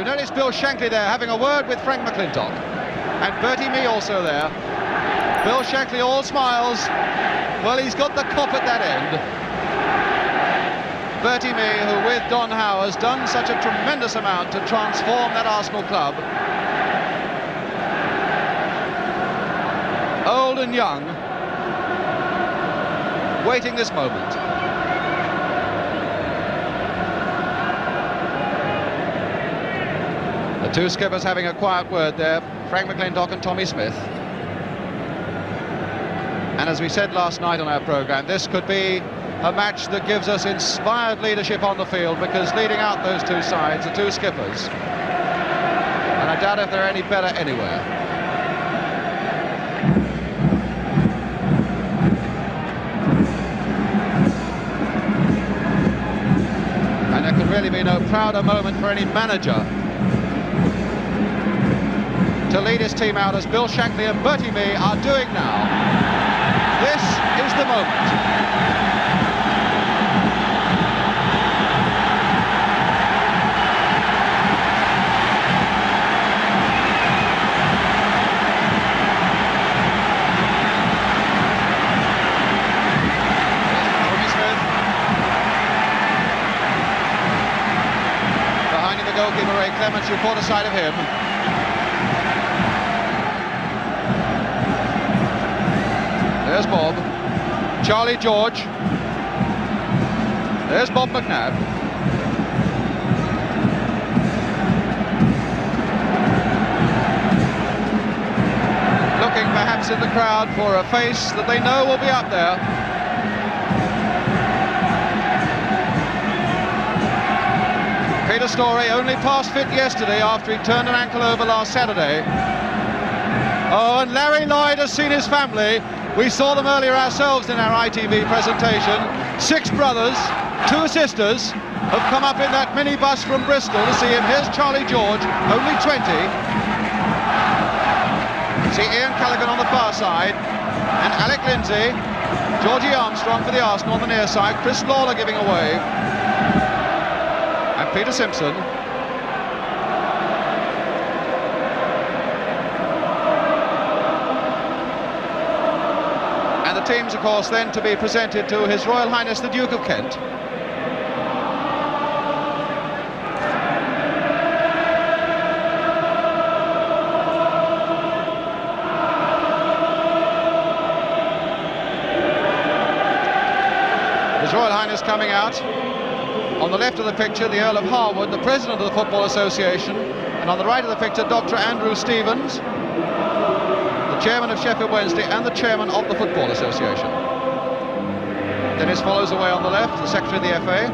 You notice Bill Shankly there having a word with Frank McLintock. And Bertie Mee also there. Bill Shankly all smiles. Well, he's got the cop at that end. Bertie Mee, who with Don Howe has done such a tremendous amount to transform that Arsenal club. Old and young, waiting this moment. The two skippers having a quiet word there, Frank McLintock and Tommy Smith. And as we said last night on our programme, this could be a match that gives us inspired leadership on the field, because leading out those two sides are two skippers. And I doubt if they're any better anywhere. And there could really be no prouder moment for any manager to lead his team out as Bill Shankly and Bertie Mee are doing now. This is the moment. Tommy Smith. Behind him the goalkeeper Ray Clemence, who caught a sight of him. There's Bob. Charlie George. There's Bob McNab. Looking perhaps in the crowd for a face that they know will be up there. Peter Storey, only past fit yesterday after he turned an ankle over last Saturday. Oh, and Larry Lloyd has seen his family. We saw them earlier ourselves in our ITV presentation. 6 brothers, 2 sisters have come up in that minibus from Bristol to see him. Here's Charlie George, only 20. See Ian Callaghan on the far side, and Alec Lindsay, Georgie Armstrong for the Arsenal on the near side, Chris Lawler giving a wave, and Peter Simpson. Teams, of course, then to be presented to His Royal Highness the Duke of Kent. His Royal Highness coming out. On the left of the picture, the Earl of Harwood, the President of the Football Association, and on the right of the picture, Dr. Andrew Stevens, Chairman of Sheffield Wednesday and the Chairman of the Football Association. Dennis follows away on the left, the Secretary of the FA.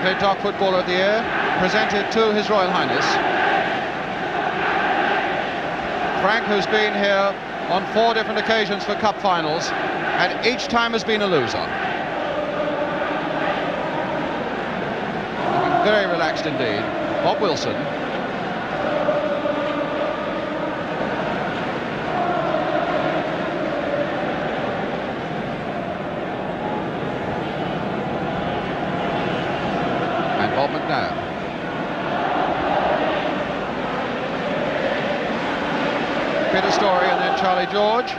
McLintock, Footballer of the Year, presented to His Royal Highness. Frank, who's been here on 4 different occasions for cup finals, and each time has been a loser. Very relaxed indeed. Bob Wilson. Bob McNab. Peter Storey and then Charlie George.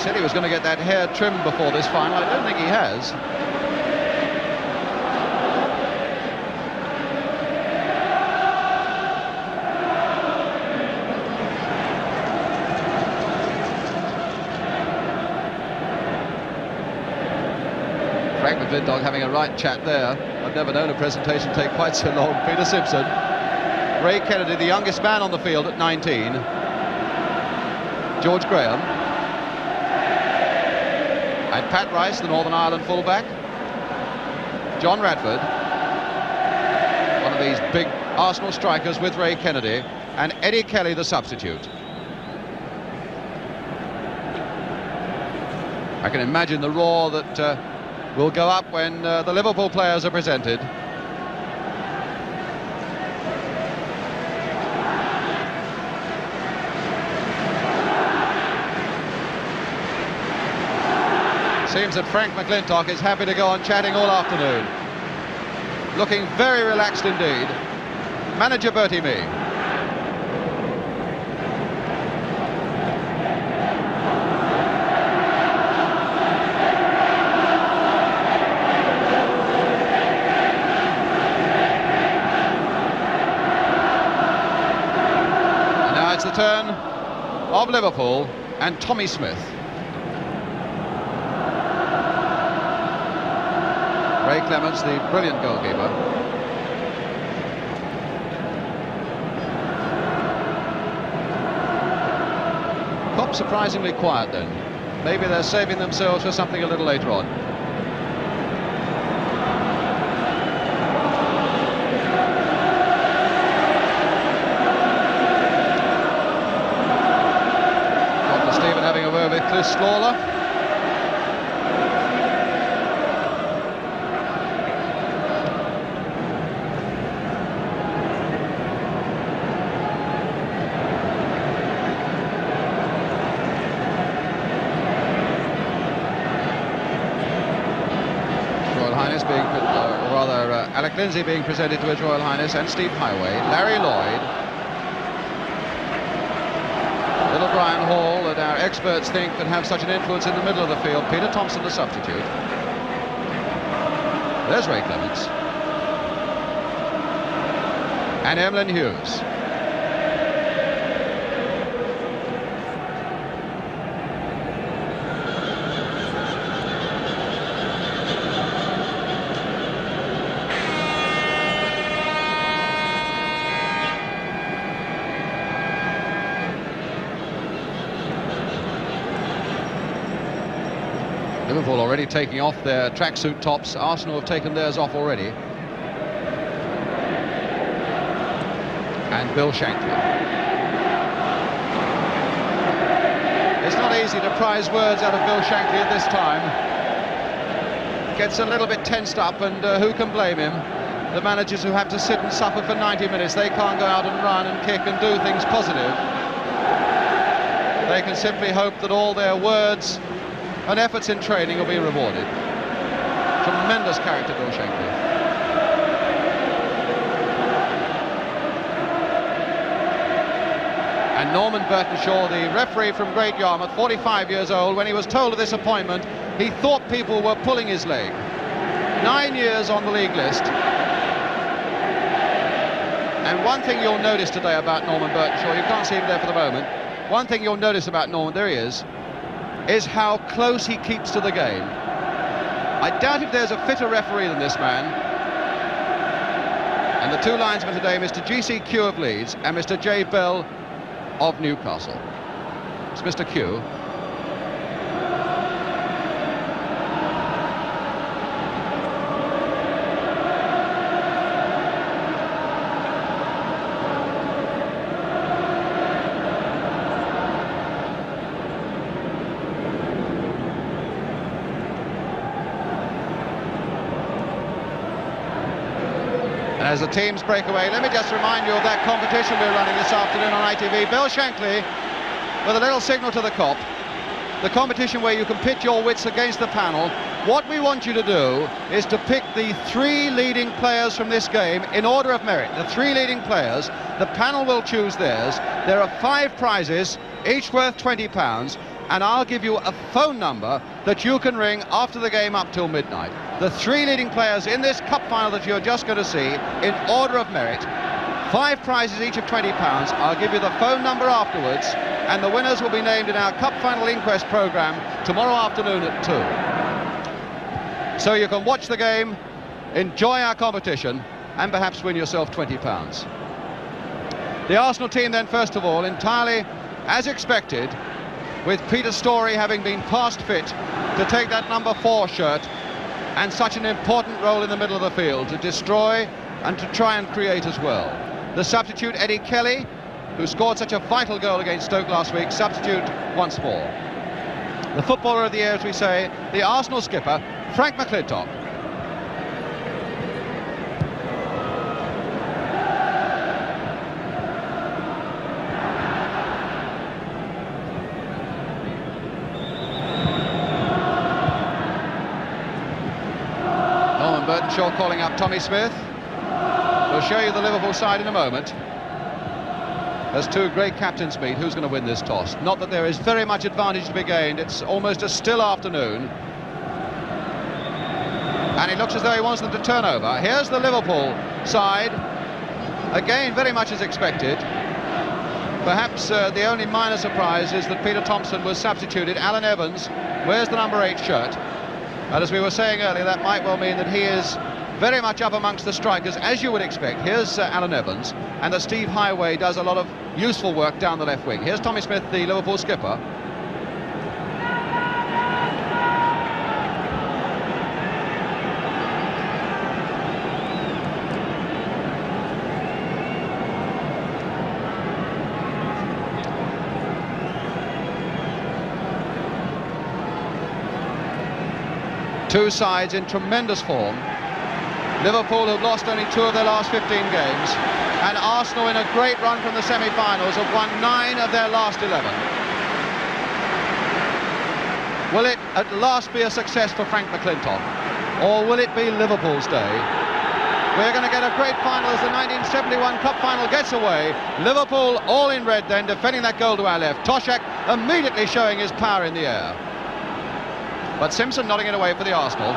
Said he was going to get that hair trimmed before this final. I don't think he has. McLintock having a right chat there. I've never known a presentation take quite so long. Peter Simpson. Ray Kennedy, the youngest man on the field at 19. George Graham. And Pat Rice, the Northern Ireland fullback. John Radford. One of these big Arsenal strikers with Ray Kennedy. And Eddie Kelly, the substitute. I can imagine the roar that will go up when the Liverpool players are presented. Seems that Frank McLintock is happy to go on chatting all afternoon. Looking very relaxed indeed. Manager Bertie Mee. The turn of Liverpool and Tommy Smith. Ray Clemence, the brilliant goalkeeper. Cop surprisingly quiet then. Maybe they're saving themselves for something a little later on. Lawler. Royal Highness being, Alec Lindsay being presented to His Royal Highness, and Steve Heighway, Larry Lloyd. Little Brian Hall, that our experts think can have such an influence in the middle of the field. Peter Thompson, the substitute. There's Ray Clemence. And Emlyn Hughes. Liverpool already taking off their tracksuit tops. Arsenal have taken theirs off already. And Bill Shankly. It's not easy to prize words out of Bill Shankly at this time. Gets a little bit tensed up, and who can blame him? The managers who have to sit and suffer for 90 minutes, they can't go out and run and kick and do things positive. They can simply hope that all their words and efforts in training will be rewarded. Tremendous character, Bill Shankly. And Norman Burtonshaw, the referee from Great Yarmouth, 45 years old, when he was told of this appointment, he thought people were pulling his leg. 9 years on the league list. And one thing you'll notice today about Norman Burtonshaw, you can't see him there for the moment, one thing you'll notice about Norman, there he is how close he keeps to the game. I doubt if there's a fitter referee than this man. And the two linesmen today, Mr. G.C. Q of Leeds and Mr. J. Bell of Newcastle. It's Mr. Q. As the teams break away, let me just remind you of that competition we're running this afternoon on ITV. Bill Shankly with a little signal to the cop. The competition where you can pit your wits against the panel. What we want you to do is to pick the 3 leading players from this game in order of merit. The 3 leading players. The panel will choose theirs. There are 5 prizes, each worth £20, and I'll give you a phone number that you can ring after the game up till midnight. The 3 leading players in this cup final that you're just going to see in order of merit. 5 prizes, each of £20. I'll give you the phone number afterwards, and the winners will be named in our cup final inquest programme tomorrow afternoon at 2. So you can watch the game, enjoy our competition, and perhaps win yourself £20. The Arsenal team then, first of all, entirely as expected, with Peter Storey having been past fit to take that number 4 shirt and such an important role in the middle of the field to destroy and to try and create as well. The substitute, Eddie Kelly, who scored such a vital goal against Stoke last week, substitute once more. The footballer of the year, as we say, the Arsenal skipper, Frank McLintock. Shaw calling up Tommy Smith. We'll show you the Liverpool side in a moment. As two great captains meet, who's going to win this toss? Not that there is very much advantage to be gained. It's almost a still afternoon. And it looks as though he wants them to turn over. Here's the Liverpool side. Again, very much as expected. Perhaps the only minor surprise is that Peter Thompson was substituted. Alan Evans wears the number 8 shirt. And as we were saying earlier, that might well mean that he is very much up amongst the strikers, as you would expect. Here's Alan Evans, and that Steve Heighway does a lot of useful work down the left wing. Here's Tommy Smith, the Liverpool skipper. Two sides in tremendous form. Liverpool have lost only 2 of their last 15 games, and Arsenal, in a great run from the semi-finals, have won 9 of their last 11. Will it at last be a success for Frank McLintock, or will it be Liverpool's day? We're going to get a great final as the 1971 Cup final gets away. Liverpool all in red then, defending that goal to our left. Toshack immediately showing his power in the air. But Simpson nodding it away for the Arsenal.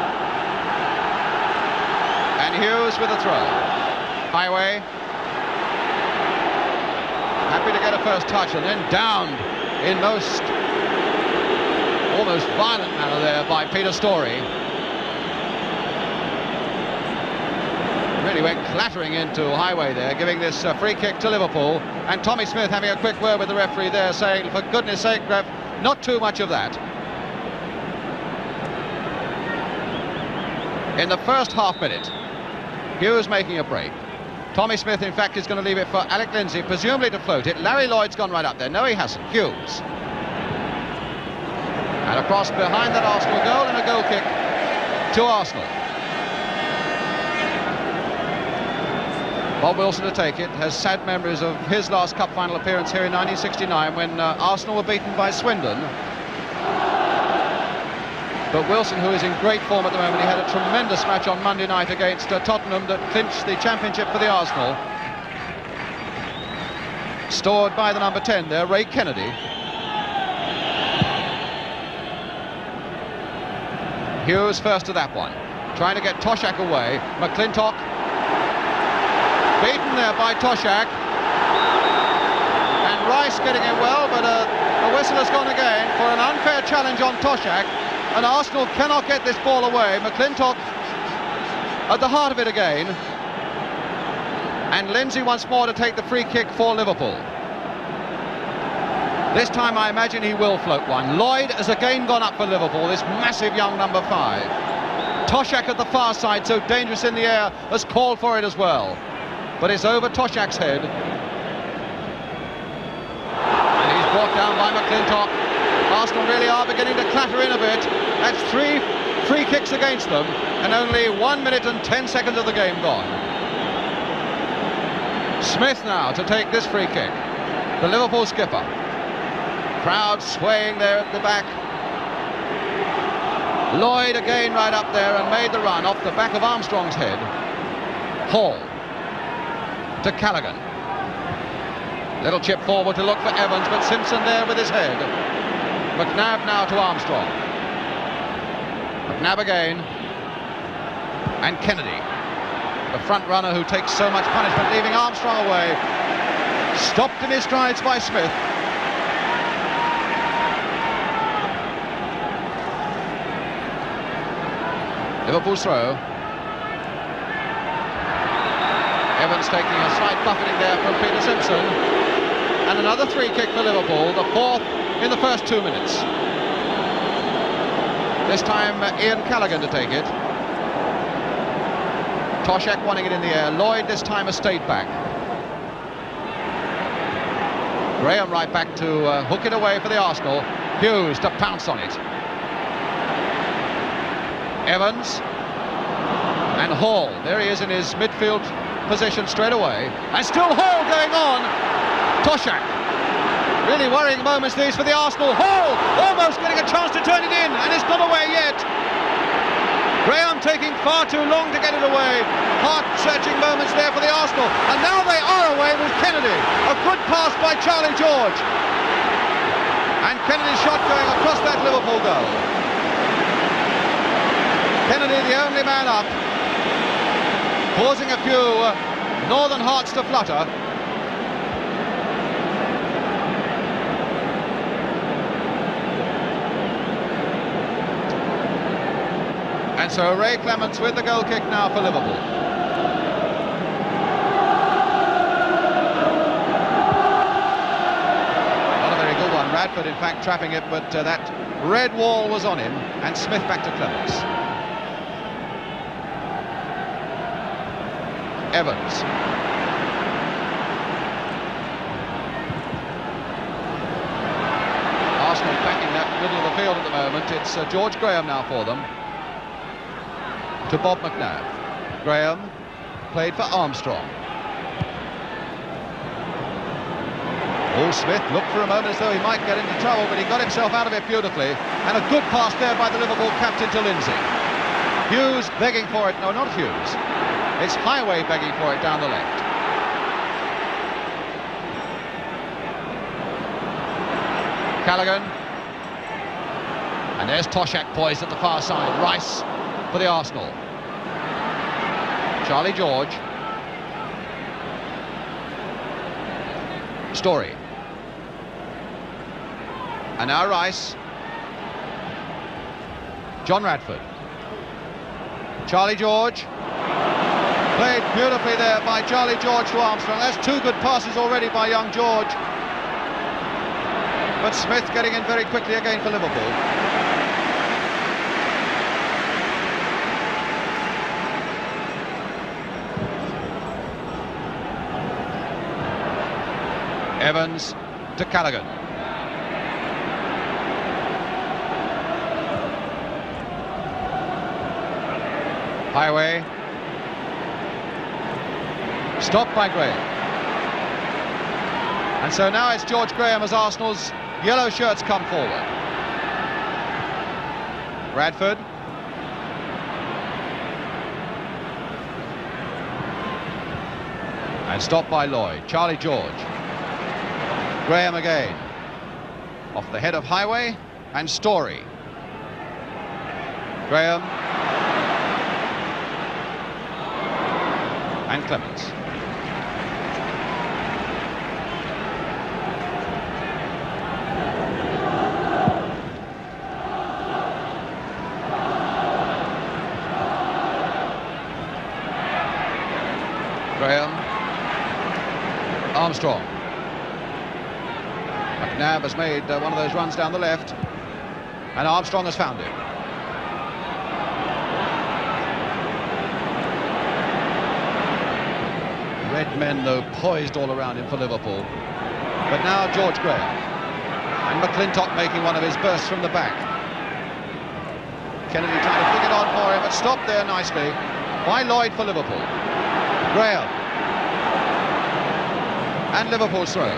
And Hughes with a throw. Heighway. Happy to get a first touch, and then downed in almost violent manner there by Peter Storey. Really went clattering into Heighway there, giving this free kick to Liverpool. And Tommy Smith having a quick word with the referee there, saying, for goodness sake, ref, not too much of that. In the first half minute, Hughes making a break. Tommy Smith, in fact, is going to leave it for Alec Lindsay, presumably to float it. Larry Lloyd's gone right up there. No, he hasn't. Hughes. And across behind that Arsenal goal, and a goal kick to Arsenal. Bob Wilson to take it, has sad memories of his last cup final appearance here in 1969 when Arsenal were beaten by Swindon. But Wilson, who is in great form at the moment, he had a tremendous match on Monday night against Tottenham that clinched the championship for the Arsenal. Stored by the number 10 there, Ray Kennedy. Hughes first to that one, trying to get Toshack away. McLintock beaten there by Toshack, and Rice getting it well, but a whistle has gone again for an unfair challenge on Toshack. And Arsenal cannot get this ball away. McLintock at the heart of it again. And Lindsay once more to take the free kick for Liverpool. This time I imagine he will float one. Lloyd has again gone up for Liverpool, this massive young number 5. Toshack at the far side, so dangerous in the air, has called for it as well. But it's over Toshack's head. And he's brought down by McLintock. Arsenal really are beginning to clatter in a bit. That's 3 free kicks against them, and only 1 minute and 10 seconds of the game gone. Smith now to take this free kick. The Liverpool skipper. Crowd swaying there at the back. Lloyd again right up there and made the run off the back of Armstrong's head. Hall to Callaghan. Little chip forward to look for Evans, but Simpson there with his head. McNab now to Armstrong. McNab again. And Kennedy, the front runner who takes so much punishment, leaving Armstrong away. Stopped in his strides by Smith. Liverpool's throw. Evans taking a slight buffeting there from Peter Simpson. And another free kick for Liverpool, the fourth in the first 2 minutes. This time Ian Callaghan to take it. Toshack wanting it in the air. Lloyd this time has stayed back. Graham right back to hook it away for the Arsenal. Hughes to pounce on it. Evans and Hall. There he is in his midfield position straight away. And still Hall going on. Toshack. Really worrying moments these for the Arsenal. Hall almost getting a chance to turn it in, and it's not away yet. Graham taking far too long to get it away. Heart-searching moments there for the Arsenal. And now they are away with Kennedy. A good pass by Charlie George. And Kennedy's shot going across that Liverpool goal. Kennedy the only man up, causing a few northern hearts to flutter. And so Ray Clemence with the goal kick now for Liverpool. Not a very good one. Radford in fact trapping it, but that red wall was on him, and Smith back to Clemence. Evans. Arsenal backing that middle of the field at the moment. It's George Graham now for them. To Bob McNab. Graham played for Armstrong. Smith looked for a moment as though he might get into trouble, but he got himself out of it beautifully. And a good pass there by the Liverpool captain to Lindsay. Hughes begging for it. No, not Hughes. It's Heighway begging for it down the left. Callaghan. And there's Toshack poised at the far side. Rice for the Arsenal. Charlie George. Storey. And now Rice. John Radford. Charlie George. Played beautifully there by Charlie George to Armstrong. That's two good passes already by young George. But Smith getting in very quickly again for Liverpool. Evans to Callaghan. Heighway. Stopped by Graham. And so now it's George Graham as Arsenal's yellow shirts come forward. Radford. And stopped by Lloyd. Charlie George. Graham again. Off the head of Heighway and Storey. Graham. And Clemence. Graham. Armstrong. McNab has made one of those runs down the left, and Armstrong has found it. Red men, though, poised all around him for Liverpool. But now George Graham. And McLintock making one of his bursts from the back. Kennedy trying to flick it on for him, but stopped there nicely by Lloyd for Liverpool. Graham. And Liverpool's throw.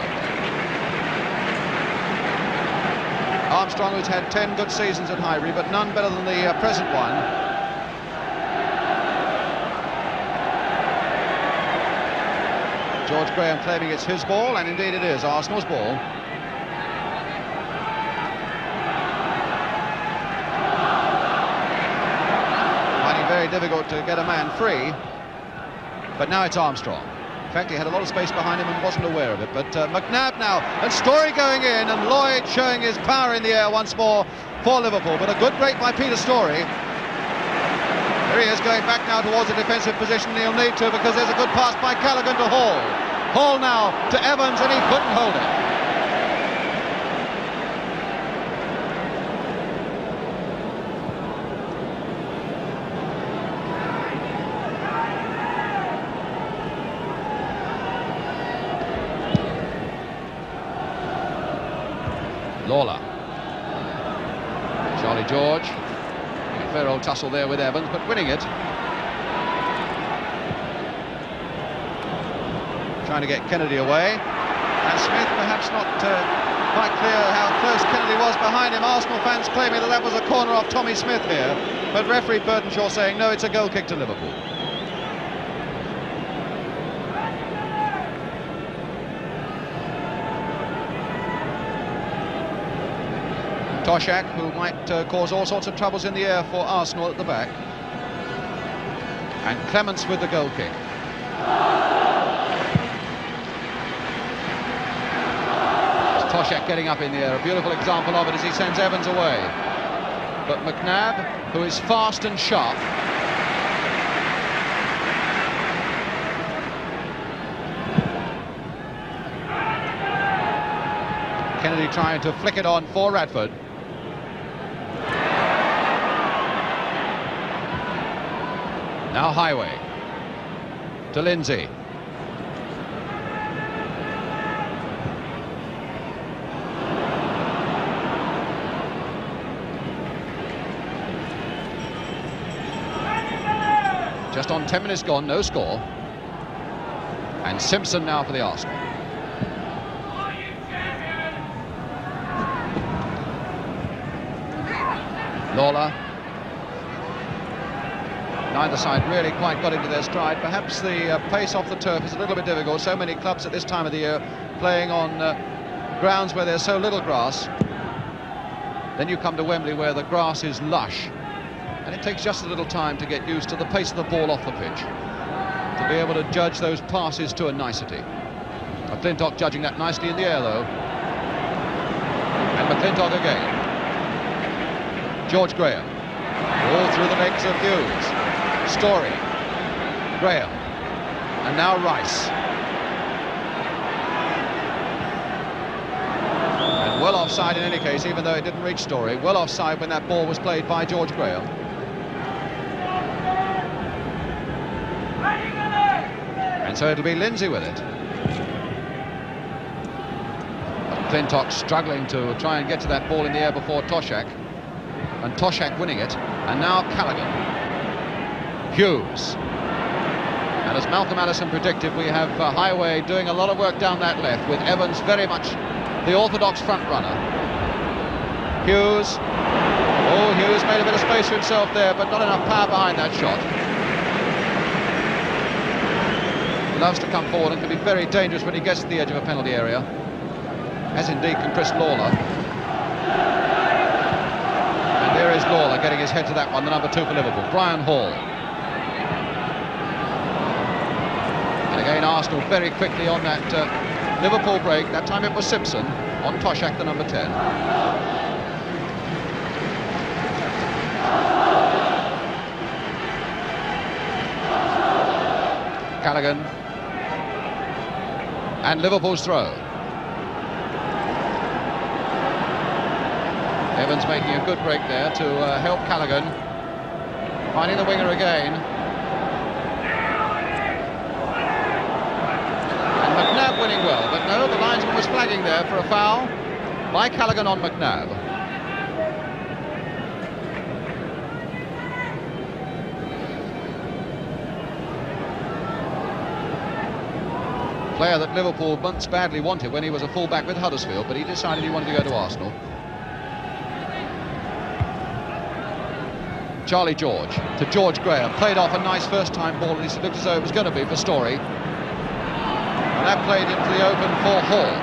Armstrong, who's had 10 good seasons at Highbury, but none better than the present one. George Graham claiming it's his ball, and indeed it is Arsenal's ball. Finding it very difficult to get a man free, but now it's Armstrong. In fact, he had a lot of space behind him and wasn't aware of it. But McNab now, and Storey going in, and Lloyd showing his power in the air once more for Liverpool. But a good break by Peter Storey. Here he is going back now towards a defensive position. He'll need to, because there's a good pass by Callaghan to Hall. Hall now to Evans, and he couldn't hold it. Lawler. Charlie George. A fair old tussle there with Evans, but winning it. Trying to get Kennedy away. And Smith perhaps not quite clear how close Kennedy was behind him. Arsenal fans claiming that was a corner off Tommy Smith here. But referee Burdenshaw saying no, it's a goal kick to Liverpool. Toshack, who might cause all sorts of troubles in the air for Arsenal at the back. And Clemence with the goal kick. Toshack getting up in the air, a beautiful example of it as he sends Evans away. But McNab, who is fast and sharp, Kennedy trying to flick it on for Radford. Now Heighway to Lindsay. Just on 10 minutes gone, no score. And Simpson now for the Arsenal. Lawler. Neither side really quite got into their stride. Perhaps the pace off the turf is a little bit difficult. So many clubs at this time of the year playing on grounds where there's so little grass. Then you come to Wembley where the grass is lush. And it takes just a little time to get used to the pace of the ball off the pitch. To be able to judge those passes to a nicety. McLintock judging that nicely in the air though. And McLintock again. George Graham. All through the legs of Hughes. Storey, Graham, and now Rice. And well offside in any case, even though it didn't reach Storey. Well offside when that ball was played by George Graham. And so it'll be Lindsay with it. McLintock struggling to try and get to that ball in the air before Toshack. And Toshack winning it. And now Callaghan. Hughes. And as Malcolm Allison predicted, we have Heighway doing a lot of work down that left, with Evans very much the orthodox front runner. Hughes. Oh, Hughes made a bit of space for himself there, but not enough power behind that shot. He loves to come forward and can be very dangerous when he gets to the edge of a penalty area, as indeed can Chris Lawler. And there is Lawler getting his head to that one, the number 2 for Liverpool, Brian Hall. Again, Arsenal very quickly on that Liverpool break. That time it was Simpson on Toshack, the number 10. Callaghan. And Liverpool's throw. Evans making a good break there to help Callaghan. Finding the winger again. McNab winning well, but no, the linesman was flagging there for a foul by Callaghan on McNab. Player that Liverpool once badly wanted when he was a full-back with Huddersfield, but he decided he wanted to go to Arsenal. Charlie George to George Graham, played off a nice first-time ball, and it looked as though it was going to be for Storey. And that played into the open for Hall.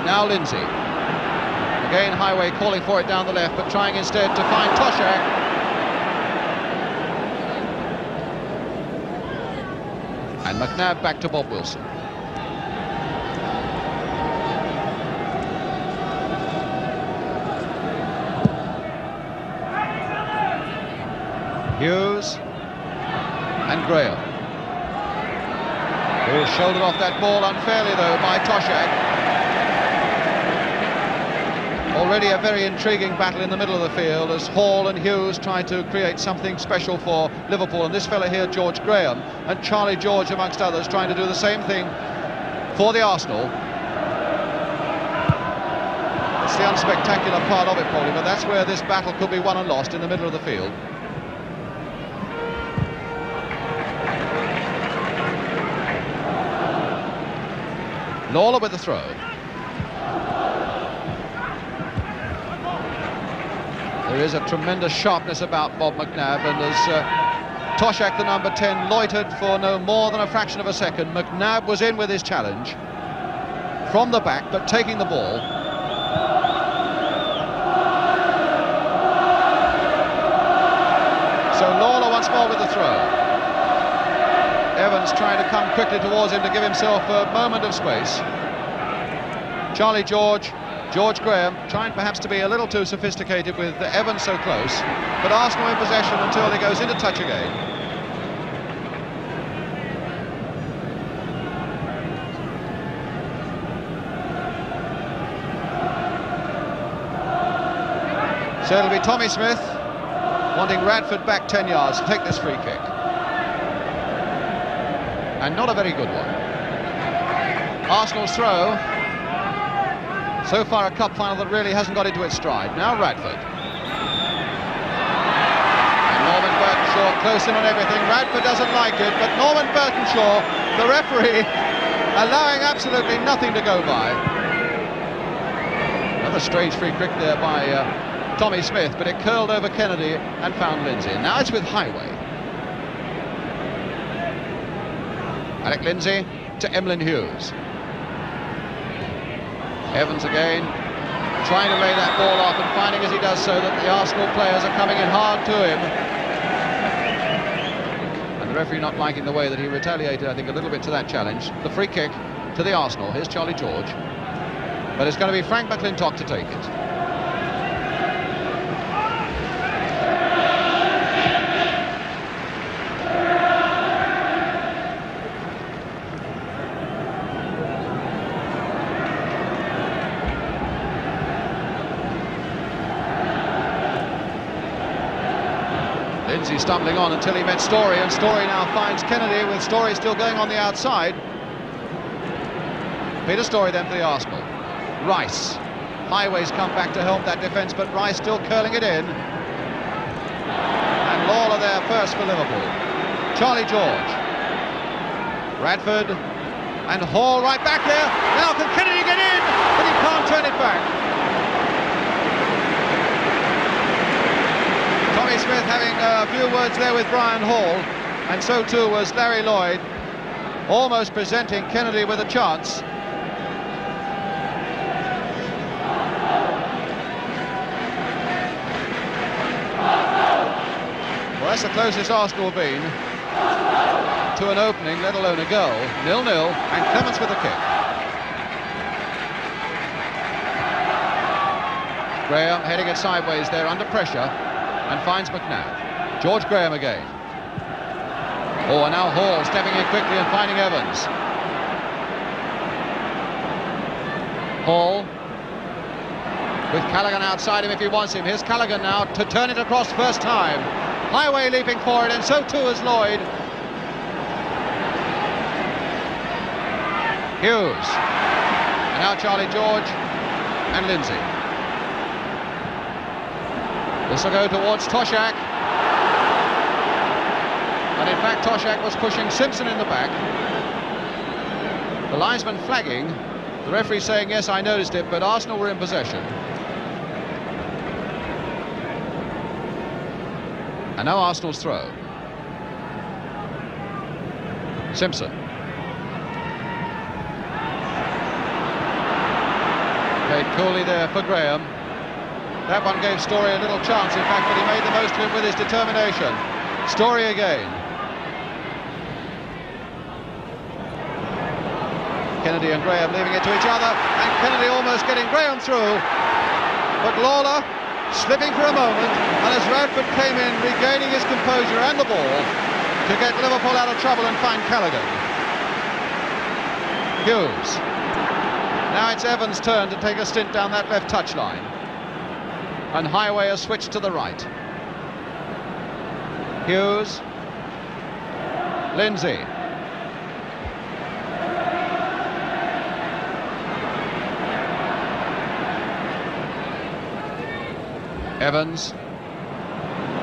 Now Lindsay. Again Heighway calling for it down the left, but trying instead to find Toshack. And McNab back to Bob Wilson. Hughes. Graham. Oh, shouldered off that ball unfairly though by Toshack. Already a very intriguing battle in the middle of the field as Hall and Hughes try to create something special for Liverpool, and this fella here, George Graham, and Charlie George amongst others, trying to do the same thing for the Arsenal. It's the unspectacular part of it probably, but that's where this battle could be won and lost, in the middle of the field. Lawler with the throw. There is a tremendous sharpness about Bob McNab, and as Toshack, the number 10, loitered for no more than a fraction of a second, McNab was in with his challenge from the back, but taking the ball. So Lawler once more with the throw. Evans trying to come quickly towards him to give himself a moment of space. Charlie George, George Graham trying perhaps to be a little too sophisticated with Evans so close, but Arsenal in possession until he goes into touch again. So it'll be Tommy Smith wanting Radford back 10 yards to take this free kick. And not a very good one. Arsenal's throw. So far a cup final that really hasn't got into its stride. Now Radford. And Norman Burtonshaw close in on everything. Radford doesn't like it, but Norman Burtonshaw, the referee, allowing absolutely nothing to go by. Another strange free kick there by Tommy Smith, but it curled over Kennedy and found Lindsay. Now it's with Heighway. Alec Lindsay to Emlyn Hughes. Evans again, trying to lay that ball off and finding as he does so that the Arsenal players are coming in hard to him. And the referee not liking the way that he retaliated, I think, a little bit to that challenge. The free kick to the Arsenal. Here's Charlie George. But it's going to be Frank McLintock to take it. Lindsay stumbling on until he met Storey, and Storey now finds Kennedy, with Storey still going on the outside. Peter Storey then for the Arsenal. Rice. Heighway's come back to help that defence, but Rice still curling it in. And Lawler there first for Liverpool. Charlie George. Radford. And Hall right back there. Now can Kennedy get in? But he can't turn it back. Tommy Smith having a few words there with Brian Hall, and so too was Larry Lloyd, almost presenting Kennedy with a chance. Well, that's the closest Arsenal have been to an opening, let alone a goal. 0-0, and Clemence with the kick. Graham heading it sideways there under pressure, and finds McNab. George Graham again. Oh, and now Hall stepping in quickly and finding Evans. Hall with Callaghan outside him if he wants him. Here's Callaghan now to turn it across first time. Heighway leaping for it, and so too is Lloyd. Hughes. And now Charlie George and Lindsay. This will go towards Toshack. And in fact, Toshack was pushing Simpson in the back. The linesman flagging. The referee saying, yes, I noticed it, but Arsenal were in possession. And now Arsenal's throw. Simpson. Played coolly there for Graham. That one gave Storey a little chance, in fact, but he made the most of it with his determination. Storey again. Kennedy and Graham leaving it to each other, and Kennedy almost getting Graham through. But Lawler slipping for a moment, and as Radford came in, regaining his composure and the ball, to get Liverpool out of trouble and find Callaghan. Hughes. Now it's Evans' turn to take a stint down that left touchline. And Heighway has switched to the right. Hughes. Lindsay. Evans.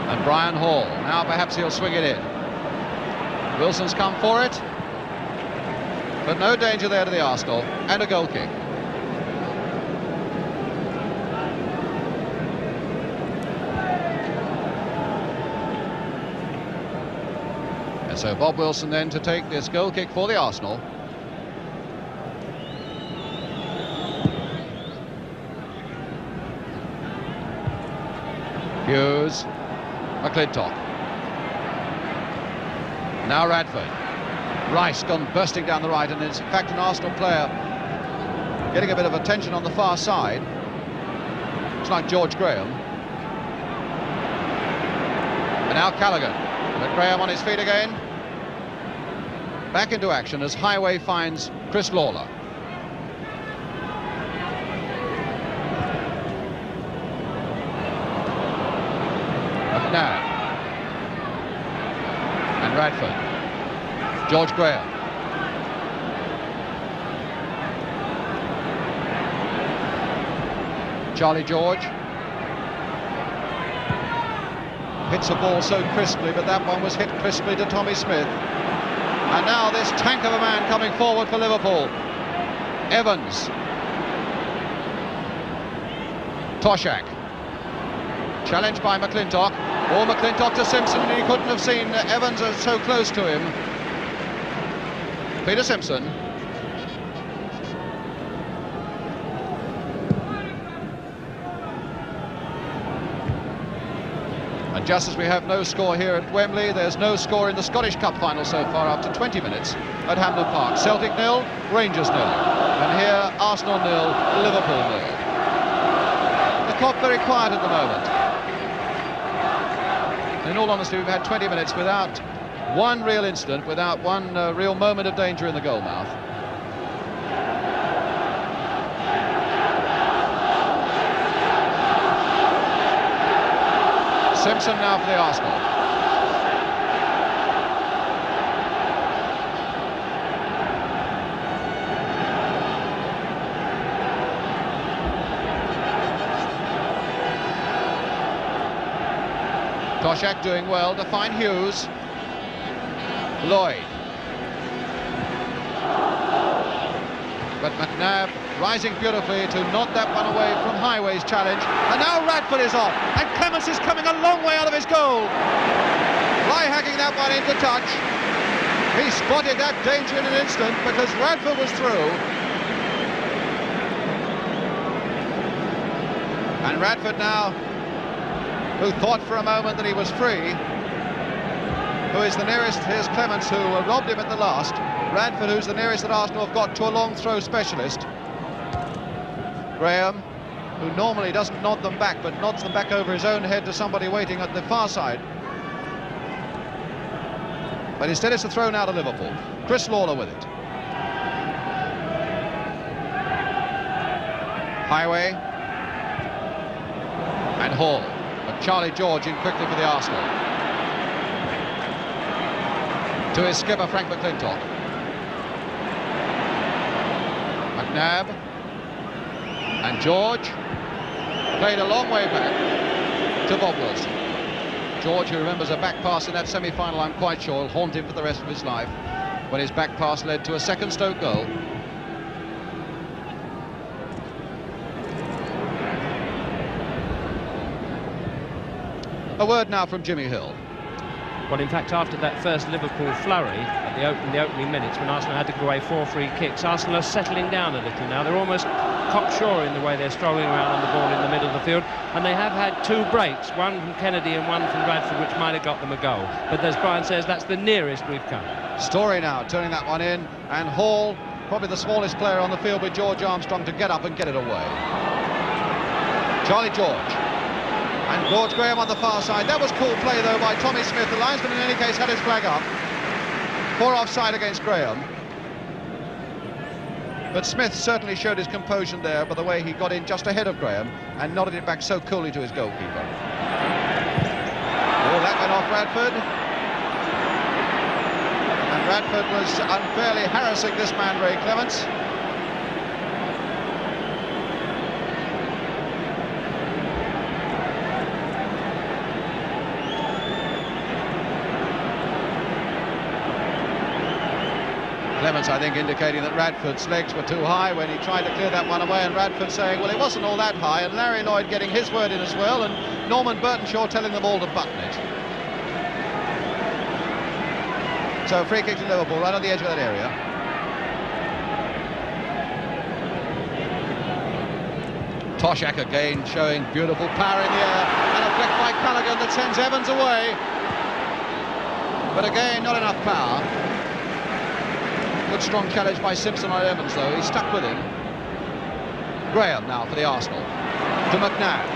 And Brian Hall. Now perhaps he'll swing it in. Wilson's come for it. But no danger there to the Arsenal. And a goal kick. So Bob Wilson then to take this goal kick for the Arsenal. Hughes, McLintock. Now Radford. Rice gone bursting down the right, and is in fact an Arsenal player getting a bit of attention on the far side. It's like George Graham. And now Callaghan. But Graham on his feet again. Back into action as Heighway finds Chris Lawler. McNab. And Radford. George Graham. Charlie George. Hits a ball so crisply, but that one was hit crisply to Tommy Smith. And now this tank of a man coming forward for Liverpool. Evans. Toshack. Challenged by McLintock. Or McLintock to Simpson, and he couldn't have seen Evans so close to him. Peter Simpson. And just as we have no score here at Wembley, there's no score in the Scottish Cup final so far after 20 minutes at Hampden Park. Celtic 0, Rangers 0. And here, Arsenal 0, Liverpool 0. The clock very quiet at the moment. In all honesty, we've had 20 minutes without one real incident, without one real moment of danger in the goal mouth. Simpson now for the Arsenal. Toshack doing well to find Hughes. Lloyd. But McNab rising beautifully to knock that one away from Heighway's challenge. And now Radford is off. And Clemence is coming a long way out of his goal. Fly hacking that one into touch. He spotted that danger in an instant because Radford was through. And Radford now, who thought for a moment that he was free, who is the nearest, here's Clemence, who robbed him at the last. Radford, who's the nearest that Arsenal have got to a long throw specialist. Graham, who normally doesn't nod them back, but nods them back over his own head to somebody waiting at the far side. But instead it's a throw now to Liverpool. Chris Lawler with it. Heighway. And Hall. But Charlie George in quickly for the Arsenal. To his skipper, Frank McLintock. McNab. And George. Played a long way back to Bob Wilson. George, who remembers a back pass in that semi-final, I'm quite sure, will haunt him for the rest of his life, when his back pass led to a second Stoke goal. A word now from Jimmy Hill. Well, in fact, after that first Liverpool flurry at in the opening minutes, when Arsenal had to give away 4 free kicks, Arsenal are settling down a little now. They're almost cocksure in the way they're strolling around on the ball in the middle of the field, and they have had 2 breaks, one from Kennedy and one from Radford, which might have got them a goal. But as Brian says, that's the nearest we've come. Storey now turning that one in, and Hall, probably the smallest player on the field with George Armstrong, to get up and get it away. Charlie George. And George Graham on the far side. That was cool play, though, by Tommy Smith. The linesman, in any case, had his flag up. 4 offside against Graham. But Smith certainly showed his composure there by the way he got in just ahead of Graham and nodded it back so coolly to his goalkeeper. Oh, that went off Radford. And Radford was unfairly harassing this man, Ray Clemence. Clemence, I think, indicating that Radford's legs were too high when he tried to clear that one away, and Radford saying, well, it wasn't all that high, and Larry Lloyd getting his word in as well, and Norman Burtonshaw telling them all to button it. So free kick to Liverpool, right on the edge of that area. Toshack again showing beautiful power in the air, and a flick by Callaghan that sends Evans away. But again, not enough power. Good strong challenge by Simpson on Evans, though. He's stuck with him. Graham now for the Arsenal. To McNab.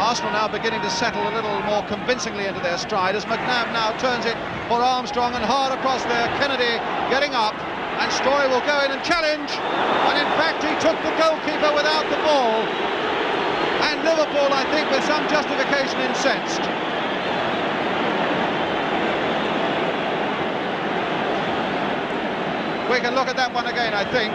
Arsenal now beginning to settle a little more convincingly into their stride as McNab now turns it for Armstrong and hard across there. Kennedy getting up, and Storey will go in and challenge. And in fact, he took the goalkeeper without the ball. And Liverpool, I think, with some justification, incensed. We can look at that one again, I think.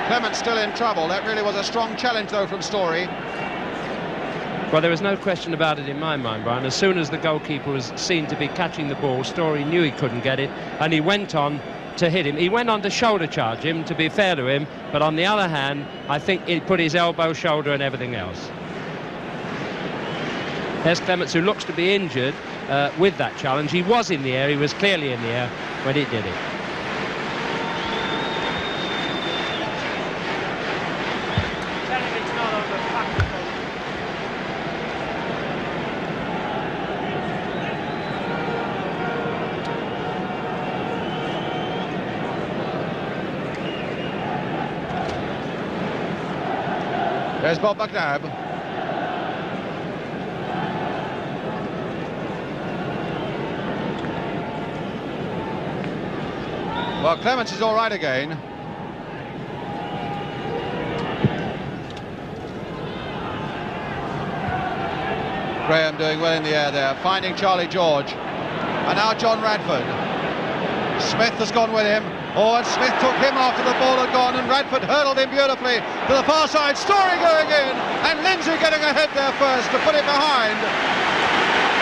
Clemence still in trouble. That really was a strong challenge, though, from Storey. Well, there was no question about it in my mind, Brian. As soon as the goalkeeper was seen to be catching the ball, Storey knew he couldn't get it, and he went on to hit him. He went on to shoulder charge him, to be fair to him, but on the other hand, I think he put his elbow, shoulder and everything else. There's Clemence, who looks to be injured with that challenge. He was in the air, he was clearly in the air when he did it. There's Bob McNab. Well, Clemence is all right again. Graham doing well in the air there, finding Charlie George. And now John Radford. Smith has gone with him. Oh, and Smith took him after the ball had gone, and Radford hurdled him beautifully to the far side. Storey going in, and Lindsay getting ahead there first to put it behind.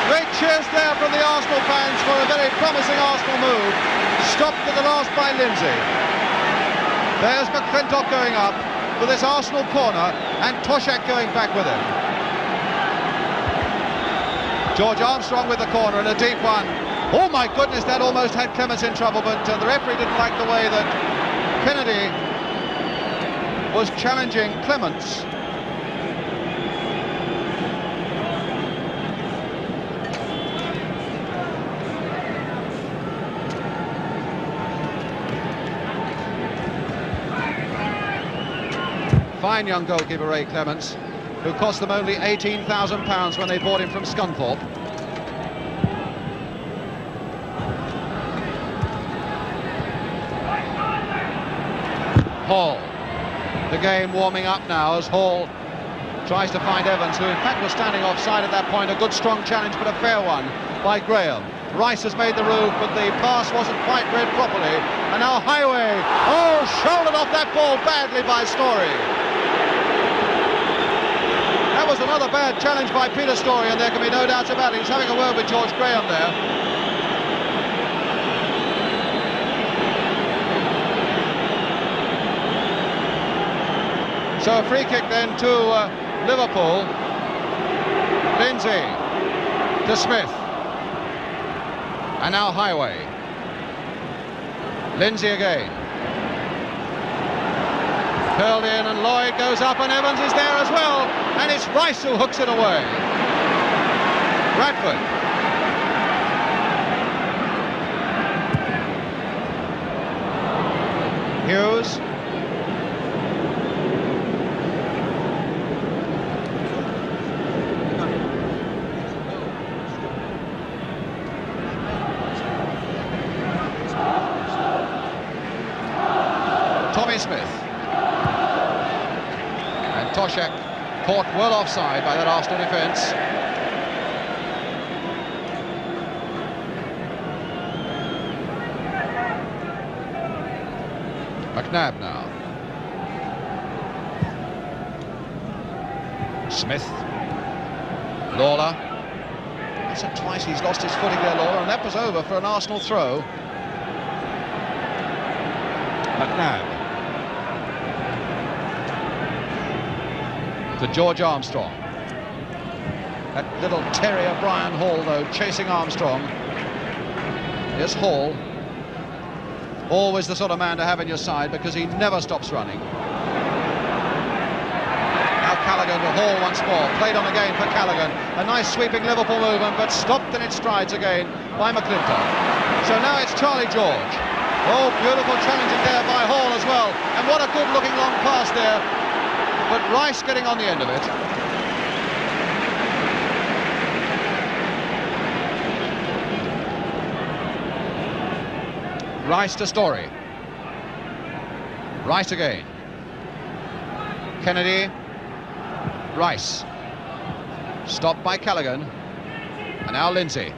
Great cheers there from the Arsenal fans for a very promising Arsenal move. Stopped at the last by Lindsay. There's McLintock going up for this Arsenal corner, and Toshack going back with him. George Armstrong with the corner and a deep one. Oh my goodness, that almost had Clemence in trouble, but the referee didn't like the way that Kennedy was challenging Clemence. Fine young goalkeeper, Ray Clemence, who cost them only £18,000 when they bought him from Scunthorpe. Hall. The game warming up now as Hall tries to find Evans, who in fact was standing offside at that point. A good strong challenge, but a fair one by Graham. Rice has made the move, but the pass wasn't quite read properly. And now Heighway. Oh, shouldered off that ball badly by Storey. That was another bad challenge by Peter Storey, and there can be no doubts about it. He's having a word with George Graham there. So a free kick then to Liverpool. Lindsay to Smith. And now Heighway. Lindsay again. Curled in, and Lloyd goes up, and Evans is there as well. And it's Rice who hooks it away. Radford. Hughes. Toshack caught well offside by that Arsenal defence. McNab now. Smith. Lawler. Once or twice he's lost his footing there, Lawler, and that was over for an Arsenal throw. McNab. To George Armstrong. That little terrier Brian Hall, though, chasing Armstrong. Here's Hall. Always the sort of man to have in your side because he never stops running. Now Callaghan to Hall once more. Played on again for Callaghan. A nice sweeping Liverpool movement, but stopped in its strides again by McLintock. So now it's Charlie George. Oh, beautiful challenging there by Hall as well. And what a good looking long pass there. But Rice getting on the end of it. Rice to Storey. Rice again. Kennedy. Rice. Stopped by Callaghan. And now Lindsay.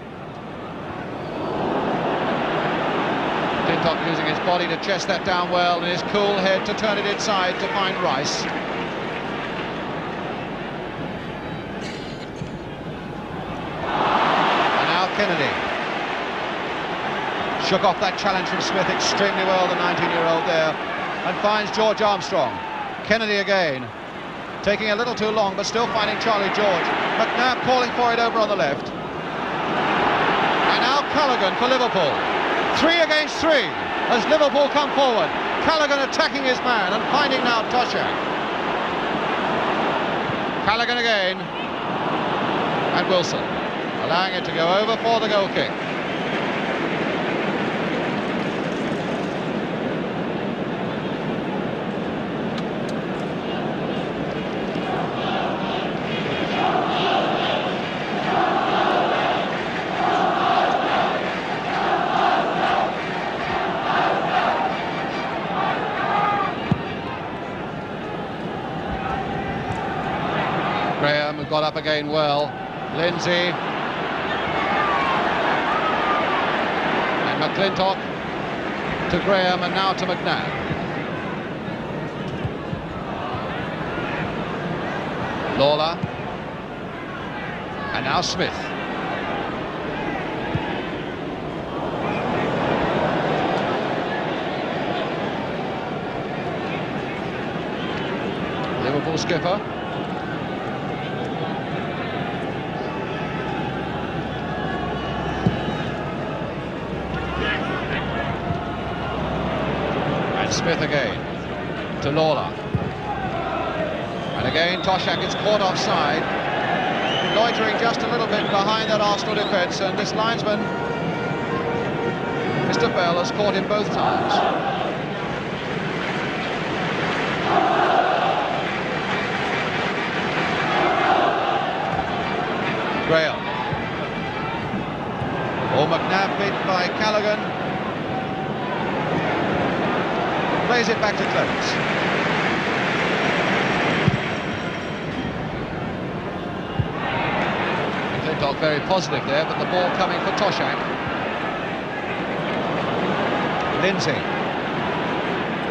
McLintock using his body to chest that down well, and his cool head to turn it inside to find Rice. And now Kennedy. Shook off that challenge from Smith extremely well, the 19-year-old there, and finds George Armstrong. Kennedy again, taking a little too long, but still finding Charlie George. McNab calling for it over on the left. And now Callaghan for Liverpool. 3 against 3 as Liverpool come forward. Callaghan attacking his man and finding now Toshack. Callaghan again. And Wilson, allowing it to go over for the goal kick. Got up again well. Lindsay. And McLintock to Graham, and now to McNab. Lawler. And now Smith. Liverpool skipper. Smith again to Lawler, and again Toshack is caught offside, loitering just a little bit behind that Arsenal defence, and this linesman, Mr. Bell, has caught him both times. Graham. Oh, McNab beaten by Callaghan. Plays it back to Clemence. McLintock very positive there, but the ball coming for Toshack. Lindsay.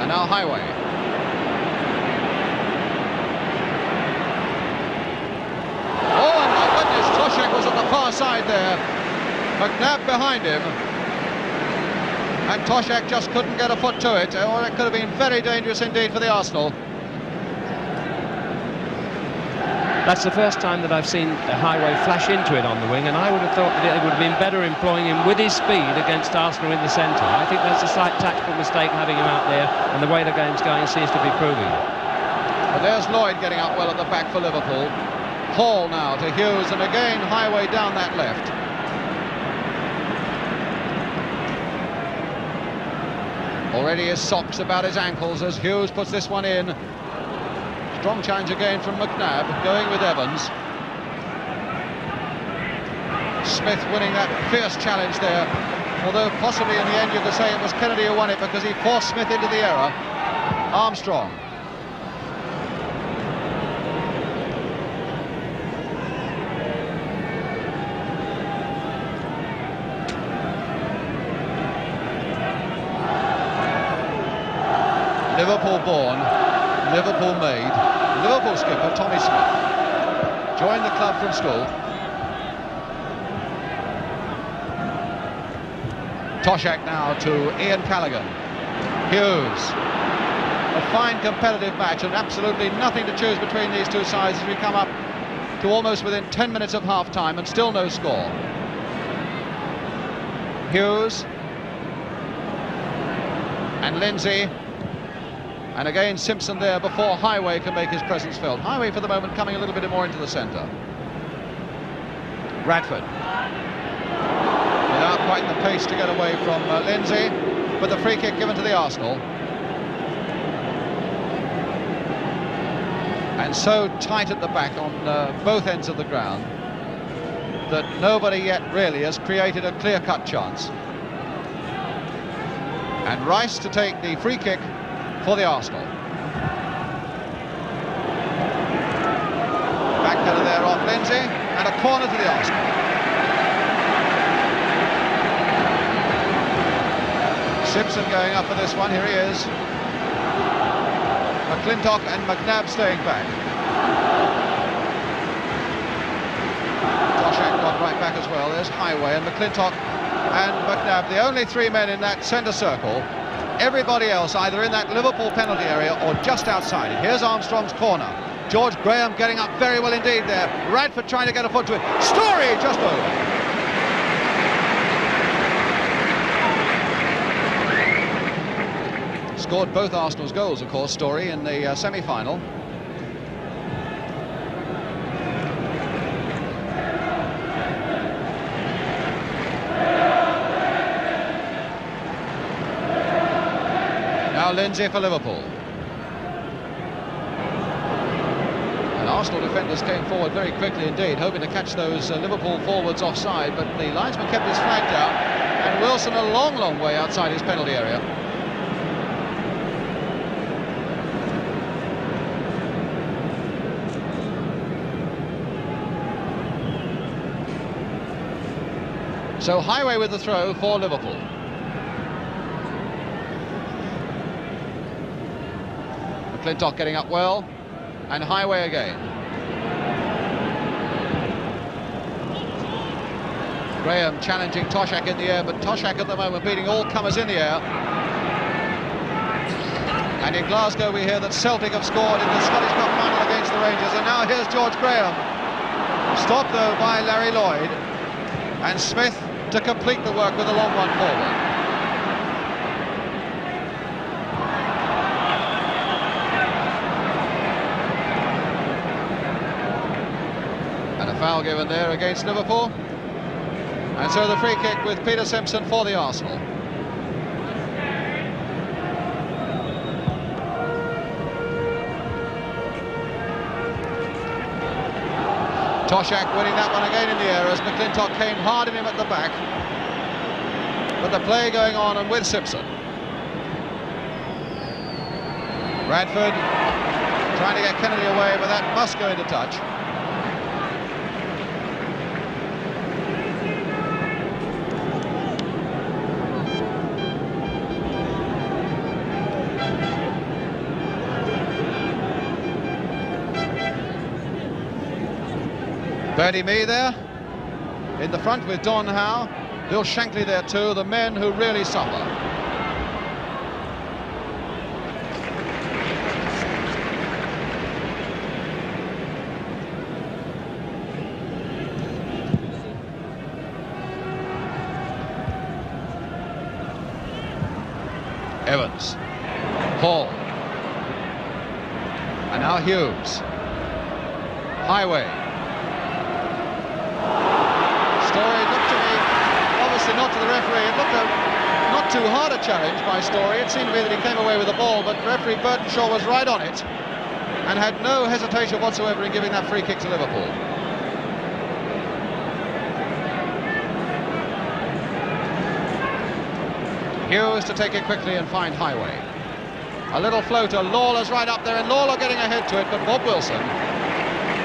And now Heighway. Oh, and my goodness, Toshack was at the far side there. McNab behind him. And Toshack just couldn't get a foot to it, or it could have been very dangerous indeed for the Arsenal. That's the first time that I've seen Heighway flash into it on the wing, and I would have thought that it would have been better employing him with his speed against Arsenal in the centre. I think that's a slight tactical mistake having him out there, and the way the game's going seems to be proving it. But there's Lloyd getting up well at the back for Liverpool. Hall now to Hughes, and again Heighway down that left. Already his socks about his ankles as Hughes puts this one in. Strong challenge again from McNab, going with Evans. Smith winning that fierce challenge there, although possibly in the end you could say it was Kennedy who won it because he forced Smith into the error. Armstrong. Liverpool born, Liverpool made, Liverpool skipper Tommy Smith. Joined the club from school. Toshack now to Ian Callaghan. Hughes. A fine competitive match and absolutely nothing to choose between these two sides as we come up to almost within 10 minutes of half-time and still no score. Hughes and Lindsay, and again Simpson there before Heighway can make his presence felt. Heighway for the moment coming a little bit more into the centre. Radford without quite the pace to get away from Lindsay, but the free kick given to the Arsenal. And so tight at the back on both ends of the ground that nobody yet really has created a clear-cut chance. And Rice to take the free kick for the Arsenal. Backheader there off Lindsay, and a corner to the Arsenal. Simpson going up for this one, here he is. McLintock and McNab staying back. Toshack got right back as well. There's Heighway and McLintock and McNab, the only three men in that centre circle. Everybody else either in that Liverpool penalty area or just outside it. Here's Armstrong's corner. George Graham getting up very well indeed there. Radford trying to get a foot to it. Storey just over. Scored both Arsenal's goals, of course, Storey in the semi-final. Now Lindsay for Liverpool. And Arsenal defenders came forward very quickly indeed, hoping to catch those Liverpool forwards offside, but the linesman kept his flag down, and Wilson a long, long way outside his penalty area. So Heighway with the throw for Liverpool. McLintock getting up well, and Heighway again. Graham challenging Toshack in the air, but Toshack at the moment beating all comers in the air. And in Glasgow we hear that Celtic have scored in the Scottish Cup final against the Rangers, and now here's George Graham. Stopped though by Larry Lloyd, and Smith to complete the work with a long one forward. And a foul given there against Liverpool. And so the free kick with Peter Simpson for the Arsenal. Toshack winning that one again in the air as McLintock came hard at him at the back. But the play going on and with Simpson. Radford trying to get Kennedy away, but that must go into touch. Bertie Mee there in the front with Don Howe, Bill Shankly there too, the men who really suffer. Evans, Hall, and now Hughes, Heighway. Storey looked to me, obviously not to the referee, it looked not too hard a challenge by Storey. It seemed to be that he came away with the ball, but referee Burtonshaw was right on it and had no hesitation whatsoever in giving that free kick to Liverpool. Hughes to take it quickly and find Heighway. A little floater, Lawler's right up there, and Lawler getting ahead to it, but Bob Wilson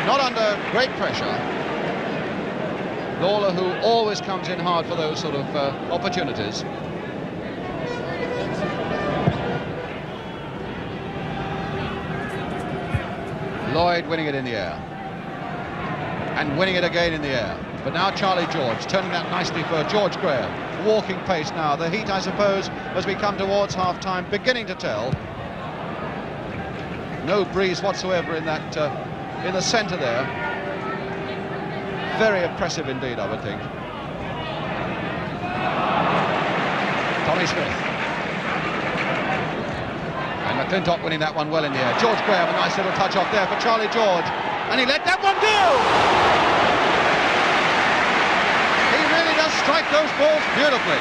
not under great pressure. Lawler, who always comes in hard for those sort of opportunities. Lloyd winning it in the air. And winning it again in the air. But now Charlie George, turning that nicely for George Graham. Walking pace now. The heat, I suppose, as we come towards half-time, beginning to tell. No breeze whatsoever in that, in the centre there. Very impressive indeed, I would think. Tommy Smith. And McLintock winning that one well in the air. George Graham, a nice little touch off there for Charlie George. And he let that one go! He really does strike those balls beautifully.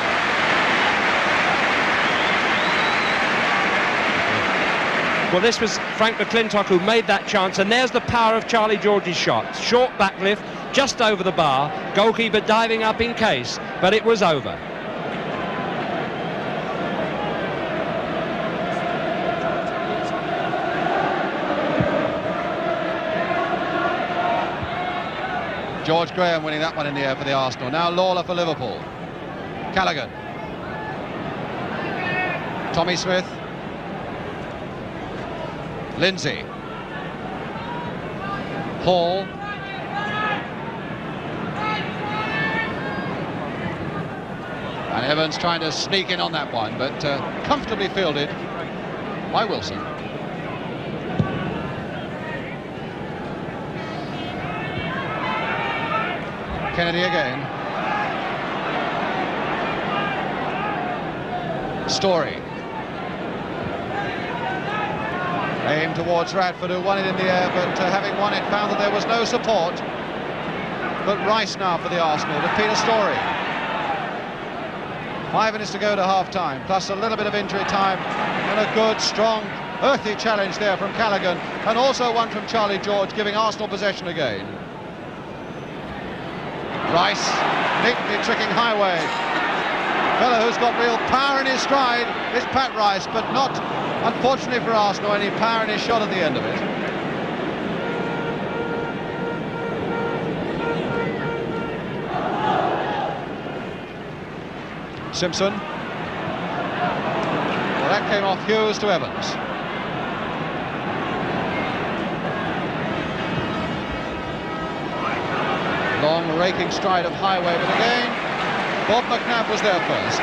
Well, this was Frank McLintock who made that chance, and there's the power of Charlie George's shot. Short backlift, just over the bar, goalkeeper diving up in case, but it was over. George Graham winning that one in the air for the Arsenal. Now Lawler for Liverpool. Callaghan. Tommy Smith. Lindsay. Hall. And Evans trying to sneak in on that one, but comfortably fielded by Wilson. Kennedy again. Storey. Aimed towards Radford, who won it in the air, but having won it, found that there was no support. But Rice now for the Arsenal, to Peter Storey. 5 minutes to go to half-time, plus a little bit of injury time, and a good, strong, earthy challenge there from Callaghan, and also one from Charlie George, giving Arsenal possession again. Rice, neatly tricking Heighway. Fellow who's got real power in his stride is Pat Rice, but not, unfortunately for Arsenal, any power in his shot at the end of it. Simpson. Well, that came off Hughes to Evans. Long raking stride of Heighway, but again, Bob McNab was there first.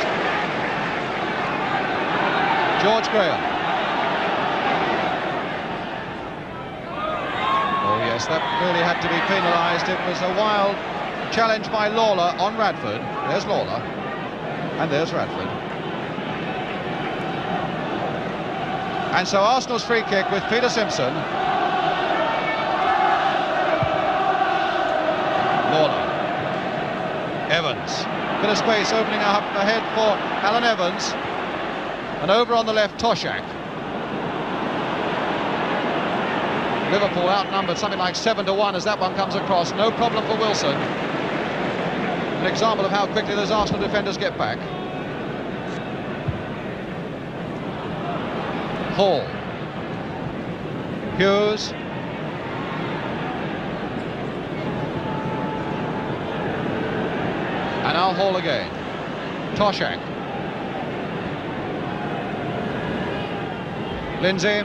George Graham. Oh yes, that really had to be penalised. It was a wild challenge by Lawler on Radford. There's Lawler, and there's Radford. And so Arsenal's free kick with Peter Simpson. Lawler. Evans. Bit of space opening up ahead for Alan Evans. And over on the left, Toshack. Liverpool outnumbered something like 7-1 as that one comes across. No problem for Wilson. An example of how quickly those Arsenal defenders get back. Hall. Hughes. And now Hall again. Toshack. Lindsay.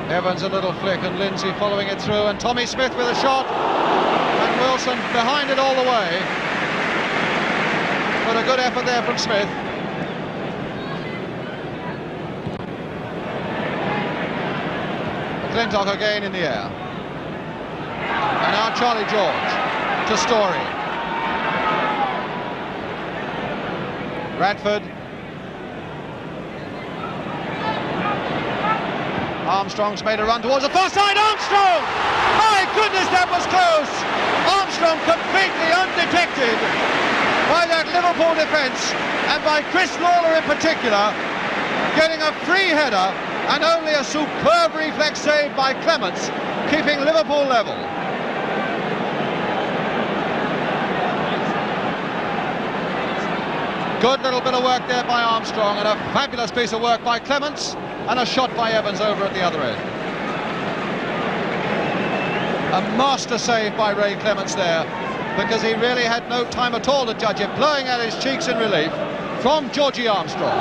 Evans a little flick and Lindsay following it through, and Tommy Smith with a shot, and Wilson behind it all the way. But a good effort there from Smith. McLintock again in the air. And now Charlie George to Storey. Radford. Armstrong's made a run towards the far side. Armstrong! My goodness, that was close! Armstrong completely undetected by that Liverpool defence, and by Chris Lawler in particular, getting a free header, and only a superb reflex save by Clemence, keeping Liverpool level. Good little bit of work there by Armstrong, and a fabulous piece of work by Clemence, and a shot by Evans over at the other end. A master save by Ray Clemence there, because he really had no time at all to judge it, blowing at his cheeks in relief from Georgie Armstrong.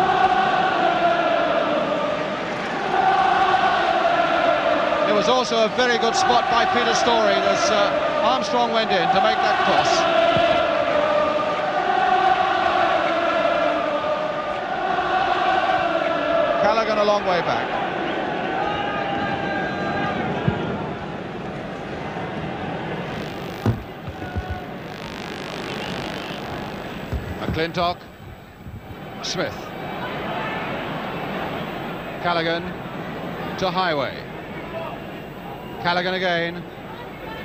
It was also a very good spot by Peter Storey as Armstrong went in to make that cross. Callaghan a long way back. McLintock, Smith, Callaghan to Heighway, Callaghan again,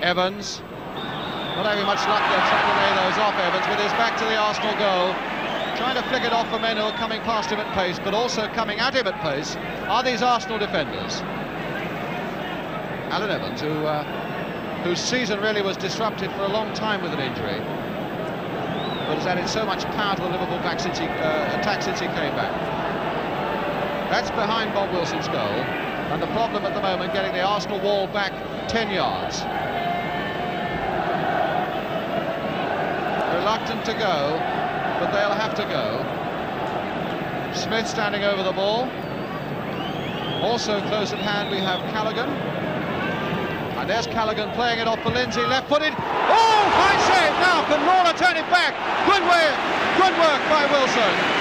Evans, not having much luck there trying to lay those off. Evans with his back to the Arsenal goal, trying to flick it off for men who are coming past him at pace, but also coming at him at pace are these Arsenal defenders. Alan Evans, whose season really was disrupted for a long time with an injury, but has added so much power to the Liverpool attack since he came back. That's behind Bob Wilson's goal, and the problem at the moment getting the Arsenal wall back 10 yards. Reluctant to go, but they'll have to go. Smith standing over the ball. Also close at hand we have Callaghan. And there's Callaghan playing it off for Lindsay, left-footed. Oh, fine save now. Can Lawler turn it back? Good work by Wilson.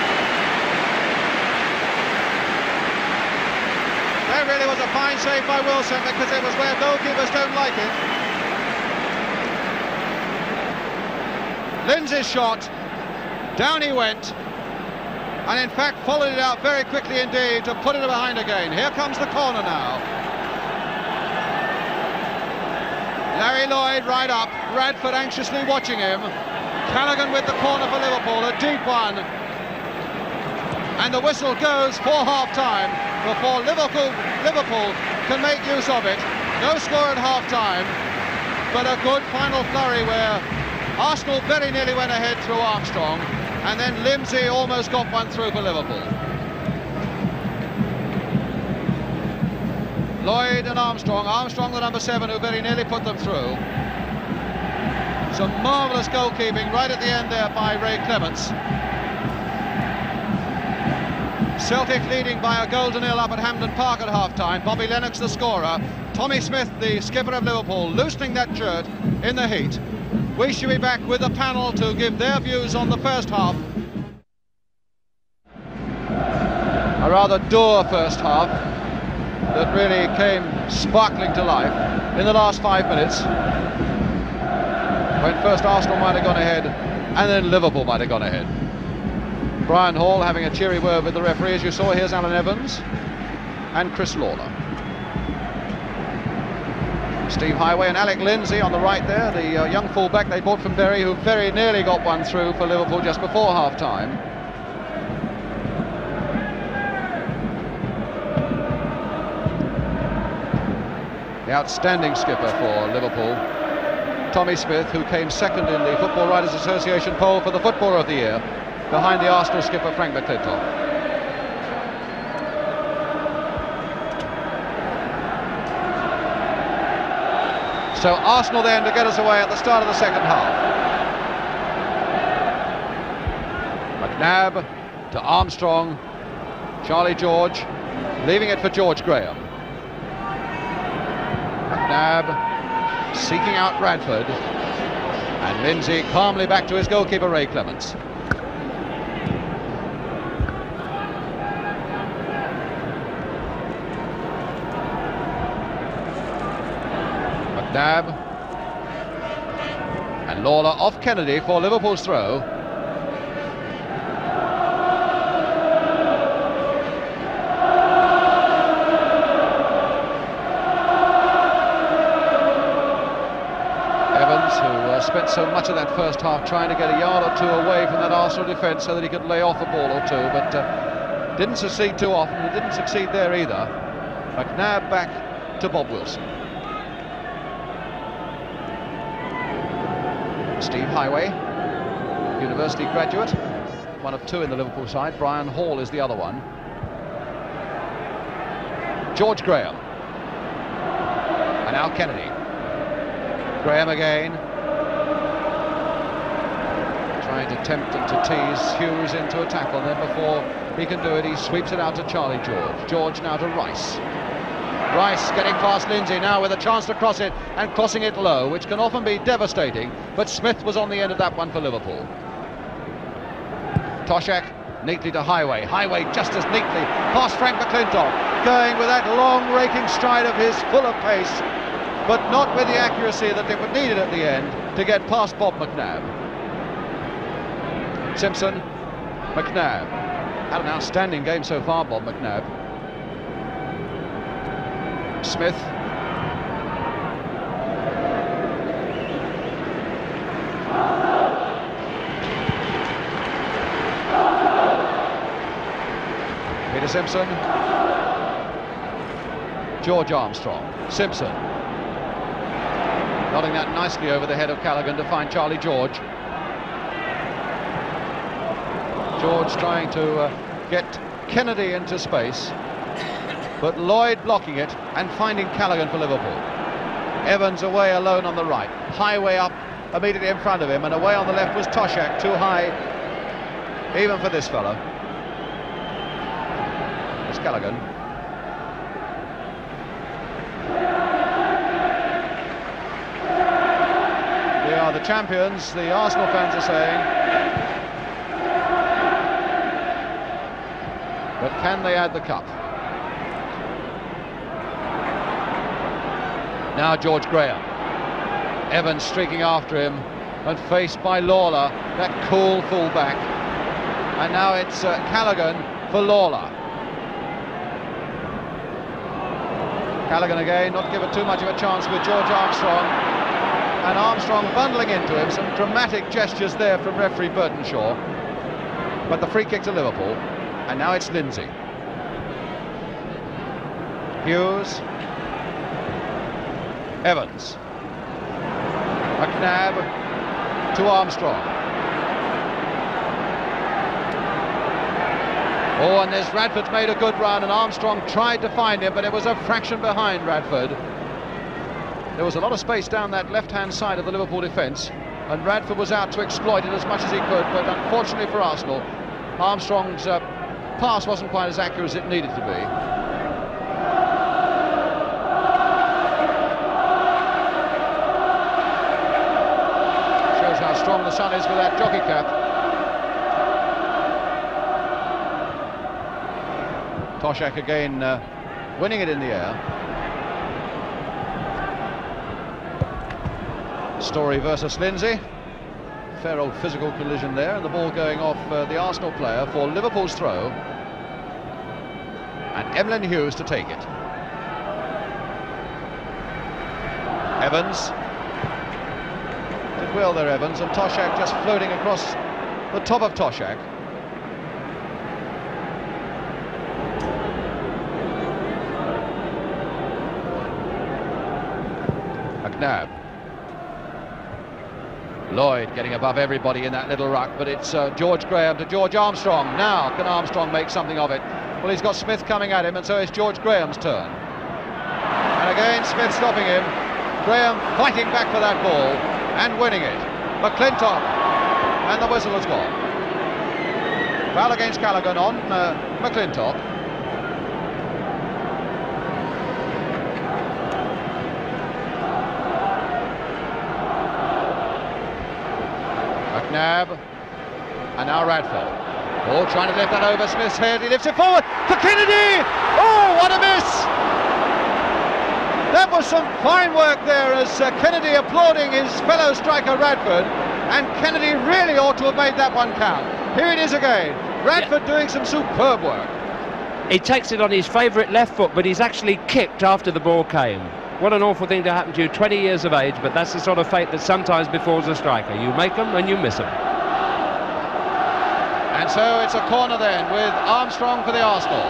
That really was a fine save by Wilson because it was where goalkeepers don't like it. Lindsay's shot, down he went, and in fact followed it out very quickly indeed to put it behind again. Here comes the corner now. Larry Lloyd right up, Radford anxiously watching him. Callaghan with the corner for Liverpool, a deep one. And the whistle goes for half-time before Liverpool can make use of it. No score at half-time, but a good final flurry where Arsenal very nearly went ahead through Armstrong, and then Lindsay almost got one through for Liverpool. Lloyd and Armstrong the number 7 who very nearly put them through. Some marvellous goalkeeping right at the end there by Ray Clemence. Celtic leading by a goal to nil up at Hampden Park at half-time. Bobby Lennox the scorer. Tommy Smith, the skipper of Liverpool, loosening that shirt in the heat. We should be back with the panel to give their views on the first half. A rather dour first half that really came sparkling to life in the last 5 minutes, when first Arsenal might have gone ahead and then Liverpool might have gone ahead. Brian Hall having a cheery word with the referee, as you saw. Here's Alan Evans and Chris Lawler. Steve Heighway and Alec Lindsay on the right there, the young fullback they bought from Bury, who very nearly got one through for Liverpool just before half-time. The outstanding skipper for Liverpool, Tommy Smith, who came second in the Football Writers Association poll for the Footballer of the Year, behind the Arsenal skipper Frank McLintock. So Arsenal then to get us away at the start of the second half. McNab to Armstrong, Charlie George, leaving it for George Graham. McNab seeking out Radford, and Lindsay calmly back to his goalkeeper Ray Clemence. McNab and Lawler off Kennedy for Liverpool's throw. Evans, who spent so much of that first half trying to get a yard or two away from that Arsenal defence so that he could lay off a ball or two, but didn't succeed too often, and didn't succeed there either. McNab back to Bob Wilson. Steve Heighway, university graduate, one of two in the Liverpool side. Brian Hall is the other one. George Graham. And now Kennedy. Graham again. Trying to tempt and to tease Hughes into a tackle. Then before he can do it, he sweeps it out to Charlie George. George now to Rice. Rice getting past Lindsay now with a chance to cross it, and crossing it low, which can often be devastating, but Smith was on the end of that one for Liverpool. Toshack neatly to Heighway. Heighway just as neatly past Frank McLintock, going with that long raking stride of his, full of pace, but not with the accuracy that they would needed at the end to get past Bob McNab. Simpson, McNab. Had an outstanding game so far, Bob McNab. Smith. Peter Simpson. George Armstrong. Simpson. Nodding that nicely over the head of Callaghan to find Charlie George. George trying to get Kennedy into space, but Lloyd blocking it and finding Callaghan for Liverpool. Evans away alone on the right. Heighway up immediately in front of him, and away on the left was Toshack, too high even for this fellow. It's Callaghan. We are the champions, the Arsenal fans are saying. But can they add the cup? Now George Graham. Evans streaking after him and faced by Lawler, that cool fullback. And now it's Callaghan for Lawler. Callaghan again, not given too much of a chance with George Armstrong. And Armstrong bundling into him. Some dramatic gestures there from referee Burtonshaw. But the free kick to Liverpool. And now it's Lindsay. Hughes. Evans. McNab to Armstrong. Oh, and there's Radford's made a good run, and Armstrong tried to find him, but it was a fraction behind Radford. There was a lot of space down that left-hand side of the Liverpool defence, and Radford was out to exploit it as much as he could, but unfortunately for Arsenal, Armstrong's pass wasn't quite as accurate as it needed to be. Shows how strong the sun is with that jockey cap. Toshack again winning it in the air. Storey versus Lindsay. Fair old physical collision there, and the ball going off the Arsenal player for Liverpool's throw, and Emlyn Hughes to take it. Evans did well there, Evans, and Toshack just floating across the top of Toshack. McNab. Lloyd getting above everybody in that little ruck, but it's George Graham to George Armstrong. Now, can Armstrong make something of it? Well, he's got Smith coming at him, and so it's George Graham's turn. And again, Smith stopping him. Graham fighting back for that ball and winning it. McLintock, and the whistle has gone. Foul against Callaghan on McLintock. McNab, and now Radford. Oh, trying to lift that over Smith's head. He lifts it forward for Kennedy. Oh, what a miss! That was some fine work there, as Kennedy applauding his fellow striker Radford, and Kennedy really ought to have made that one count. Here it is again. Radford doing some superb work. He takes it on his favourite left foot, but he's actually kicked after the ball came. What an awful thing to happen to you, 20 years of age, but that's the sort of fate that sometimes befalls a striker. You make them and you miss them. And so it's a corner then with Armstrong for the Arsenal.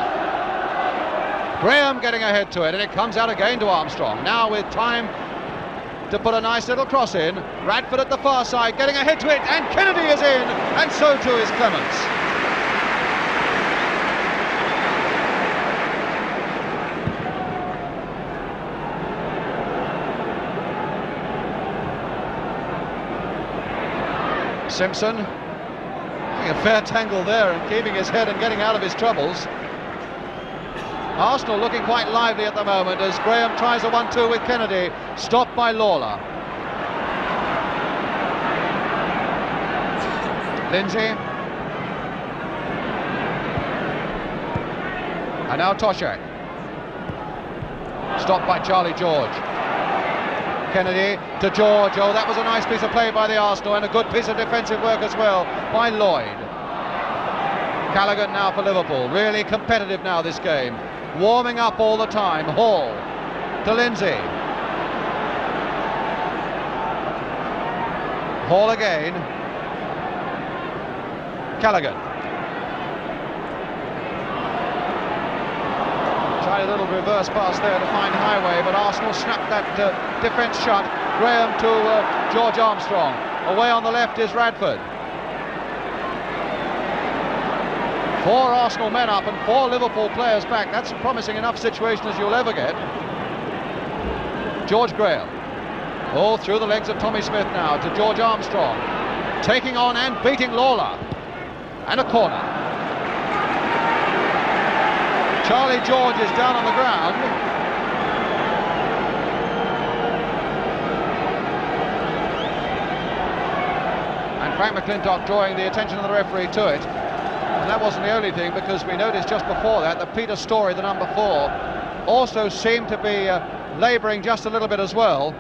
Graham getting ahead to it, and it comes out again to Armstrong. Now with time to put a nice little cross in. Radford at the far side getting ahead to it, and Kennedy is in, and so too is Clemence. Simpson having a fair tangle there and keeping his head and getting out of his troubles. Arsenal looking quite lively at the moment as Graham tries a 1-2 with Kennedy, stopped by Lawler. Lindsay. And now Toshack. Stopped by Charlie George. Kennedy to George. Oh, that was a nice piece of play by the Arsenal, and a good piece of defensive work as well by Lloyd. Callaghan now for Liverpool. Really competitive now, this game. Warming up all the time. Hall to Lindsay. Hall again. Callaghan. Tried a little reverse pass there to find Heighway, but Arsenal snapped that defence shut. Graham to George Armstrong. Away on the left is Radford. 4 Arsenal men up and 4 Liverpool players back. That's a promising enough situation as you'll ever get. George Graham. Oh, through the legs of Tommy Smith now to George Armstrong. Taking on and beating Lawler. And a corner. Charlie George is down on the ground. And Frank McLintock drawing the attention of the referee to it. And that wasn't the only thing, because we noticed just before that that Peter Storey, the number 4, also seemed to be labouring just a little bit as well.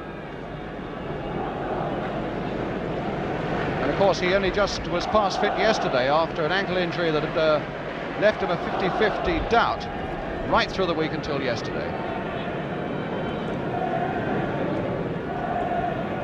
And of course he only just was past fit yesterday after an ankle injury that had left him a 50-50 doubt right through the week until yesterday.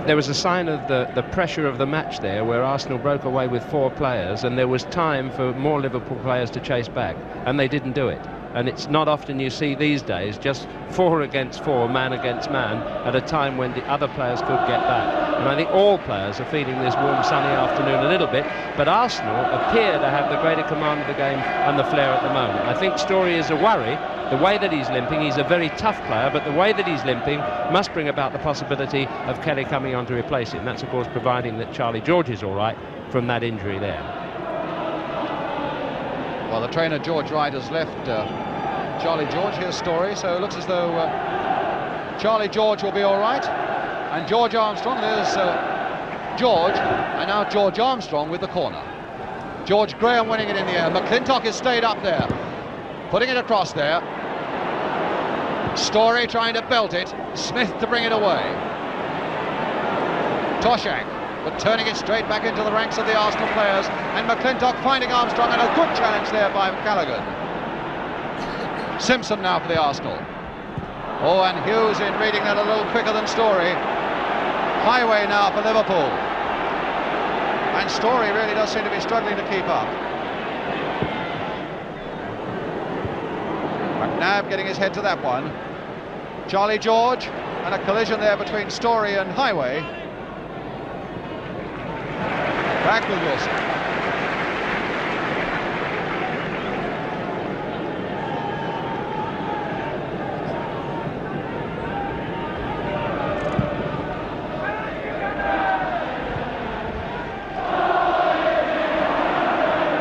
There was a sign of the pressure of the match there, where Arsenal broke away with 4 players, and there was time for more Liverpool players to chase back, and they didn't do it. And it's not often you see these days just 4 against 4, man against man, at a time when the other players could get back. And I think all players are feeling this warm sunny afternoon a little bit, but Arsenal appear to have the greater command of the game and the flair at the moment. I think Storey is a worry. The way that he's limping, he's a very tough player, but the way that he's limping must bring about the possibility of Kelly coming on to replace him. That's of course providing that Charlie George is all right from that injury there. Well, the trainer George Wright has left Charlie George. Here's Storey, so it looks as though Charlie George will be all right. And George Armstrong, there's George, and now George Armstrong with the corner. George Graham winning it in the air. McLintock has stayed up there, putting it across there. Storey trying to belt it. Smith to bring it away. Toshack, but turning it straight back into the ranks of the Arsenal players, and McLintock finding Armstrong, and a good challenge there by Callaghan. Simpson now for the Arsenal. Oh, and Hughes in reading that a little quicker than Storey. Heighway now for Liverpool. And Storey really does seem to be struggling to keep up. McNab getting his head to that one. Charlie George, and a collision there between Storey and Heighway. Back with Wilson.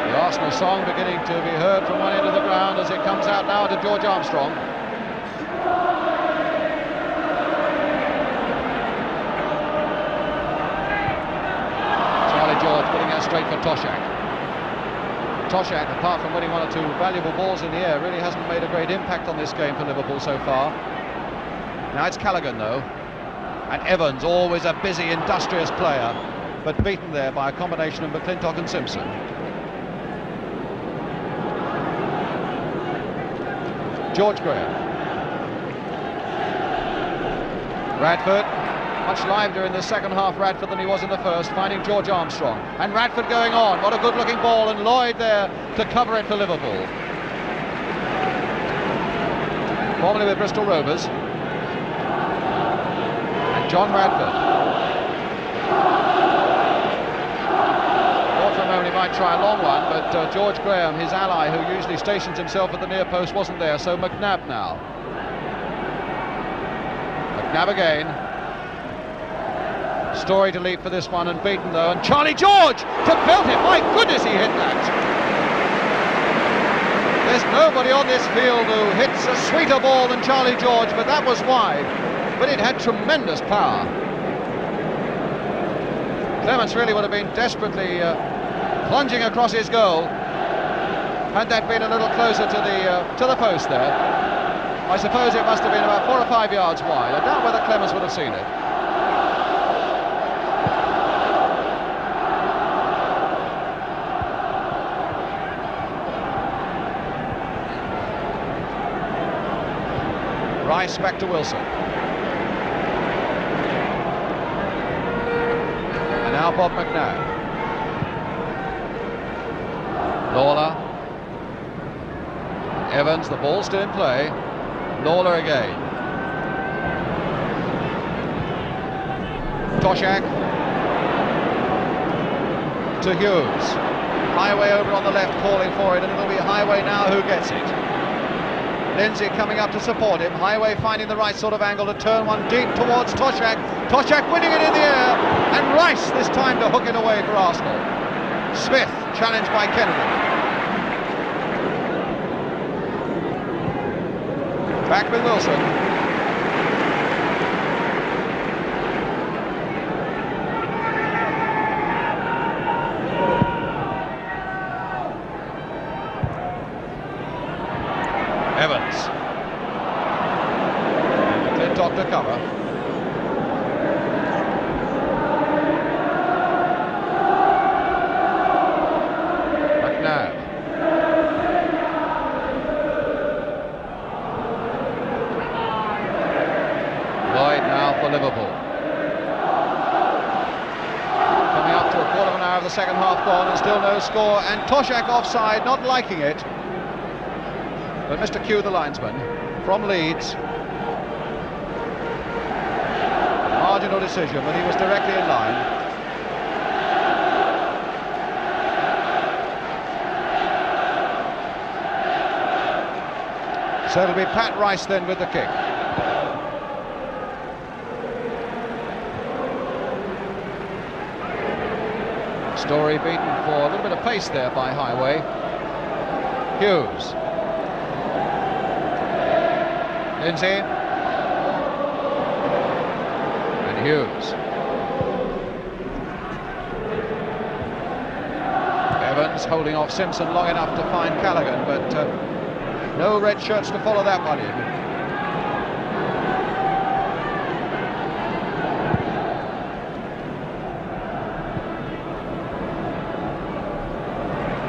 The Arsenal song beginning to be heard from one end of the ground as it comes out now to George Armstrong. George putting that straight for Toshack. Toshack, apart from winning 1 or 2 valuable balls in the air, really hasn't made a great impact on this game for Liverpool so far. Now it's Callaghan though, and Evans, always a busy, industrious player, but beaten there by a combination of McLintock and Simpson. George Graham. Radford. Much livelier in the second half, Radford, than he was in the first, finding George Armstrong. And Radford going on. What a good-looking ball, and Lloyd there to cover it for Liverpool. Formerly with Bristol Rovers. And John Radford. Thought for a moment he might try a long one, but George Graham, his ally, who usually stations himself at the near post, wasn't there, so McNab now. McNab again. Storey to leap for this one, and beaten though, and Charlie George to belt it. My goodness, he hit that. There's nobody on this field who hits a sweeter ball than Charlie George, but that was wide. But it had tremendous power. Clemence really would have been desperately plunging across his goal had that been a little closer to the post there. I suppose it must have been about 4 or 5 yards wide. I doubt whether Clemence would have seen it. Rice back to Wilson. And now Bob McNab. Lawler. Evans, the ball's still in play. Lawler again. Toshack. To Hughes. Heighway over on the left calling for it, and it'll be Heighway now who gets it. Lindsay coming up to support him. Heighway finding the right sort of angle to turn one deep towards Toshack. Toshack winning it in the air, and Rice this time to hook it away for Arsenal. Smith challenged by Kennedy. Back with Wilson. Evans. McLintock to cover. McNab. Lloyd now for Liverpool. Coming up to a quarter of an hour of the second half gone and still no score, and Toshack offside, not liking it. But Mr. Q, the linesman, from Leeds, marginal decision, but he was directly in line. So it'll be Pat Rice then with the kick. Storey beaten for a little bit of pace there by Heighway. Hughes. Lindsay. And Hughes. Evans holding off Simpson long enough to find Callaghan, but no red shirts to follow that one in.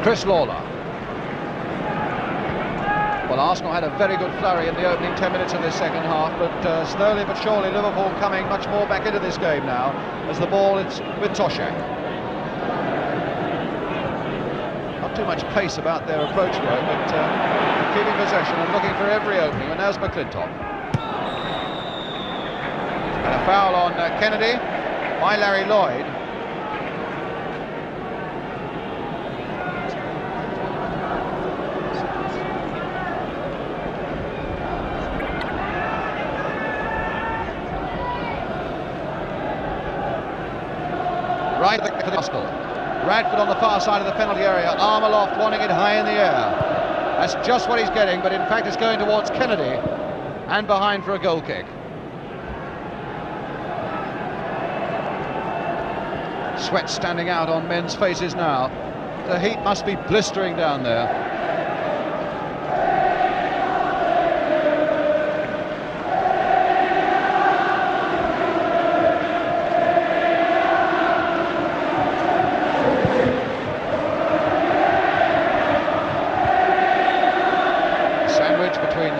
Chris Lawler. Well, Arsenal had a very good flurry in the opening 10 minutes of this second half, but slowly but surely Liverpool coming much more back into this game now as the ball is with Toshack. Not too much pace about their approach work, but keeping possession and looking for every opening, and there's McLintock. And a foul on Kennedy by Larry Lloyd. Right at the Arsenal. Radford on the far side of the penalty area, arm aloft, wanting it high in the air. That's just what he's getting, but in fact it's going towards Kennedy and behind for a goal kick. Sweat standing out on men's faces now. The heat must be blistering down there.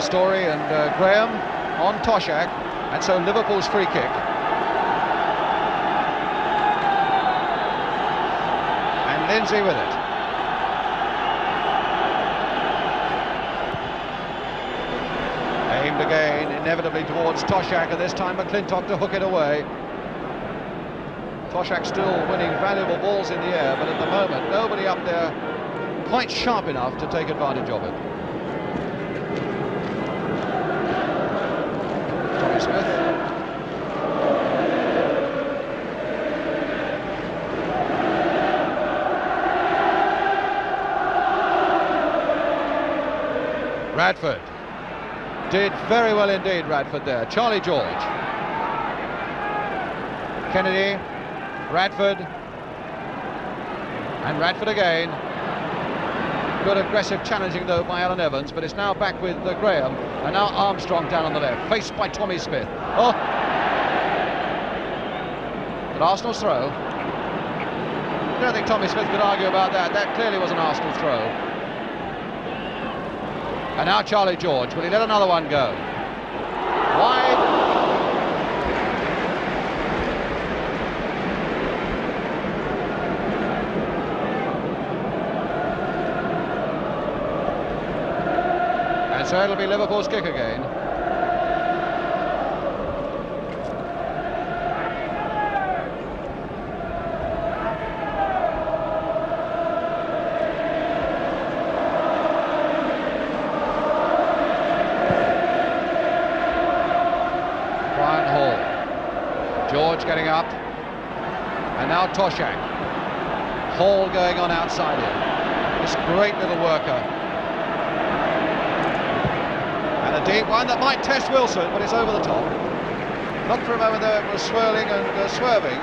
Storey and Graham on Toshack, and so Liverpool's free kick. And Lindsay with it. Aimed again, inevitably towards Toshack, and this time McLintock to hook it away. Toshack still winning valuable balls in the air, but at the moment nobody up there quite sharp enough to take advantage of it. Smith. Radford did very well indeed, Radford there. Charlie George. Kennedy, Radford, and Radford again. Good aggressive challenging though by Alan Evans, but it's now back with Graham, and now Armstrong down on the left, faced by Tommy Smith. Oh! But Arsenal's throw. I don't think Tommy Smith could argue about that. That clearly was an Arsenal throw. And now Charlie George, will he let another one go? Wide. And so it'll be Liverpool's kick again. George getting up, and now Toshack. Hall going on outside him. This great little worker. And a deep one that might test Wilson, but it's over the top. Not for a moment though, it was swirling and swerving.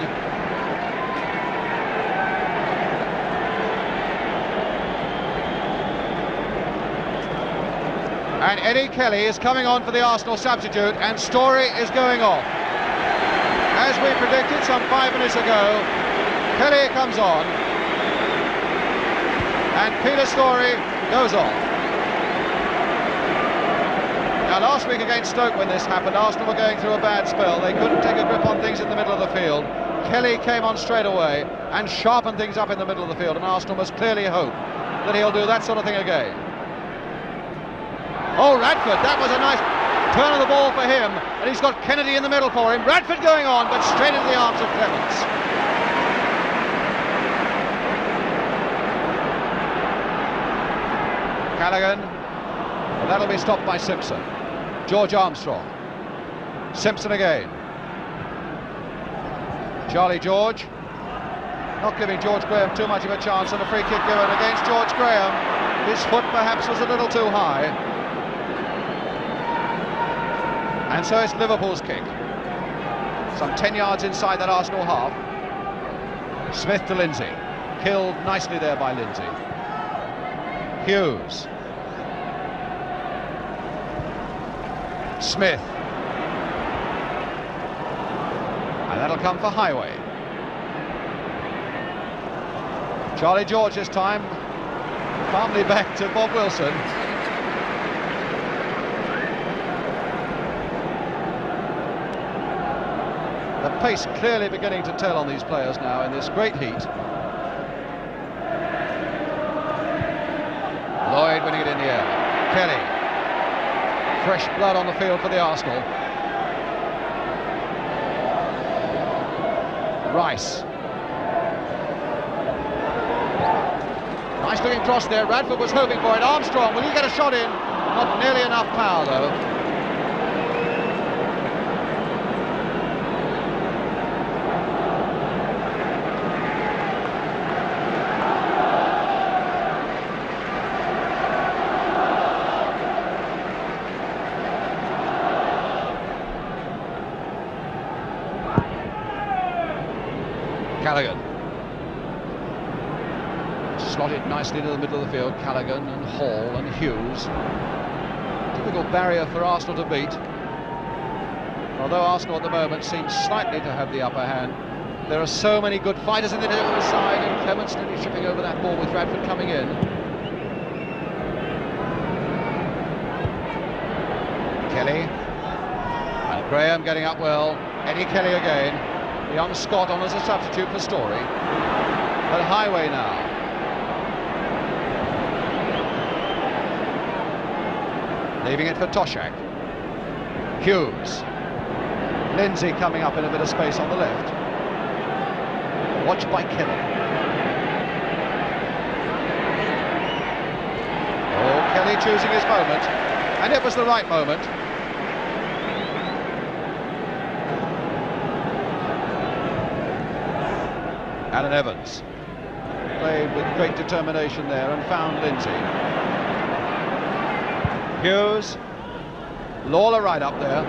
And Eddie Kelly is coming on for the Arsenal substitute, and Storey is going off. As we predicted some 5 minutes ago, Kelly comes on, and Peter Storey goes off. Now last week against Stoke when this happened, Arsenal were going through a bad spell. They couldn't take a grip on things in the middle of the field. Kelly came on straight away and sharpened things up in the middle of the field, and Arsenal must clearly hope that he'll do that sort of thing again. Oh, Radford, that was a nice turn of the ball for him, and he's got Kennedy in the middle for him. Radford going on, but straight into the arms of Clemence. Callaghan, well, that'll be stopped by Simpson. George Armstrong. Simpson again. Charlie George, not giving George Graham too much of a chance, and a free kick given against George Graham. His foot perhaps was a little too high. And so it's Liverpool's kick. Some 10 yards inside that Arsenal half. Smith to Lindsay. Killed nicely there by Lindsay. Hughes. Smith. And that'll come for Heighway. Charlie George this time. Calmly back to Bob Wilson. The pace clearly beginning to tell on these players now in this great heat. Lloyd winning it in the air. Kelly. Fresh blood on the field for the Arsenal. Rice. Nice looking cross there. Radford was hoping for it. Armstrong, will he get a shot in? Not nearly enough power though. Callaghan. Slotted nicely into the middle of the field. Callaghan and Hall and Hughes. Difficult barrier for Arsenal to beat. Although Arsenal at the moment seems slightly to have the upper hand, there are so many good fighters in the other side, and Clemence nearly tripping over that ball with Radford coming in. Kelly. And Graham getting up well. Eddie Kelly again. Young Scott on as a substitute for Storey. But Heighway now. Leaving it for Toshack. Hughes. Lindsay coming up in a bit of space on the left. Watched by Kelly. Oh, Kelly choosing his moment. And it was the right moment. Alan Evans played with great determination there and found Lindsay. Hughes, Lawler right up there,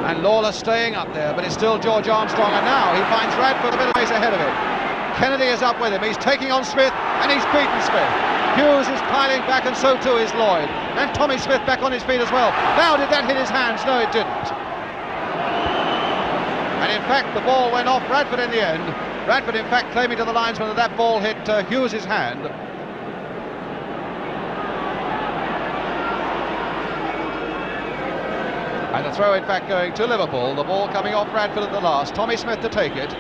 and Lawler staying up there, but it's still George Armstrong, and now he finds Radford a bit of space ahead of him. Kennedy is up with him, he's taking on Smith, and he's beaten Smith. Hughes is piling back, and so too is Lloyd, and Tommy Smith back on his feet as well. Now, did that hit his hands? No, it didn't. And in fact, the ball went off Radford in the end. Radford, in fact, claiming to the linesman that that ball hit Hughes' hand. And the throw, in fact, going to Liverpool. The ball coming off Radford at the last. Tommy Smith to take it.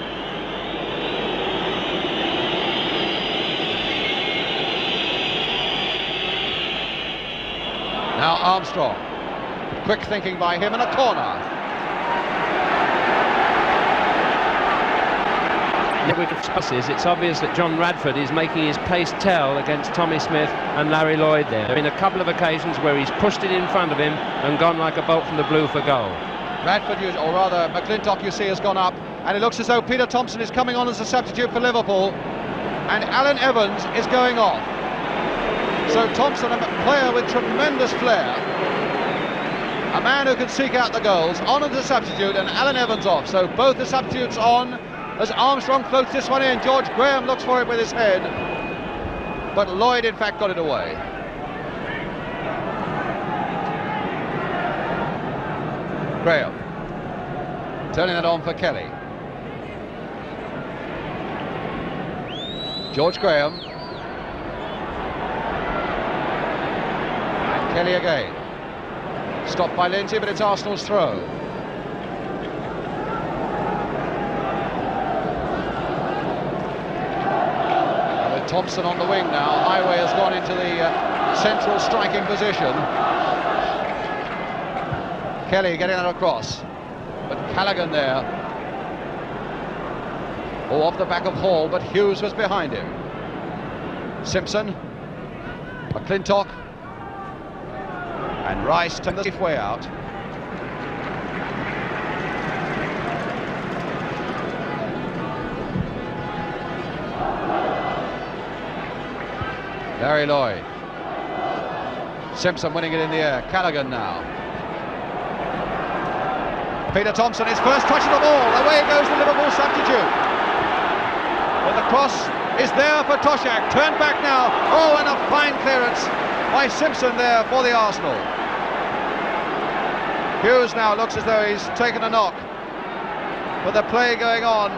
Now Armstrong. Quick thinking by him, and a corner. It's obvious that John Radford is making his pace tell against Tommy Smith and Larry Lloyd there. There have been a couple of occasions where he's pushed it in front of him and gone like a bolt from the blue for goal. Radford, or rather McLintock, you see, has gone up, and it looks as though Peter Thompson is coming on as a substitute for Liverpool, and Alan Evans is going off. So Thompson, a player with tremendous flair, a man who can seek out the goals, on as a substitute, and Alan Evans off. So both the substitutes on as Armstrong floats this one in. George Graham looks for it with his head, but Lloyd in fact got it away. Graham turning that on for Kelly. George Graham, and Kelly again. Stopped by Lindsay, but it's Arsenal's throw. Thompson on the wing now. Heighway has gone into the central striking position. Kelly getting that across, but Callaghan there. Oh, off the back of Hall, but Hughes was behind him. Simpson, McLintock, and Rice took the safe way out. Larry Lloyd. Simpson winning it in the air. Callaghan now. Peter Thompson, his first touch of the ball. Away goes the Liverpool substitute. But the cross is there for Toshack. Turned back now. Oh, and a fine clearance by Simpson there for the Arsenal. Hughes now looks as though he's taken a knock. But the play going on.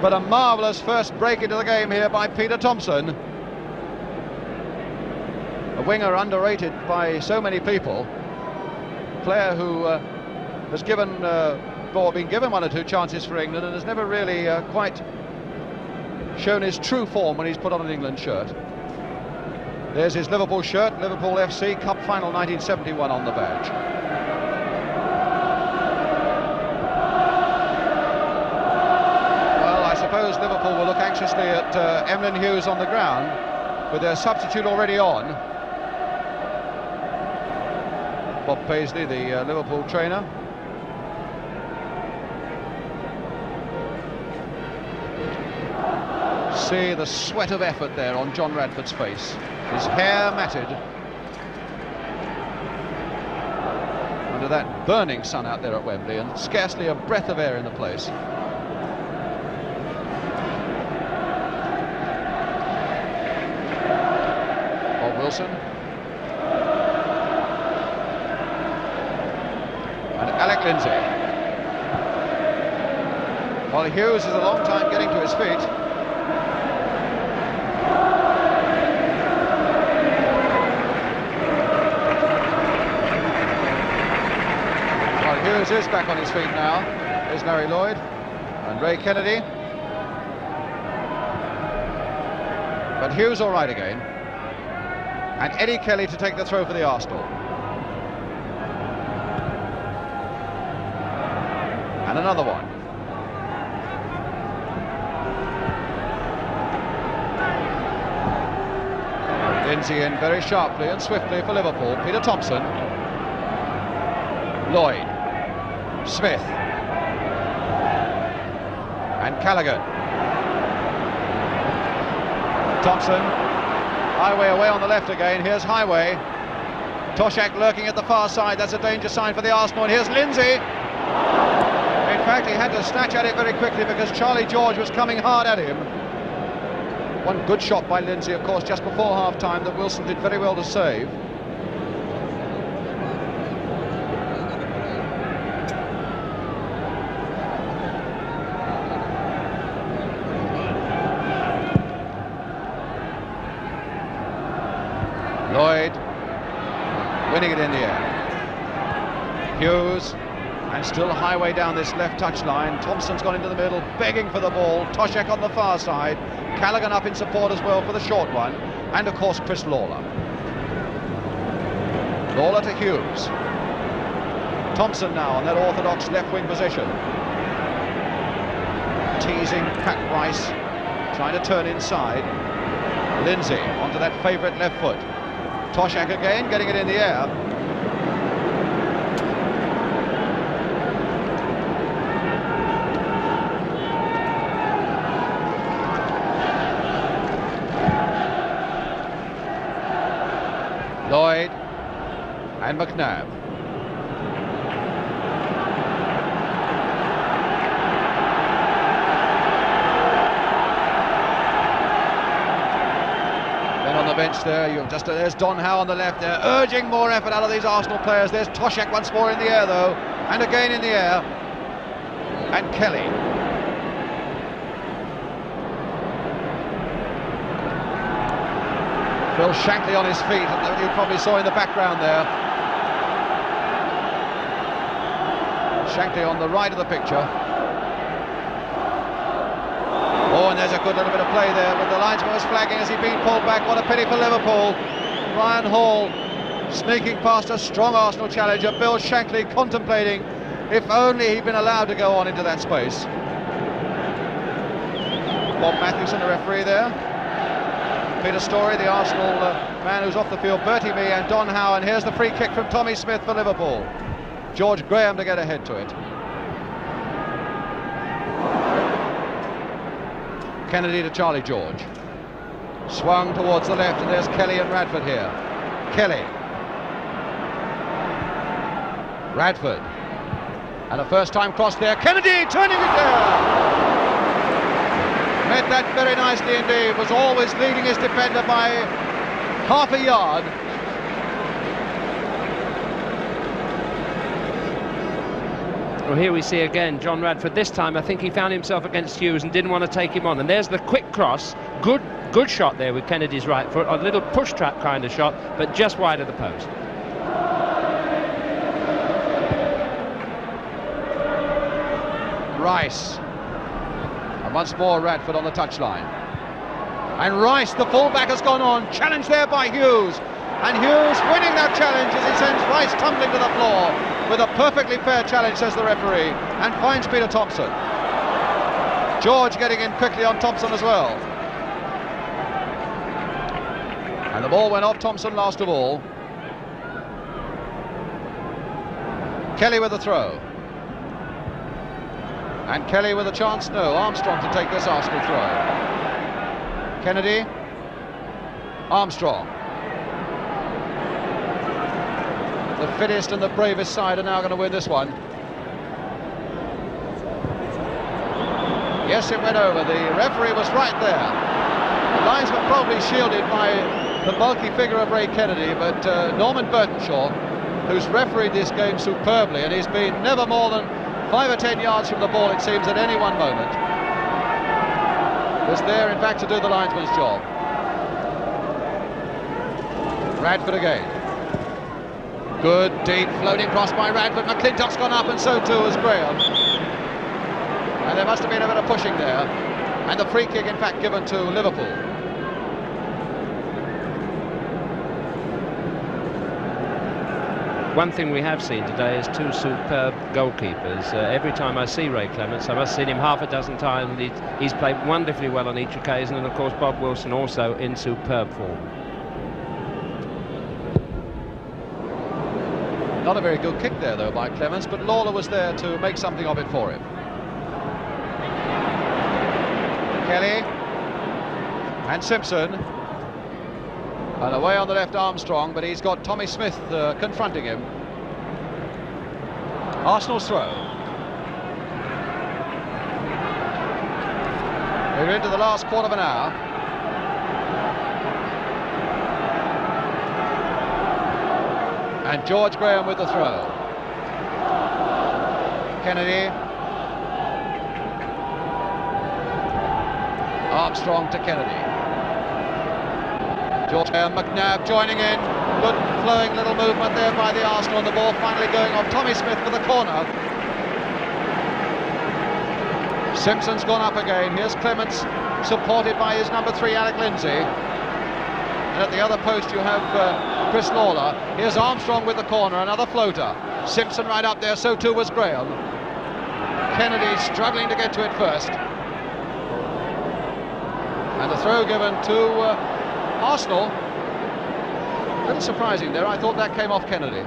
But a marvellous first break into the game here by Peter Thompson. A winger underrated by so many people. Player who has given, or been given one or two chances for England and has never really quite shown his true form when he's put on an England shirt. There's his Liverpool shirt, Liverpool FC Cup Final 1971 on the badge. I suppose Liverpool will look anxiously at Emlyn Hughes on the ground with their substitute already on. Bob Paisley, the Liverpool trainer. See the sweat of effort there on John Radford's face. His hair matted under that burning sun out there at Wembley, and scarcely a breath of air in the place. Wilson and Alec Lindsay. While Hughes is a long time getting to his feet. While Hughes is back on his feet now. There's Larry Lloyd and Ray Kennedy. But Hughes all right again. And Eddie Kelly to take the throw for the Arsenal. And another one. Lindsay in very sharply and swiftly for Liverpool. Peter Thompson. Lloyd. Smith. And Callaghan. Thompson. Heighway away on the left again. Here's Heighway. Toshack lurking at the far side. That's a danger sign for the Arsenal. And here's Lindsay. In fact, he had to snatch at it very quickly because Charlie George was coming hard at him. One good shot by Lindsay, of course, just before half-time that Wilson did very well to save. Lloyd winning it in the air. Hughes, and still Heighway down this left touch line. Thompson's gone into the middle, begging for the ball. Toshack on the far side. Callaghan up in support as well for the short one. And of course Chris Lawler. Lawler to Hughes. Thompson now on that orthodox left wing position. Teasing Pat Rice, trying to turn inside. Lindsay onto that favourite left foot. Toshack again, getting it in the air. Lloyd and McNab. On the bench there, there's Don Howe on the left there, urging more effort out of these Arsenal players. There's Toshack once more in the air though, and again in the air, and Kelly. Phil Shankly on his feet, you probably saw in the background there. Shankly on the right of the picture. Oh, and there's a good little bit of play there, but the linesman was flagging as he'd been pulled back. What a pity for Liverpool. Ryan Hall sneaking past a strong Arsenal challenger. Bill Shankly contemplating if only he'd been allowed to go on into that space. Bob Matthewson, the referee there. Peter Storey, the Arsenal man who's off the field. Bertie Mee and Don Howe, and here's the free kick from Tommy Smith for Liverpool. George Graham to get ahead to it. Kennedy to Charlie George. Swung towards the left, and there's Kelly and Radford here. Kelly. Radford. And a first-time cross there. Kennedy turning it there. Met that very nicely indeed. Was always leading his defender by half a yard. Well, here we see again John Radford. This time I think he found himself against Hughes and didn't want to take him on. And there's the quick cross. Good shot there with Kennedy's right foot. A little push trap kind of shot, but just wide of the post. Rice. And once more Radford on the touchline. And Rice, the fullback, has gone on. Challenged there by Hughes. And Hughes winning that challenge as he sends Rice tumbling to the floor with a perfectly fair challenge, says the referee, and finds Peter Thompson. George getting in quickly on Thompson as well. And the ball went off Thompson last of all. Kelly with the throw. And Kelly with a chance, no, Armstrong to take this Arsenal throw. Kennedy. Armstrong. The fittest and the bravest side are now going to win this one. Yes, it went over. The referee was right there. The linesman probably shielded by the bulky figure of Ray Kennedy, but Norman Burtonshaw, who's refereed this game superbly, and he's been never more than 5 or 10 yards from the ball, it seems, at any one moment, was there, in fact, to do the linesman's job. Radford again. Good, deep, floating cross by Radford. McLintock's gone up, and so too has Graham. And there must have been a bit of pushing there. And the free kick, in fact, given to Liverpool. One thing we have seen today is two superb goalkeepers. Every time I see Ray Clemence, I must have seen him half a dozen times. He's played wonderfully well on each occasion, and of course Bob Wilson also in superb form. Not a very good kick there, though, by Clemence, but Lawler was there to make something of it for him. Kelly. And Simpson. And away on the left, Armstrong, but he's got Tommy Smith confronting him. Arsenal's throw. We're into the last quarter of an hour. And George Graham with the throw. Kennedy. Armstrong to Kennedy. George Graham, McNab joining in. Good flowing little movement there by the Arsenal, and the ball finally going off Tommy Smith for the corner. Simpson's gone up again. Here's Clemence, supported by his number 3, Alec Lindsay. And at the other post you have Chris Lawler. Here's Armstrong with the corner, another floater. Simpson right up there, so too was Graham. Kennedy struggling to get to it first. And the throw given to Arsenal. A little surprising there. I thought that came off Kennedy.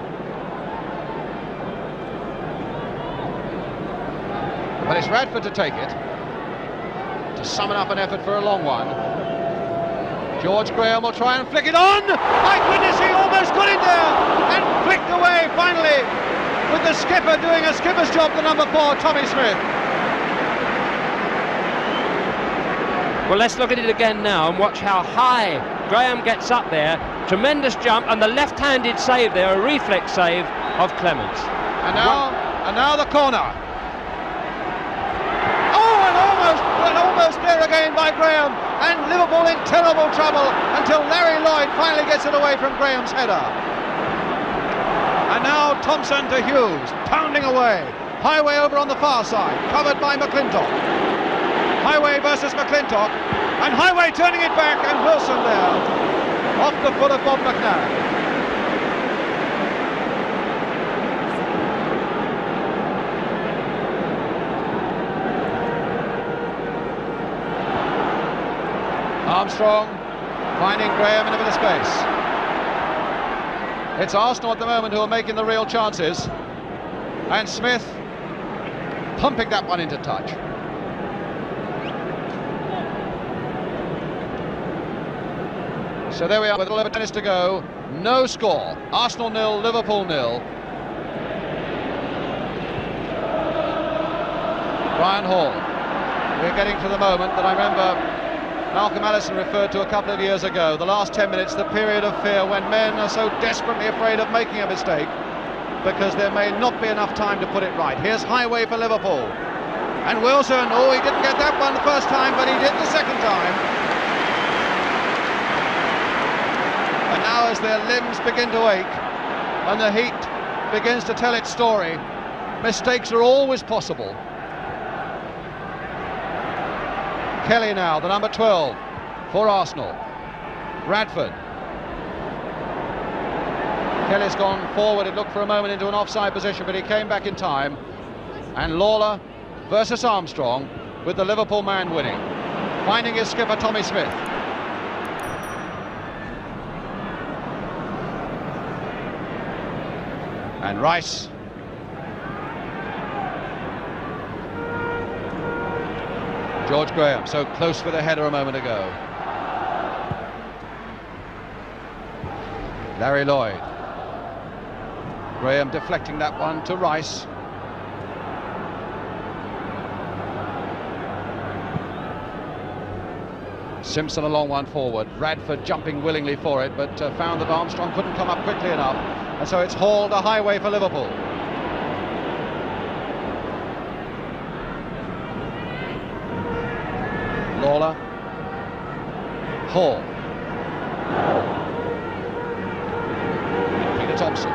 But it's Radford to take it, to summon up an effort for a long one. George Graham will try and flick it on. My goodness, he almost got it there and flicked away finally, with the skipper doing a skipper's job, the number 4, Tommy Smith. Well, let's look at it again now and watch how high Graham gets up there. Tremendous jump, and the left-handed save there, a reflex save of Clemence. And now the corner. Almost there again by Graham, and Liverpool in terrible trouble until Larry Lloyd finally gets it away from Graham's header. And now Thompson to Hughes, pounding away. Heighway over on the far side, covered by McLintock. Heighway versus McLintock, and Heighway turning it back, and Wilson there, off the foot of Bob McNab. Armstrong finding Graham in a bit of space. It's Arsenal at the moment who are making the real chances, and Smith pumping that one into touch. So there we are with a little tennis to go. No score. Arsenal 0, Liverpool 0. Brian Hall. We're getting to the moment that I remember Malcolm Allison referred to a couple of years ago. The last 10 minutes, the period of fear when men are so desperately afraid of making a mistake because there may not be enough time to put it right. Here's Heighway for Liverpool. And Wilson, oh, he didn't get that one the first time, but he did the second time. And now as their limbs begin to ache and the heat begins to tell its story, mistakes are always possible. Kelly now, the number 12 for Arsenal. Radford. Kelly's gone forward. It looked for a moment into an offside position, but he came back in time. And Lawler versus Armstrong, with the Liverpool man winning. Finding his skipper, Tommy Smith. And Rice. George Graham, so close with a header a moment ago. Larry Lloyd. Graham deflecting that one to Rice. Simpson a long one forward. Radford jumping willingly for it, but found that Armstrong couldn't come up quickly enough. And so it's Hall to Heighway for Liverpool. Lawler. Hall. Peter Thompson.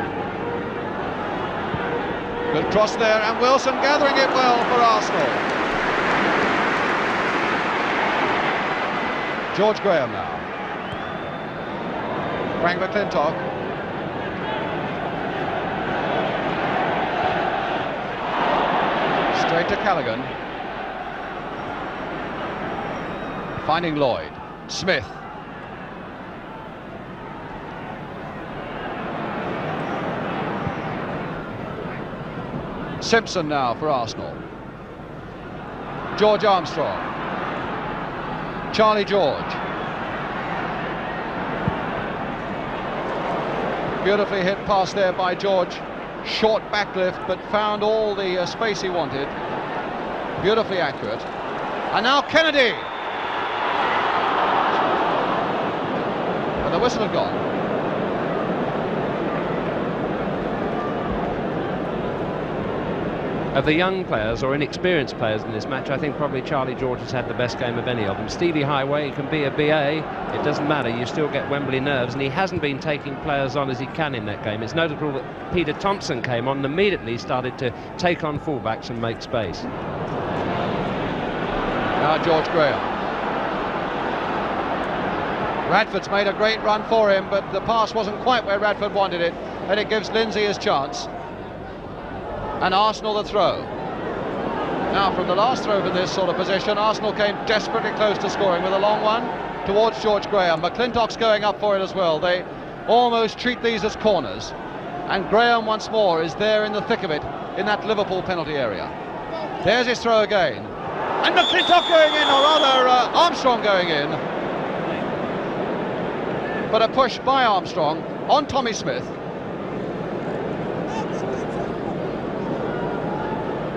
Good cross there, and Wilson gathering it well for Arsenal. George Graham now. Frank McLintock. Straight to Callaghan. Finding Lloyd. Smith. Simpson now for Arsenal. George Armstrong. Charlie George. Beautifully hit pass there by George. Short backlift, but found all the space he wanted. Beautifully accurate. And now Kennedy. And the whistle had gone. Of the young players or inexperienced players in this match, I think probably Charlie George has had the best game of any of them. Stevie Heighway can be a BA, it doesn't matter, you still get Wembley nerves, and he hasn't been taking players on as he can in that game. It's notable that Peter Thompson came on and immediately started to take on fullbacks and make space. Now George Graham. Radford's made a great run for him, but the pass wasn't quite where Radford wanted it, and it gives Lindsay his chance. And Arsenal the throw. Now from the last throw in this sort of position, Arsenal came desperately close to scoring with a long one towards George Graham. McLintock's going up for it as well. They almost treat these as corners. And Graham once more is there in the thick of it in that Liverpool penalty area. There's his throw again. And McLintock going in, or rather Armstrong going in. But a push by Armstrong on Tommy Smith.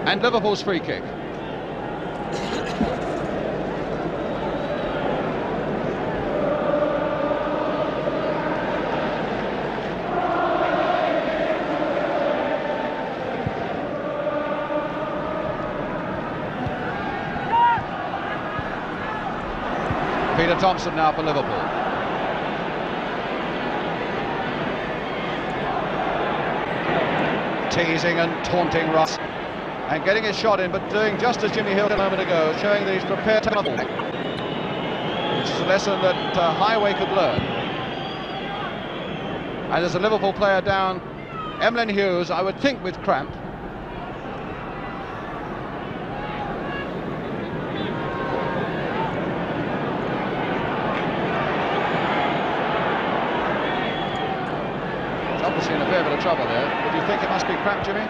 And Liverpool's free kick. Peter Thompson now for Liverpool. Teasing and taunting Ross. And getting his shot in, but doing just as Jimmy Hill did a moment ago, showing that he's prepared to come back, which is a lesson that Heighway could learn. And there's a Liverpool player down, Hughes, I would think with cramp. He's obviously in a fair bit of trouble there. Would you think it must be cramp, Jimmy?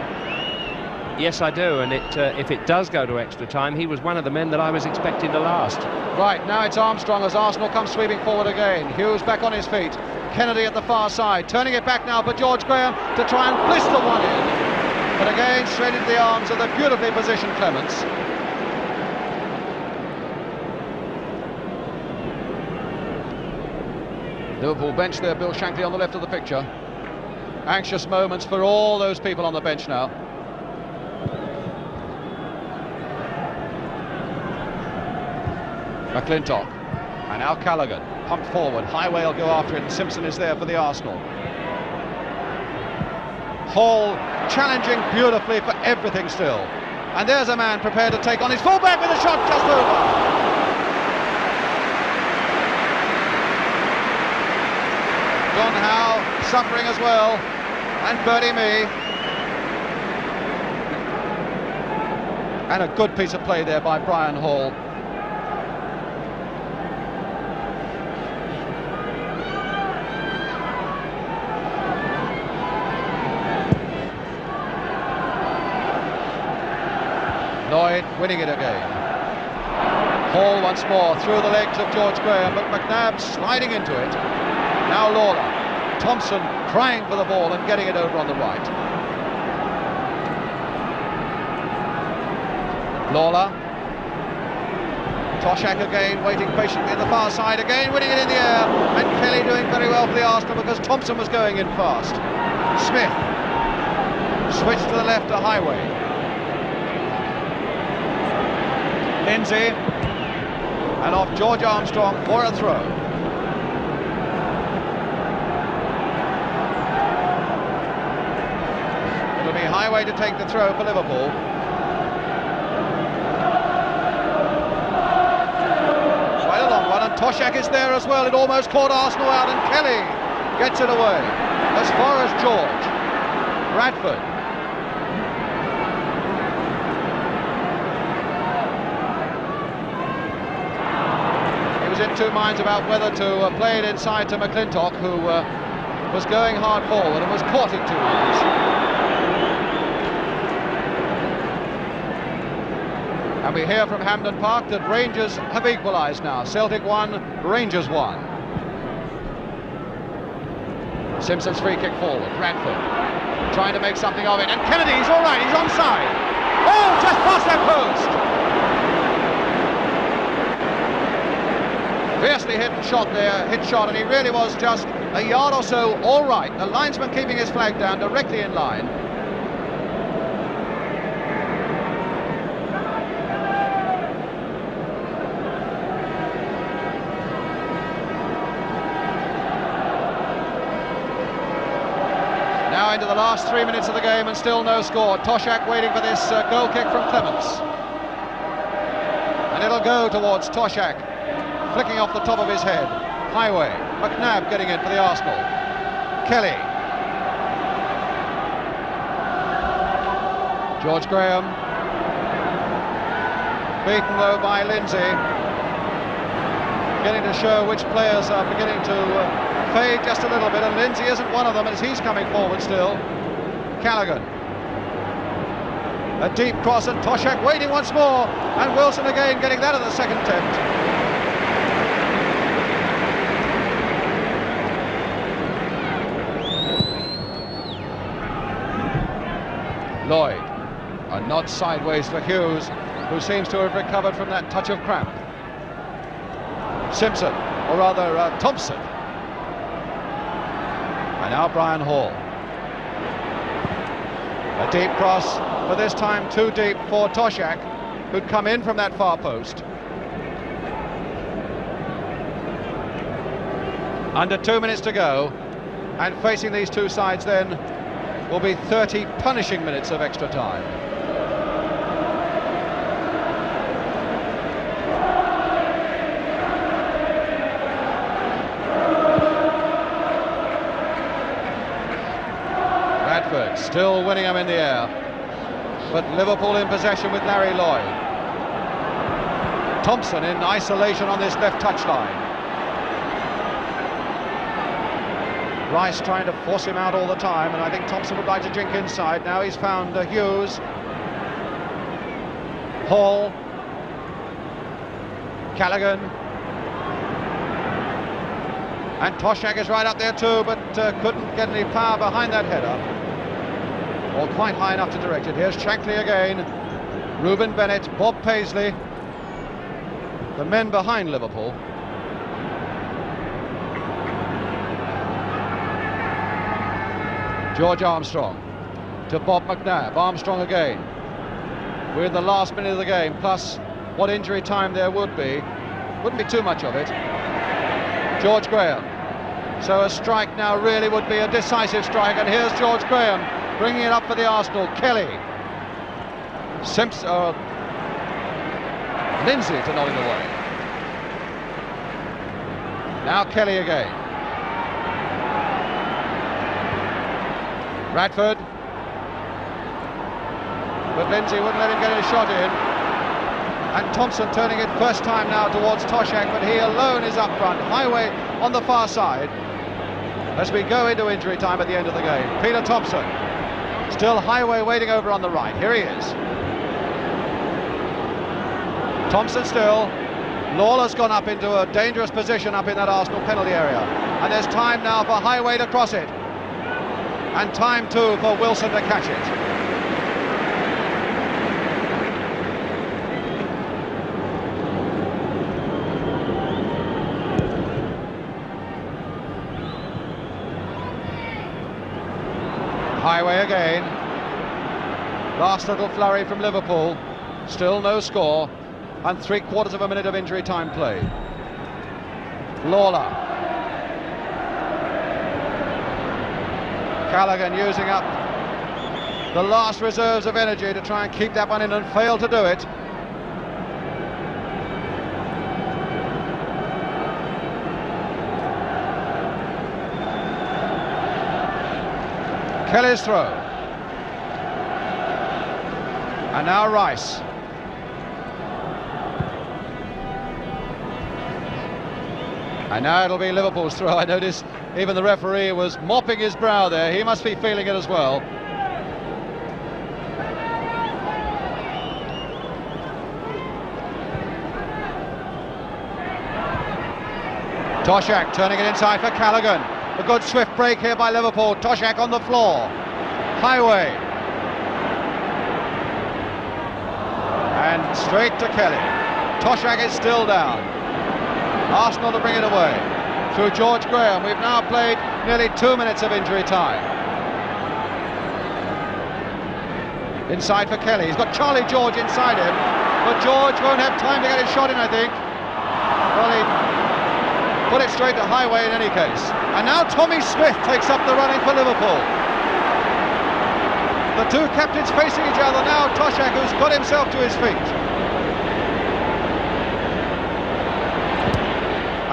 Yes, I do, and if it does go to extra time, he was one of the men that I was expecting to last. Right, now it's Armstrong as Arsenal comes sweeping forward again. Hughes back on his feet. Kennedy at the far side, turning it back now for George Graham to try and blister one in. But again, straight into the arms of the beautifully positioned Clemence. Liverpool bench there, Bill Shankly on the left of the picture. Anxious moments for all those people on the bench now. McLintock, and now Callaghan, pumped forward, Heighway will go after it, and Simpson is there for the Arsenal. Hall challenging beautifully for everything still. And there's a man prepared to take on his fullback with a shot just over. John Howe suffering as well, and Bertie Mee. And a good piece of play there by Brian Hall. Lloyd winning it again. Hall once more through the legs of George Graham, but McNab sliding into it. Now Lawler. Thompson crying for the ball and getting it over on the right. Lawler. Toshack again, waiting patiently in the far side again, winning it in the air. And Kelly doing very well for the Arsenal because Thompson was going in fast. Smith. Switched to the left to Heighway. Lindsay, and off George Armstrong for a throw. It'll be Heighway to take the throw for Liverpool. Quite a long one, and Toshack is there as well. It almost caught Arsenal out, and Kelly gets it away. As far as George. Radford. In two minds about whether to play it inside to McLintock, who was going hard forward and was caught in 2 hands. And we hear from Hampden Park that Rangers have equalised now. Celtic 1, Rangers 1. Simpson's free kick forward. Radford trying to make something of it, and Kennedy's all right, he's onside. Oh, just past that post. Fiercely hit shot there, and he really was just a yard or so all right. The linesman keeping his flag down directly in line. Now into the last 3 minutes of the game and still no score. Toshack waiting for this goal kick from Clemence. And it'll go towards Toshack, flicking off the top of his head. Heighway, McNab getting in for the Arsenal. Kelly. George Graham. Beaten though by Lindsay. Beginning to show which players are beginning to fade just a little bit, and Lindsay isn't one of them as he's coming forward still. Callaghan. A deep cross, and Toshack waiting once more, and Wilson again getting that at the second attempt. Lloyd. A nod sideways for Hughes, who seems to have recovered from that touch of cramp. Simpson, or rather Thompson. And now Brian Hall. A deep cross, but this time too deep for Toshack, who'd come in from that far post. Under 2 minutes to go, and facing these two sides then will be 30 punishing minutes of extra time. Radford still winning them in the air, but Liverpool in possession with Larry Lloyd. Thompson in isolation on this left touchline. Rice trying to force him out all the time, and I think Thompson would like to drink inside. Now he's found Hughes. Hall. Callaghan. And Toshack is right up there too, but couldn't get any power behind that header. Or quite high enough to direct it. Here's Shankly again. Ruben Bennett, Bob Paisley. The men behind Liverpool. George Armstrong to Bob McNab. Armstrong again. We're in the last minute of the game, plus what injury time there would be. Wouldn't be too much of it. George Graham. So a strike now really would be a decisive strike, and here's George Graham bringing it up for the Arsenal. Kelly. Simpson. Lindsay to nod it away. Now Kelly again. Radford, but Lindsay wouldn't let him get a shot in, and Thompson turning it first time now towards Toshack, but he alone is up front. Heighway on the far side as we go into injury time at the end of the game. Peter Thompson, still Heighway waiting over on the right. Here he is. Thompson still. Lawler's gone up into a dangerous position up in that Arsenal penalty area, and there's time now for Heighway to cross it. And time too for Wilson to catch it. Heighway again. Last little flurry from Liverpool. Still no score, and 3/4 of a minute of injury time played. Lawler. Callaghan using up the last reserves of energy to try and keep that one in, and failed to do it. Kelly's throw. And now Rice. And now it'll be Liverpool's throw. I noticed even the referee was mopping his brow there. He must be feeling it as well. Toshack turning it inside for Callaghan. A good swift break here by Liverpool. Toshack on the floor. Heighway. And straight to Kelly. Toshack is still down. Arsenal to bring it away. Through George Graham. We've now played nearly 2 minutes of injury time. Inside for Kelly. He's got Charlie George inside him, but George won't have time to get his shot in, I think. Well, he put it straight to Heighway in any case. And now Tommy Smith takes up the running for Liverpool. The two captains facing each other now. Toshack, who's got himself to his feet.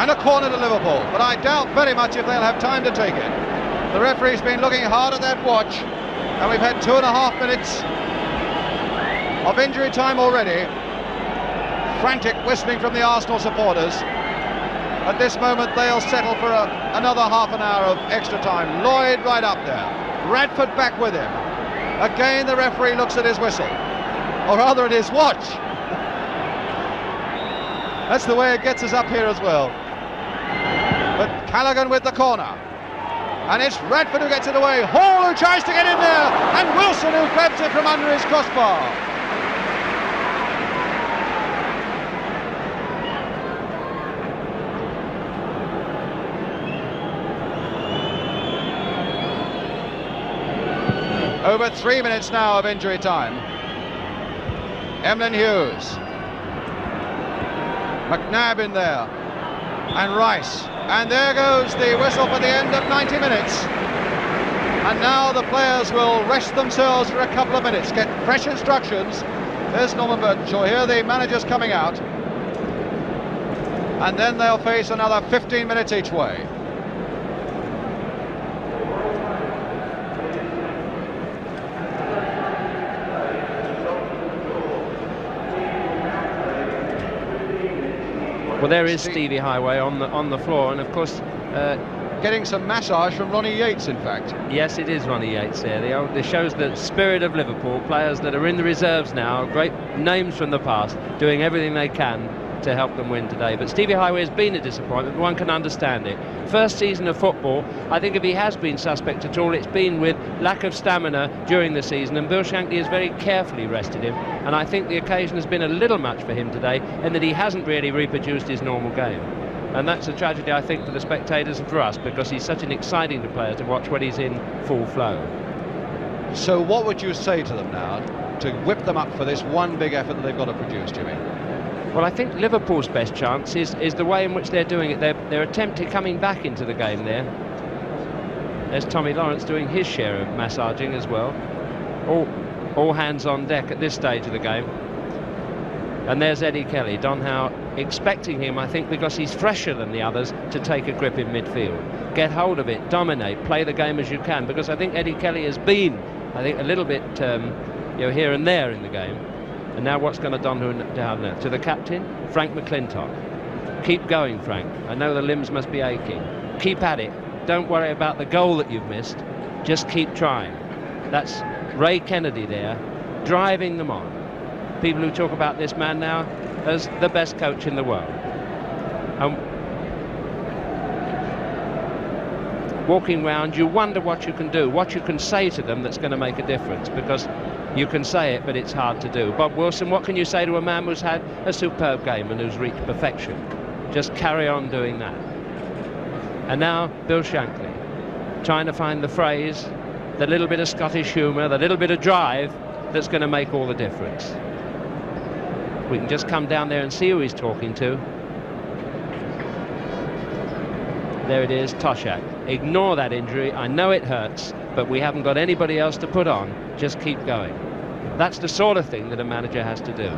And a corner to Liverpool, but I doubt very much if they'll have time to take it. The referee's been looking hard at that watch, and we've had 2.5 minutes of injury time already. Frantic whistling from the Arsenal supporters. At this moment they'll settle for another half an hour of extra time. Lloyd right up there, Radford back with him. Again the referee looks at his whistle, or rather at his watch. That's the way it gets us up here as well. But Callaghan with the corner, and it's Radford who gets it away. Hall who tries to get in there, and Wilson who grabs it from under his crossbar. Over 3 minutes now of injury time. Hughes. McNab in there. And Rice. And there goes the whistle for the end of 90 minutes. And now the players will rest themselves for a couple of minutes, get fresh instructions. There's Norman Burtonshaw here, the manager's coming out. And then they'll face another 15 minutes each way. Well, there is Stevie Heighway on the floor, and of course getting some massage from Ronnie Yates, in fact. Yes, it is Ronnie Yates there. It shows the spirit of Liverpool, players that are in the reserves now, great names from the past, doing everything they can to help them win today. But Stevie Heighway has been a disappointment, one can understand it. First season of football, I think if he has been suspect at all, it's been with lack of stamina during the season, and Bill Shankly has very carefully rested him, and I think the occasion has been a little much for him today, in that he hasn't really reproduced his normal game. And that's a tragedy, I think, for the spectators and for us, because he's such an exciting player to watch when he's in full flow. So what would you say to them now to whip them up for this one big effort that they've got to produce, Jimmy? Well, I think Liverpool's best chance is the way in which they're doing it. They're attempting coming back into the game there. There's Tommy Lawrence doing his share of massaging as well. All hands on deck at this stage of the game. And there's Eddie Kelly. Don Howe expecting him, I think, because he's fresher than the others, to take a grip in midfield. Get hold of it, dominate, play the game as you can, because I think Eddie Kelly has been, I think, a little bit here and there in the game. And now what's going to Don down there? To the captain, Frank McLintock. Keep going, Frank. I know the limbs must be aching. Keep at it. Don't worry about the goal that you've missed. Just keep trying. That's Ray Kennedy there, driving them on. People who talk about this man now as the best coach in the world. Walking round, you wonder what you can do, what you can say to them that's going to make a difference, because you can say it, but it's hard to do. Bob Wilson, what can you say to a man who's had a superb game and who's reached perfection? Just carry on doing that. And now Bill Shankly, trying to find the phrase, the little bit of Scottish humour, the little bit of drive that's going to make all the difference. We can just come down there and see who he's talking to. There it is, Toshack. Ignore that injury. I know it hurts, but we haven't got anybody else to put on. Just keep going. That's the sort of thing that a manager has to do.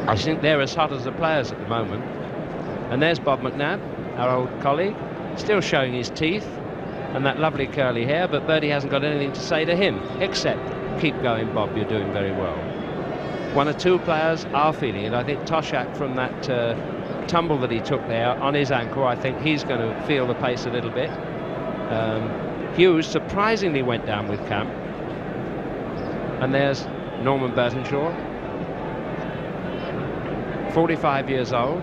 I think they're as hot as the players at the moment. And there's Bob McNab, our old colleague, still showing his teeth and that lovely curly hair, but Bertie hasn't got anything to say to him, except, keep going, Bob, you're doing very well. One or two players are feeling it. I think Toshack, from that tumble that he took there on his ankle, I think he's going to feel the pace a little bit. Hughes surprisingly went down with camp. And there's Norman Burtonshaw, 45 years old,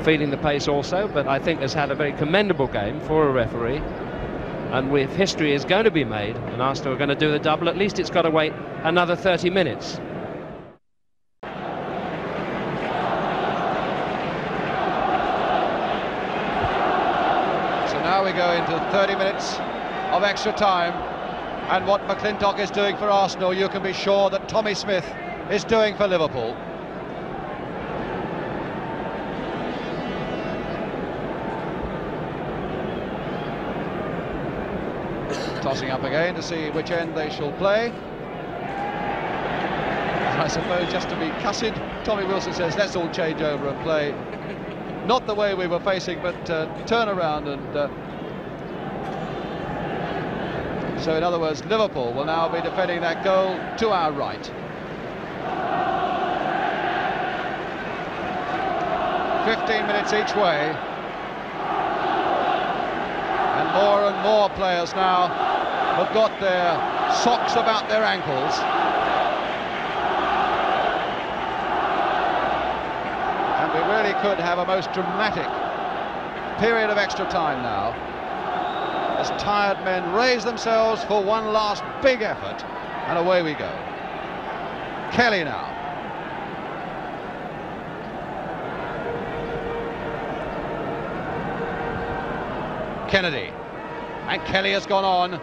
feeling the pace also, but I think has had a very commendable game for a referee. And if history is going to be made and Arsenal are going to do the double, at least it's got to wait another 30 minutes. So now we go into 30 minutes of extra time, and what McLintock is doing for Arsenal, you can be sure that Tommy Smith is doing for Liverpool. Tossing up again to see which end they shall play. I suppose just to be cussed, Tommy Wilson says let's all change over and play not the way we were facing, but turn around and so in other words, Liverpool will now be defending that goal to our right. 15 minutes each way, and more players now have got their socks about their ankles. And we really could have a most dramatic period of extra time now, as tired men raise themselves for one last big effort, and away we go. Kelly now. Kennedy. And Kelly has gone on.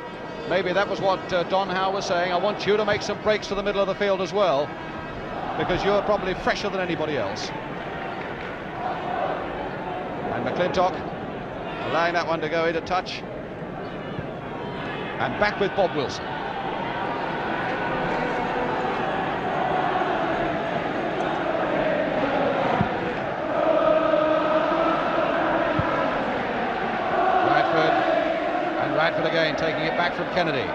Maybe that was what Don Howe was saying. I want you to make some breaks for the middle of the field as well, because you're probably fresher than anybody else. And McLintock allowing that one to go into touch. And back with Bob Wilson. Radford again, taking it back from Kennedy.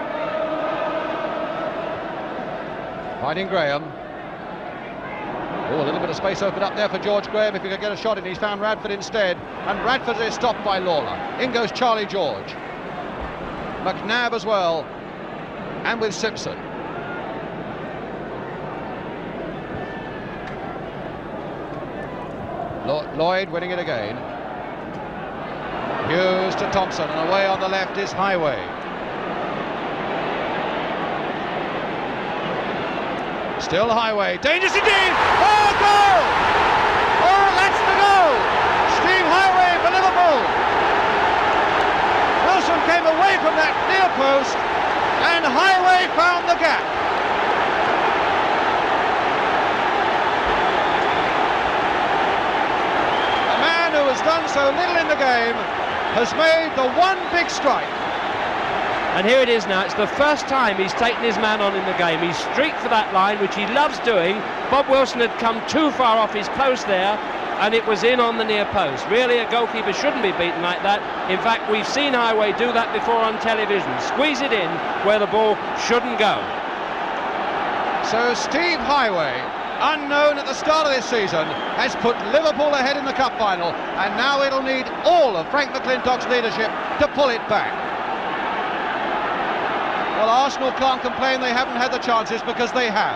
Finding Graham. Oh, a little bit of space opened up there for George Graham if he could get a shot in. He's found Radford instead, and Radford is stopped by Lawler. In goes Charlie George. McNab as well, and with Simpson. Lloyd winning it again. Hughes to Thompson, and away on the left is Heighway. Still Heighway, dangerous indeed! Oh, goal! Oh, that's the goal! Steve Heighway for Liverpool. Wilson came away from that near post, and Heighway found the gap. A man who has done so little in the game has made the one big strike. And here it is now. It's the first time he's taken his man on in the game. He's streaked for that line, which he loves doing. Bob Wilson had come too far off his post there, and it was in on the near post. Really, a goalkeeper shouldn't be beaten like that. In fact, we've seen Heighway do that before on television. Squeeze it in where the ball shouldn't go. So Steve Heighway, unknown at the start of this season, has put Liverpool ahead in the cup final, and now it'll need all of Frank McLintock's leadership to pull it back. Well, Arsenal can't complain they haven't had the chances, because they have.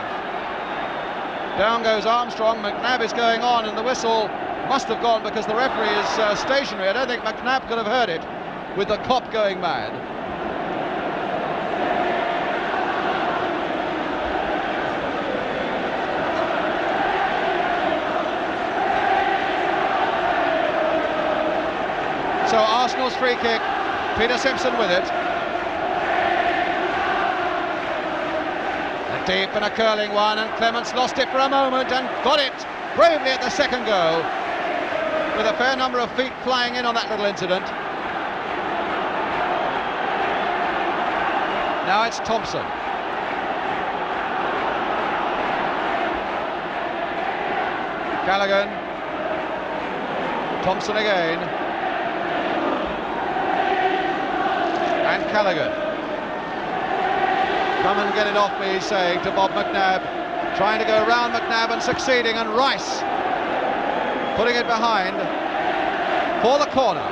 Down goes Armstrong, McNab is going on, and the whistle must have gone because the referee is stationary. I don't think McNab could have heard it with the cop going mad. So Arsenal's free kick, Peter Simpson with it. A deep and a curling one, and Clemence lost it for a moment and got it bravely at the second go, with a fair number of feet flying in on that little incident. Now it's Thompson. Callaghan. Thompson again. And Callaghan. Come and get it off me, he's saying to Bob McNab, trying to go around McNab and succeeding, and Rice putting it behind for the corner.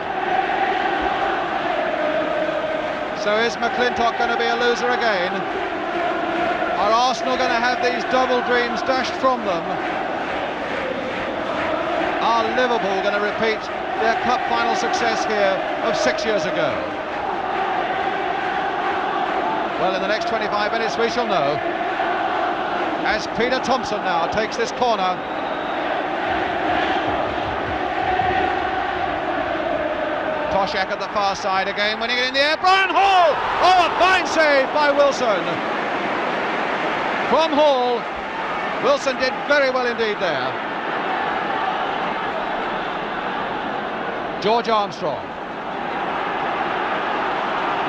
So is McLintock going to be a loser again? Are Arsenal going to have these double dreams dashed from them? Are Liverpool going to repeat their cup final success here of 6 years ago? Well, in the next 25 minutes we shall know, as Peter Thompson now takes this corner. Toshack at the far side again, winning it in the air. Brian Hall! Oh, a fine save by Wilson. From Hall, Wilson did very well indeed there. George Armstrong.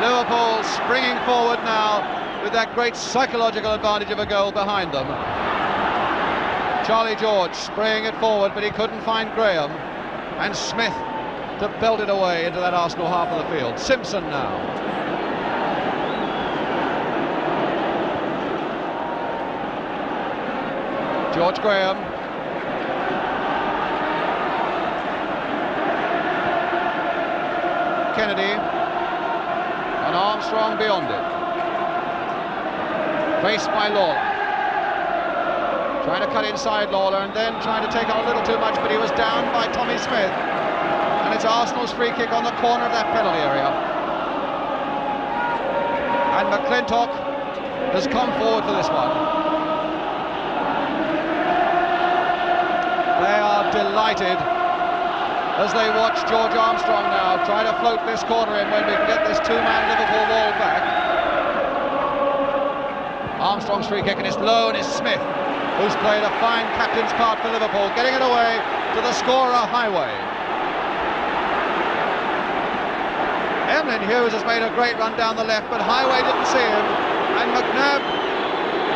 Liverpool springing forward now with that great psychological advantage of a goal behind them. Charlie George spraying it forward, but he couldn't find Graham. And Smith to belt it away into that Arsenal half of the field. Simpson now. George Graham. Kennedy. And Armstrong beyond it. Faced by Lawler. Trying to cut inside Lawler and then trying to take on a little too much, but he was down by Tommy Smith. And it's Arsenal's free kick on the corner of that penalty area. And McLintock has come forward for this one. They are delighted as they watch George Armstrong now try to float this corner in when we can get this two-man Liverpool wall back. Armstrong's free kick, and it's low, and it's Smith who's played a fine captain's part for Liverpool, getting it away to the scorer, Heighway. Hughes has made a great run down the left, but Heighway didn't see him, and McNab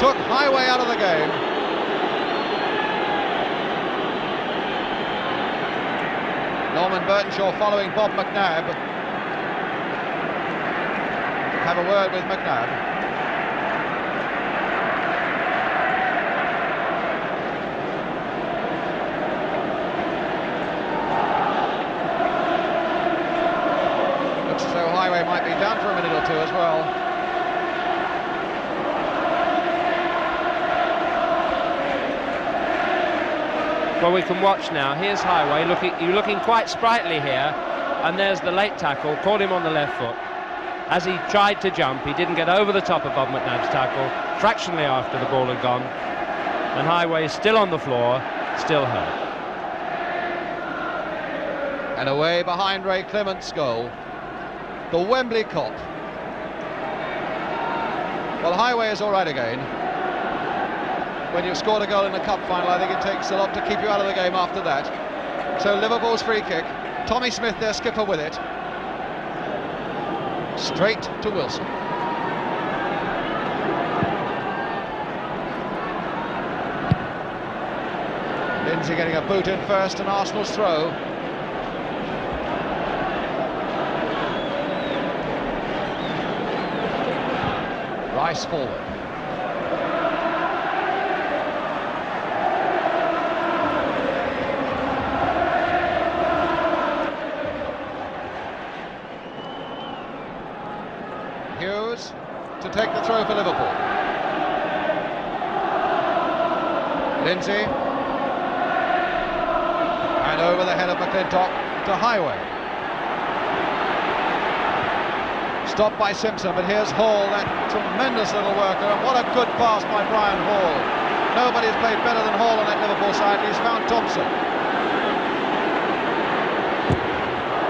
took Heighway out of the game. Norman Burtonshaw following Bob McNab. Have a word with McNab. Heighway might be down for a minute or two as well. Well, we can watch now. Here's Heighway looking quite sprightly here, and there's the late tackle. Caught him on the left foot. As he tried to jump, he didn't get over the top of Bob McNab's tackle, fractionally after the ball had gone. And Heighway still on the floor, still hurt. And away behind Ray Clement's goal, the Wembley Cop. Well, Heighway is all right again. When you've scored a goal in the cup final, I think it takes a lot to keep you out of the game after that. So Liverpool's free kick. Tommy Smith, their skipper, with it. Straight to Wilson. Lindsay getting a boot in first, and Arsenal's throw. Rice forward. Hughes to take the throw for Liverpool. Lindsay. And over the head of McLintock to Heighway. Stopped by Simpson, but here's Hall, that tremendous little worker, and what a good pass by Brian Hall. Nobody's played better than Hall on that Liverpool side, and he's found Thompson.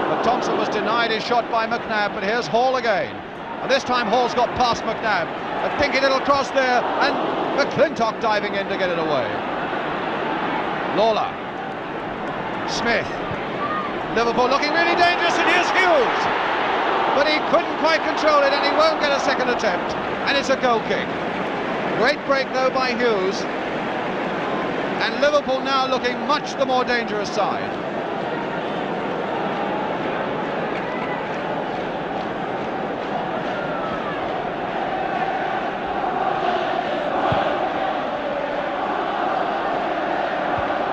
But Thompson was denied his shot by McNab, but here's Hall again. And this time Hall's got past McNab. A pinky little cross there, and McLintock diving in to get it away. Lawler. Smith. Liverpool looking really dangerous, and here's Hughes. But he couldn't quite control it, and he won't get a second attempt, and it's a goal kick. Great break though by Hughes, and Liverpool now looking much the more dangerous side.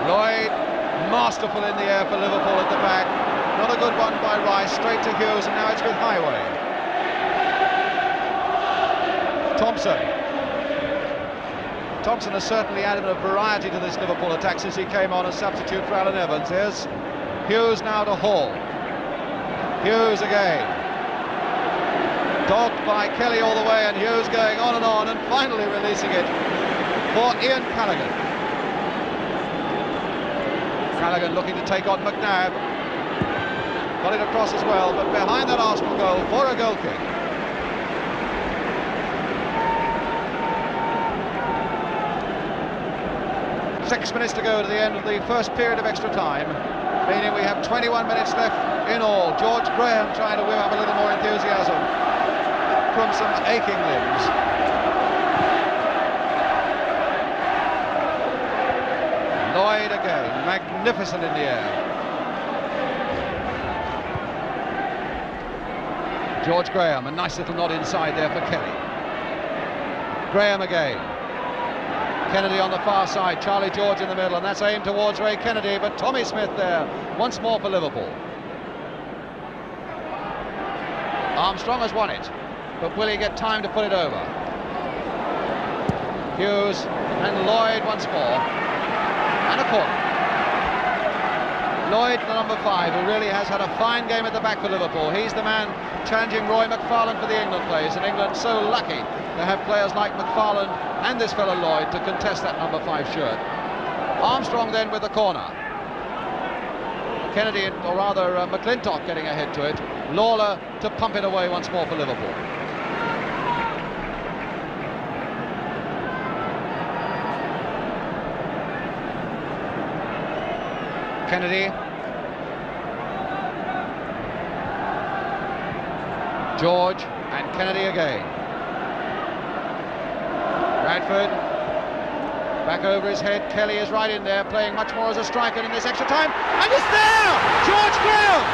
Lloyd, masterful in the air for Liverpool at the back. Not a good one by Rice, straight to Hughes, and now it's with Heighway. Thompson. Thompson has certainly added a variety to this Liverpool attack since he came on as substitute for Alan Evans. Here's Hughes now to Hall. Hughes again. Dogged by Kelly all the way, and Hughes going on and finally releasing it for Ian Callaghan. Callaghan looking to take on McNab. Got it across as well, but behind that Arsenal goal for a goal kick. 6 minutes to go to the end of the first period of extra time, meaning we have 21 minutes left in all. George Graham trying to whip up a little more enthusiasm from some aching limbs. Lloyd again, magnificent in the air. George Graham, a nice little nod inside there for Kelly. Graham again. Kennedy on the far side, Charlie George in the middle, and that's aimed towards Ray Kennedy, but Tommy Smith there, once more for Liverpool. Armstrong has won it, but will he get time to put it over? Hughes and Lloyd once more, and a corner. Lloyd, the number 5, who really has had a fine game at the back for Liverpool. He's the man challenging Roy McFarlane for the England place, and England so lucky to have players like McFarlane and this fellow Lloyd to contest that number 5 shirt. Armstrong then with the corner. Kennedy, or rather McLintock getting ahead to it. Lawler to pump it away once more for Liverpool. Kennedy. George and Kennedy again. Radford. Back over his head. Kelly is right in there, playing much more as a striker in this extra time. And it's there! George Graham!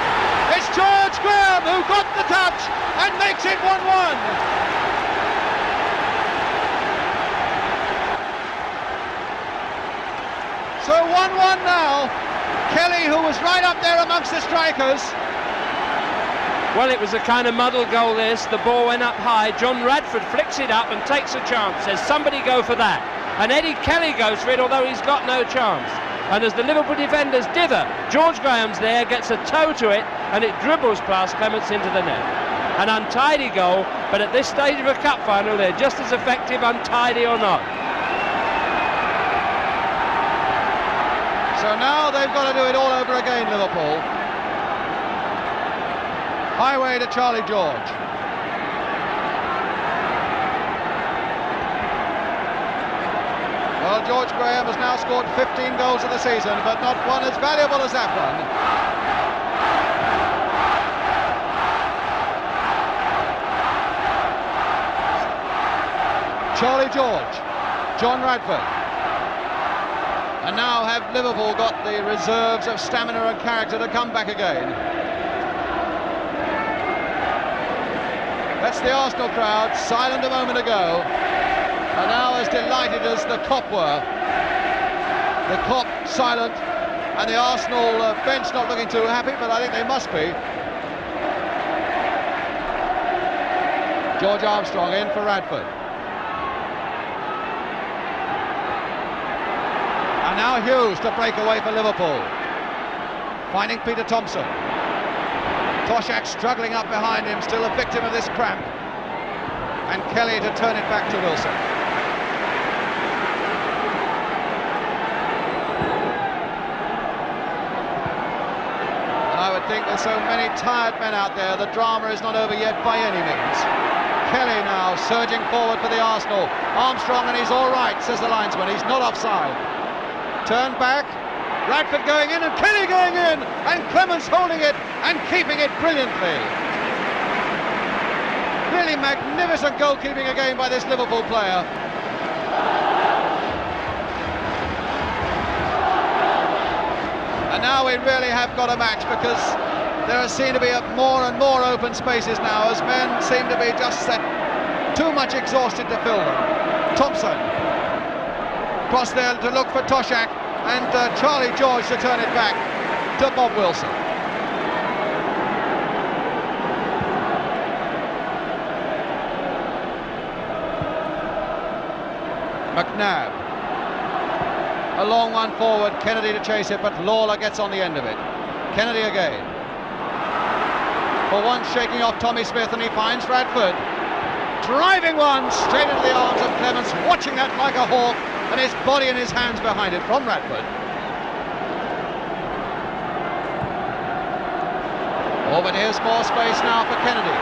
It's George Graham who got the touch and makes it 1-1. So 1-1 now. Kelly, who was right up there amongst the strikers. Well, it was a kind of muddle goal this. The ball went up high. John Radford flicks it up and takes a chance. Says, somebody go for that. And Eddie Kelly goes for it, although he's got no chance. And as the Liverpool defenders dither, George Graham's there, gets a toe to it, and it dribbles past Clemence into the net. An untidy goal, but at this stage of a cup final, they're just as effective, untidy or not. So now they've got to do it all over again, Liverpool. Heighway to Charlie George. Well, George Graham has now scored 15 goals of the season, but not one as valuable as that one. Charlie George, John Radford. And now have Liverpool got the reserves of stamina and character to come back again. That's the Arsenal crowd, silent a moment ago, and now as delighted as the Kop were. The Kop silent, and the Arsenal bench not looking too happy, but I think they must be. George Armstrong in for Radford. And now Hughes to break away for Liverpool. Finding Peter Thompson. Toshack struggling up behind him, still a victim of this cramp. And Kelly to turn it back to Wilson. And I would think with so many tired men out there, the drama is not over yet by any means. Kelly now surging forward for the Arsenal. Armstrong, and he's all right, says the linesman. He's not offside. Turn back. Radford going in and Kelly going in, and Clemence holding it and keeping it brilliantly. Really magnificent goalkeeping again by this Liverpool player. And now we really have got a match, because there seem to be more and more open spaces now as men seem to be just too much exhausted to fill them. Thompson cross there to look for Toshack, and Charlie George to turn it back to Bob Wilson. McNab. A long one forward, Kennedy to chase it, but Lawler gets on the end of it. Kennedy again. For once shaking off Tommy Smith, and he finds Radford. Driving one straight into the arms of Clemence, watching that like a hawk, and his body and his hands behind it from Radford. Oh, but here's more space now for Kennedy.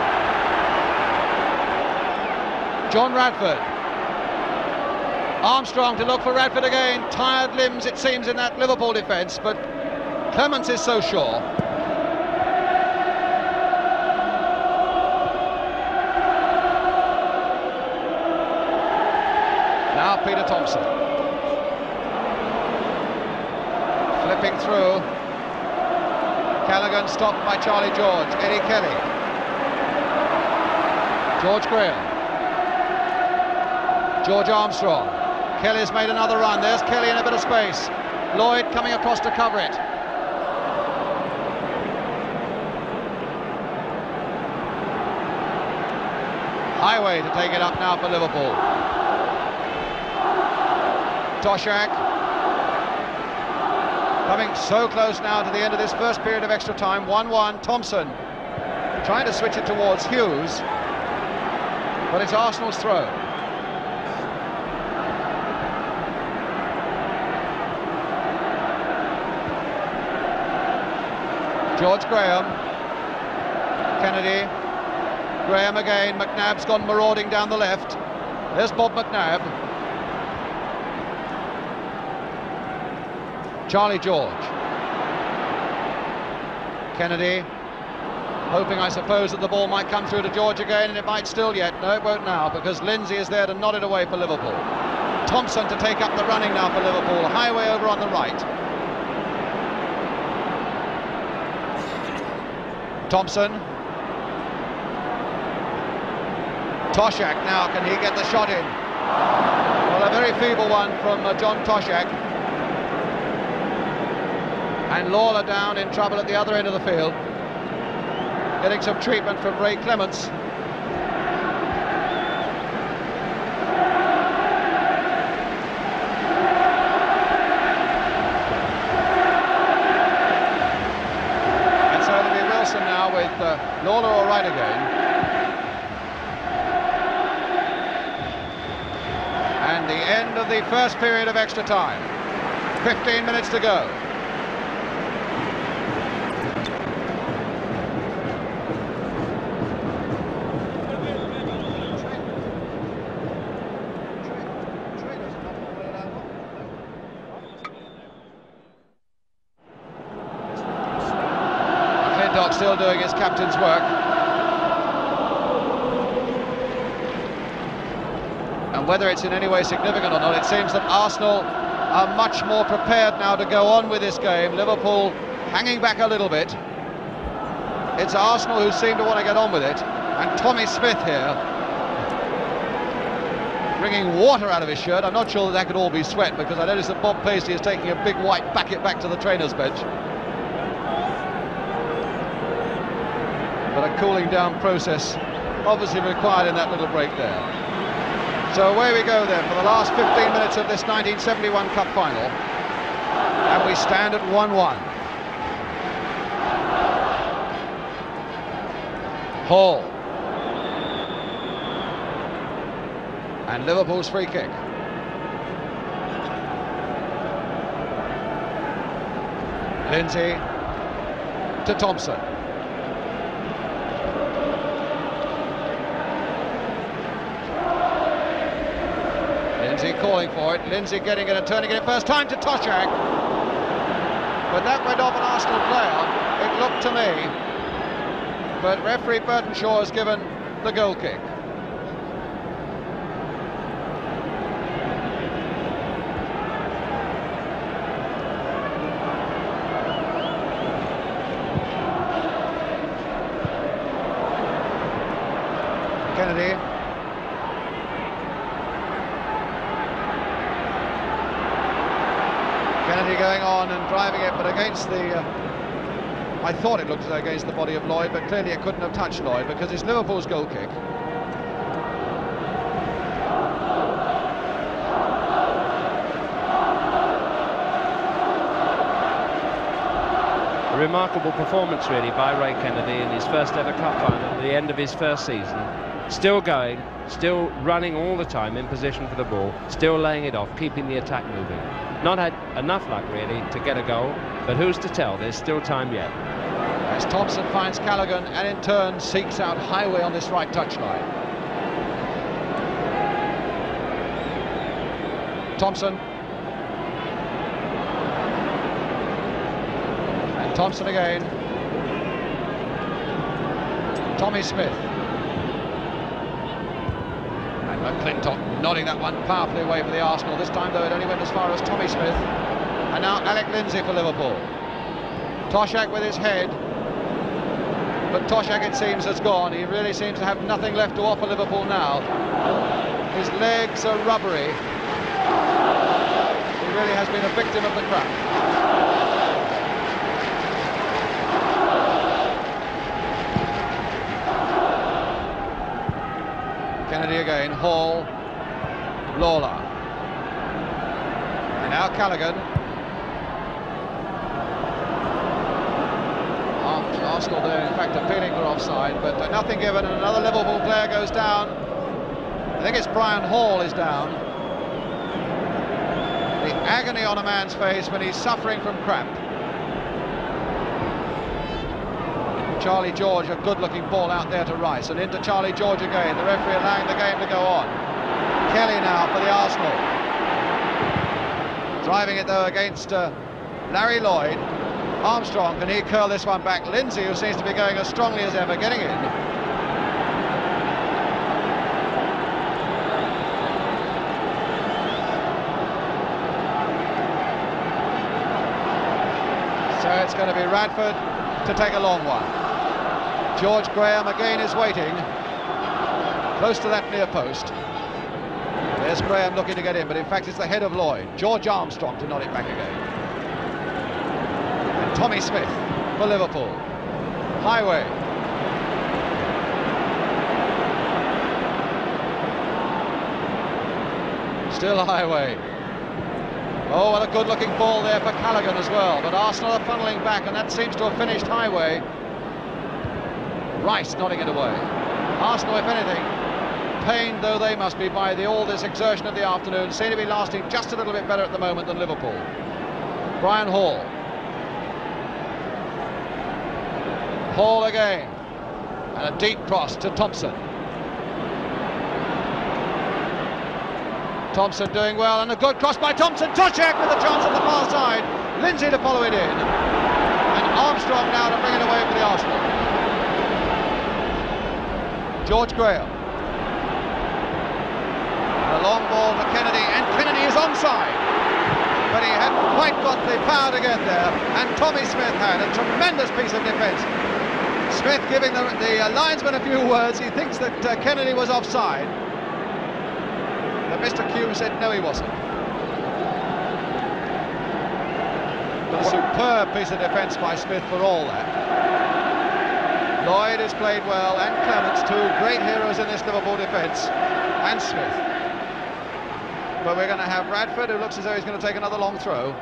John Radford. Armstrong to look for Radford again. Tired limbs, it seems, in that Liverpool defence, but Clemence is so sure. Now Peter Thompson. Flipping through. Callaghan stopped by Charlie George. Eddie Kelly. George Graham. George Armstrong. Kelly's made another run. There's Kelly in a bit of space. Lloyd coming across to cover it. Heighway to take it up now for Liverpool. Toshack. Coming so close now to the end of this first period of extra time. 1-1. Thompson trying to switch it towards Hughes, but it's Arsenal's throw. George Graham. Kennedy. Graham again. McNab's gone marauding down the left. There's Bob McNab. Charlie George. Kennedy, hoping, I suppose, that the ball might come through to George again, and it might still yet. No, it won't now, because Lindsay is there to nod it away for Liverpool. Thompson to take up the running now for Liverpool. Heighway over on the right. Thompson. Toshack now, can he get the shot in? Well, a very feeble one from John Toshack. And Lawler down in trouble at the other end of the field, getting some treatment from Ray Clemence. And so it'll be Wilson now with Lawler all right again. And the end of the first period of extra time. 15 minutes to go. McLintock still doing his captain's work. And whether it's in any way significant or not, it seems that Arsenal are much more prepared now to go on with this game. Liverpool hanging back a little bit. It's Arsenal who seem to want to get on with it. And Tommy Smith here, wringing water out of his shirt. I'm not sure that could all be sweat, because I noticed that Bob Paisley is taking a big white bucket back to the trainer's bench. But a cooling down process obviously required in that little break there. So away we go then for the last 15 minutes of this 1971 Cup final, and we stand at 1-1. Hall. And Liverpool's free kick. Lindsay to Thompson. Lindsay calling for it. Lindsay getting it and turning it first time to Toshack. But that went off an Arsenal player, it looked to me. But referee Burtonshaw has given the goal kick. Kennedy. Kennedy going on and driving it, but against the... I thought it looked as though against the body of Lloyd, but clearly it couldn't have touched Lloyd because it's Liverpool's goal kick. A remarkable performance really by Ray Kennedy in his first ever cup final at the end of his first season. Still going, still running all the time in position for the ball, still laying it off, keeping the attack moving. Not had enough luck really to get a goal, but who's to tell? There's still time yet. As Thompson finds Callaghan and in turn seeks out Heighway on this right touchline. Thompson. And Thompson again. Tommy Smith. And McLintock nodding that one powerfully away for the Arsenal. This time though it only went as far as Tommy Smith. And now Alec Lindsay for Liverpool. Toshack with his head. But Toshack, it seems, has gone. He really seems to have nothing left to offer Liverpool now. His legs are rubbery. He really has been a victim of the crap. Kennedy again, Hall, Lawler. And now Callaghan. Arsenal there, in fact, appealing for offside, but nothing given, and another Liverpool player goes down. I think it's Brian Hall is down. The agony on a man's face when he's suffering from cramp. Charlie George, a good-looking ball out there to Rice, and into Charlie George again. The referee allowing the game to go on. Kelly now for the Arsenal. Driving it though against Larry Lloyd. Armstrong, can he curl this one back? Lindsay, who seems to be going as strongly as ever, getting in. So it's going to be Radford to take a long one. George Graham again is waiting, close to that near post. There's Graham looking to get in, but in fact it's the head of Lloyd. George Armstrong to nod it back again. Tommy Smith for Liverpool. Heighway. Still Heighway. Oh, what a good-looking ball there for Callaghan as well. But Arsenal are funneling back, and that seems to have finished Heighway. Rice nodding it away. Arsenal, if anything, pained though they must be by all this exertion of the afternoon, seem to be lasting just a little bit better at the moment than Liverpool. Brian Hall. Hall again, and a deep cross to Thompson. Thompson doing well, and a good cross by Thompson. Toshack with a chance on the far side. Lindsay to follow it in, and Armstrong now to bring it away for the Arsenal. George Graham. And a long ball to Kennedy, and Kennedy is onside. But he hadn't quite got the power to get there, and Tommy Smith had a tremendous piece of defence. Smith giving the linesman a few words. He thinks that Kennedy was offside, but Mr. Hughes said no, he wasn't. But a superb piece of defence by Smith for all that. Lloyd has played well, and Clemence, two great heroes in this Liverpool defence, and Smith. But we're going to have Radford, who looks as though he's going to take another long throw.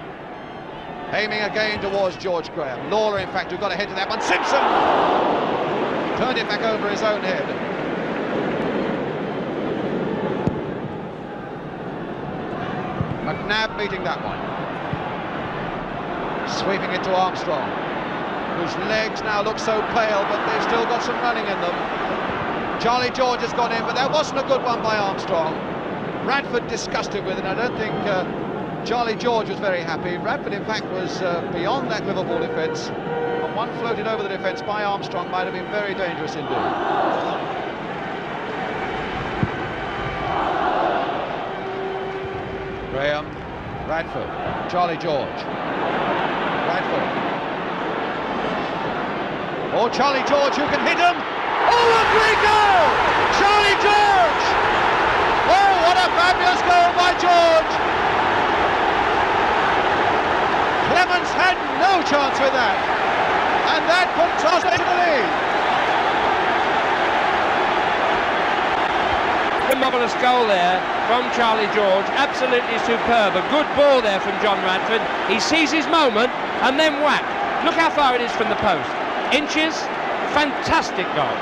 Aiming again towards George Graham. Lawler, in fact, who got ahead to that one. Simpson! Turned it back over his own head. McNab meeting that one. Sweeping it to Armstrong, whose legs now look so pale, but they've still got some running in them. Charlie George has gone in, but that wasn't a good one by Armstrong. Radford disgusted with it. I don't think Charlie George was very happy. Radford, in fact, was beyond that Liverpool defence. And one floated over the defence by Armstrong might have been very dangerous indeed. Graham, Radford, Charlie George. Radford. Oh, Charlie George, who can hit him? Oh, a great goal! Charlie George! Oh, what a fabulous goal by George! Clemence had no chance with that, and that puts us into the lead. A marvellous goal there from Charlie George, absolutely superb. A good ball there from John Radford. He sees his moment and then whack. Look how far it is from the post. Inches. Fantastic goal.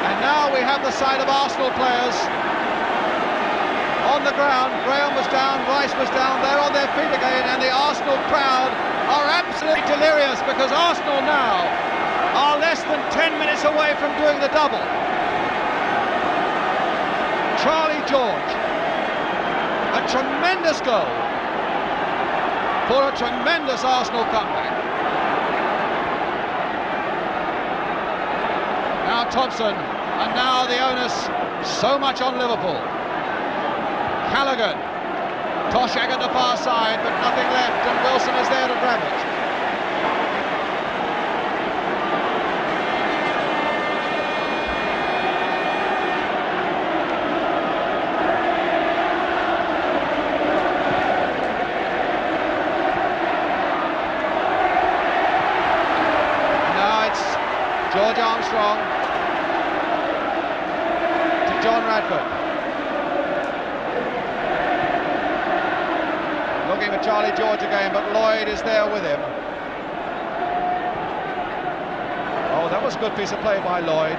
And now we have the side of Arsenal players on the ground. Graham was down, Rice was down, they're on their feet again, and the Arsenal crowd are absolutely delirious because Arsenal now are less than 10 minutes away from doing the double. Charlie George, a tremendous goal for a tremendous Arsenal comeback. Now Thompson, and now the onus so much on Liverpool. Callaghan, Toshack at the far side, but nothing left, and Wilson is there to grab it. Now it's George Armstrong to John Radford. Looking for Charlie George again, but Lloyd is there with him. Oh, that was a good piece of play by Lloyd.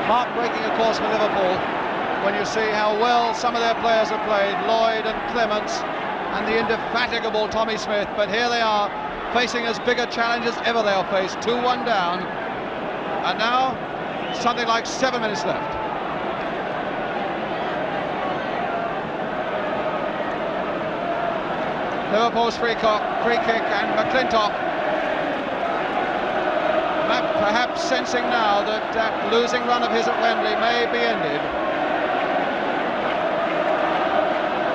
Heartbreaking, of course, for Liverpool when you see how well some of their players have played, Lloyd and Clemence and the indefatigable Tommy Smith, but here they are facing as big a challenge as ever they'll face. 2-1 down, and now something like 7 minutes left. Liverpool's free kick, and McLintock perhaps sensing now that that losing run of his at Wembley may be ended.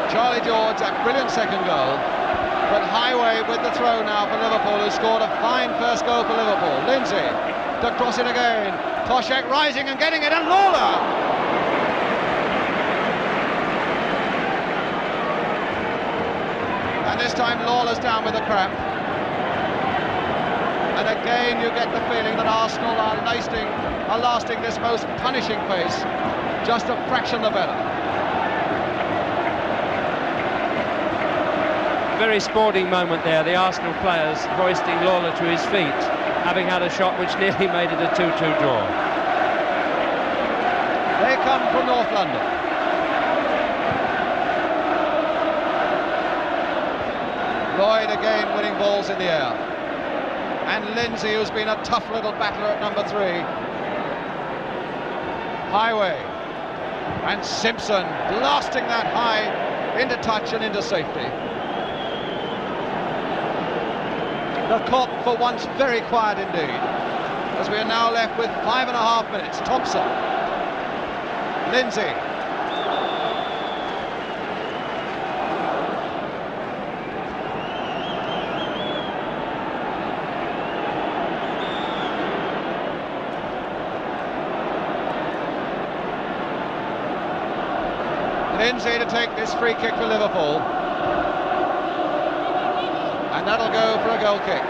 Charlie George, that brilliant second goal, but Heighway with the throw now for Liverpool, who scored a fine first goal for Liverpool. Lindsay to cross it again, Toshack rising and getting it, and Lawler! And this time Lawler's down with a cramp. And again you get the feeling that Arsenal are lasting this most punishing pace, just a fraction the better. Very sporting moment there, the Arsenal players hoisting Lawler to his feet, having had a shot which nearly made it a 2-2 draw. They come from North London. Lloyd again winning balls in the air. And Lindsay, who's been a tough little battler at number 3. Heighway. And Simpson blasting that high into touch and into safety. The Kop for once very quiet indeed, as we are now left with 5.5 minutes. Thompson. Lindsay. Lindsay to take this free kick for Liverpool, and that'll go for a goal kick.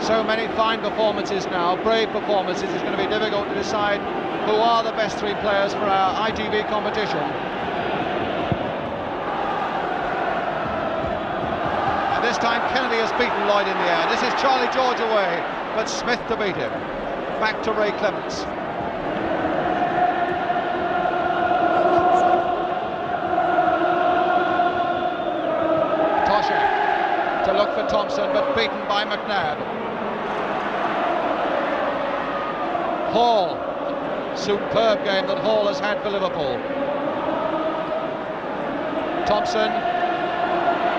So many fine performances now, brave performances. It's going to be difficult to decide who are the best 3 players for our ITV competition. This time Kennedy has beaten Lloyd in the air. This is Charlie George away, but Smith to beat him. Back to Ray Clemence. Toshack to look for Thompson, but beaten by McNab. Hall. Superb game that Hall has had for Liverpool. Thompson.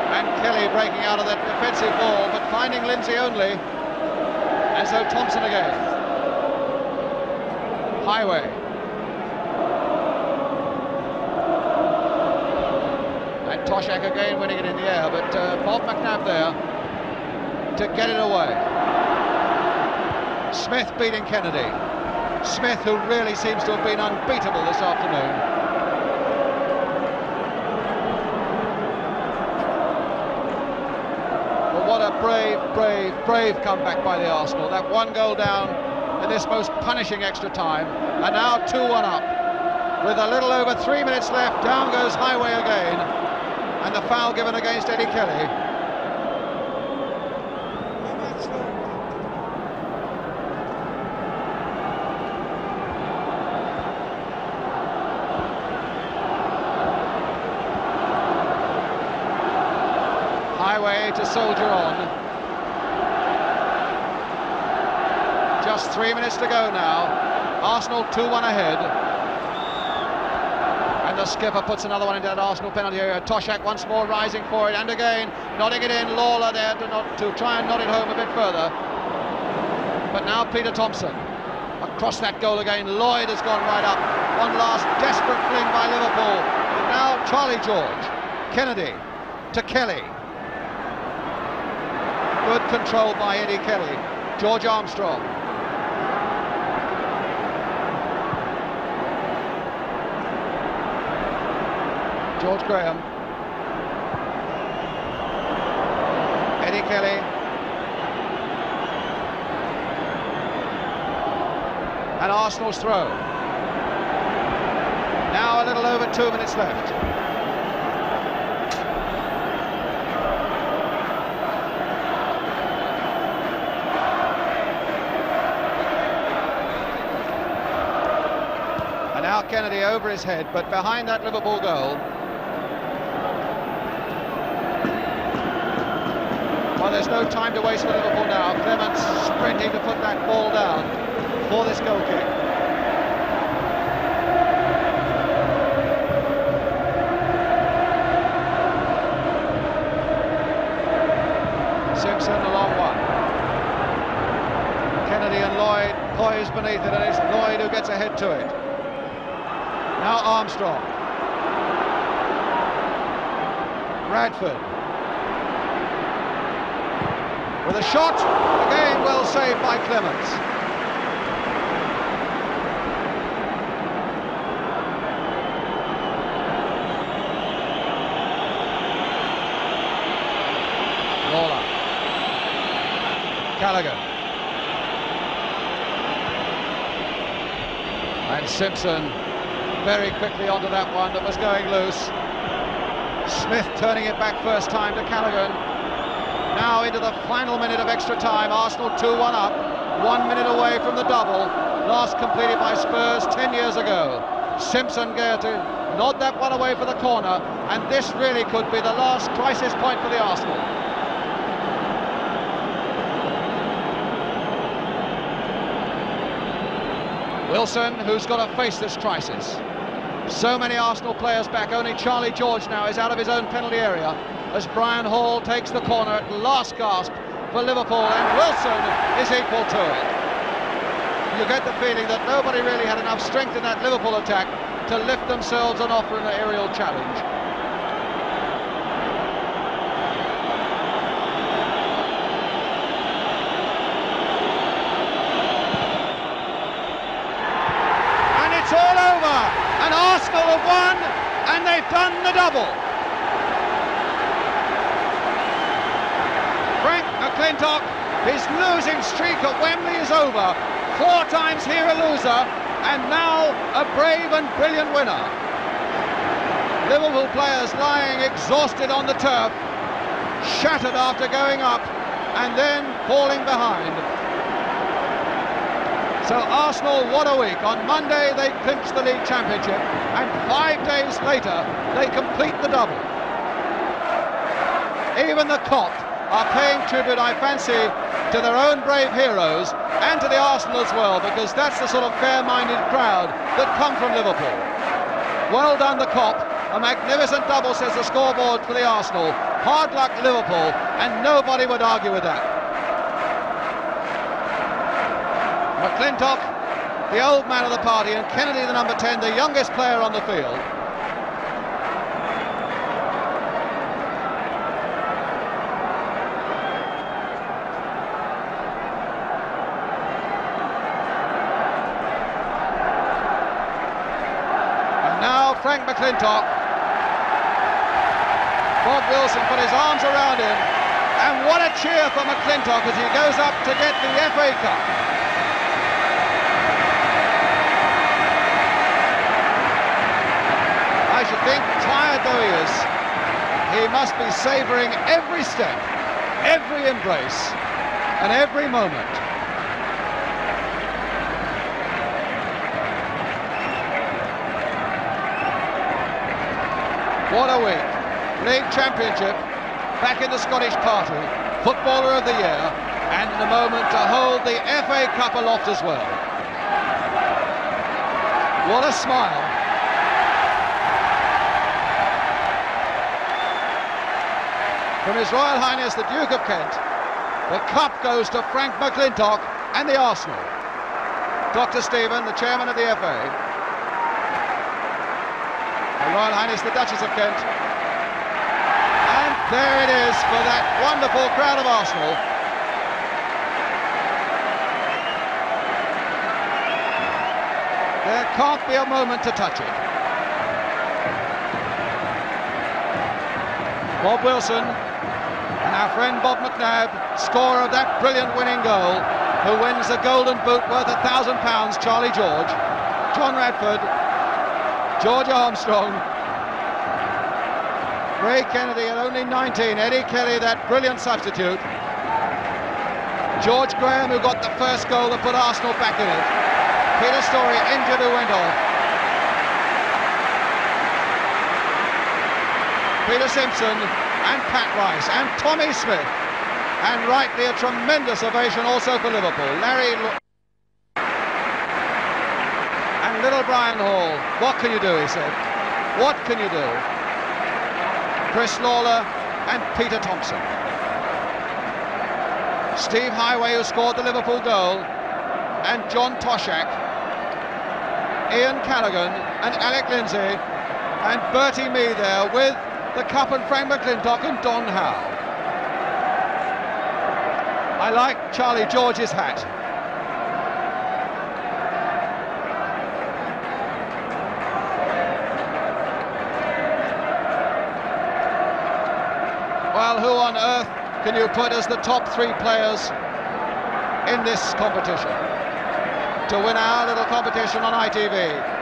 And Kelly breaking out of that defensive ball, but finding Lindsay only, and so Thompson again. Heighway. And Toshack again winning it in the air, but Bob McNab there to get it away. Smith beating Kennedy. Smith, who really seems to have been unbeatable this afternoon. What a brave comeback by the Arsenal. That 1 goal down in this most punishing extra time, and now 2-1 up. With a little over 3 minutes left, down goes Heighway again, and the foul given against Eddie Kelly. Heighway to soldier on. Just 3 minutes to go now. Arsenal 2-1 ahead. And the skipper puts another one into that Arsenal penalty area. Toshack once more rising for it, and again nodding it in. Lawler there to try and nod it home a bit further. But now Peter Thompson across that goal again. Lloyd has gone right up. One last desperate fling by Liverpool. And now Charlie George. Kennedy to Kelly. Good control by Eddie Kelly. George Armstrong. George Graham. Eddie Kelly. And Arsenal's throw. Now a little over 2 minutes left. And now Kennedy over his head, but behind that Liverpool goal. Well, there's no time to waste for Liverpool now. Clemence sprinting to put that ball down for this goal kick. Simpson, a long one. Kennedy and Lloyd poised beneath it, and it's Lloyd who gets ahead to it. Now Armstrong. Radford. With a shot, again well saved by Clemence. Lawler. Callaghan. And Simpson very quickly onto that one that was going loose. Smith turning it back first time to Callaghan. Now into the final minute of extra time. Arsenal 2-1 up, 1 minute away from the double, last completed by Spurs 10 years ago. Simpson going to nod that one away for the corner, and this really could be the last crisis point for the Arsenal. Wilson, who's got to face this crisis. So many Arsenal players back, only Charlie George now is out of his own penalty area as Brian Hall takes the corner at last gasp for Liverpool, and Wilson is equal to it. You get the feeling that nobody really had enough strength in that Liverpool attack to lift themselves and offer an aerial challenge. And it's all over, and Arsenal have won, and they've done the double. McLintock, his losing streak at Wembley is over. 4 times here a loser, and now a brave and brilliant winner. Liverpool players lying exhausted on the turf, shattered after going up and then falling behind. So Arsenal, what a week. On Monday they clinch the league championship, and 5 days later they complete the double. Even the Kop are paying tribute, I fancy, to their own brave heroes and to the Arsenal as well, because that's the sort of fair-minded crowd that come from Liverpool. Well done, the Kop. A magnificent double, says the scoreboard for the Arsenal. Hard luck, Liverpool, and nobody would argue with that. McLintock, the old man of the party, and Kennedy, the number 10, the youngest player on the field. Frank McLintock. Bob Wilson put his arms around him, and what a cheer for McLintock as he goes up to get the FA Cup. I should think, tired though he is, he must be savouring every step, every embrace, and every moment. What a week. League Championship, back in the Scottish party, Footballer of the Year, and the moment to hold the FA Cup aloft as well. What a smile. From His Royal Highness the Duke of Kent, the cup goes to Frank McLintock and the Arsenal. Dr. Stephen, the chairman of the FA. Her Royal Highness the Duchess of Kent. And there it is for that wonderful crowd of Arsenal. There can't be a moment to touch it. Bob Wilson and our friend Bob McNab, scorer of that brilliant winning goal, who wins the Golden Boot worth £1,000, Charlie George, John Radford, George Armstrong, Ray Kennedy at only 19, Eddie Kelly, that brilliant substitute, George Graham, who got the first goal that put Arsenal back in it, Peter Storey, injured, who went off, Peter Simpson and Pat Rice and Tommy Smith, and rightly a tremendous ovation also for Liverpool. Larry and little Brian Hall. What can you do, he said. What can you do? Chris Lawler and Peter Thompson. Steve Heighway, who scored the Liverpool goal, and John Toshack, Ian Callaghan and Alec Lindsay, and Bertie Mee there with the cup and Frank McLintock and Don Howe. I like Charlie George's hat. Well, who on earth can you put as the top three players in this competition to win our little competition on ITV?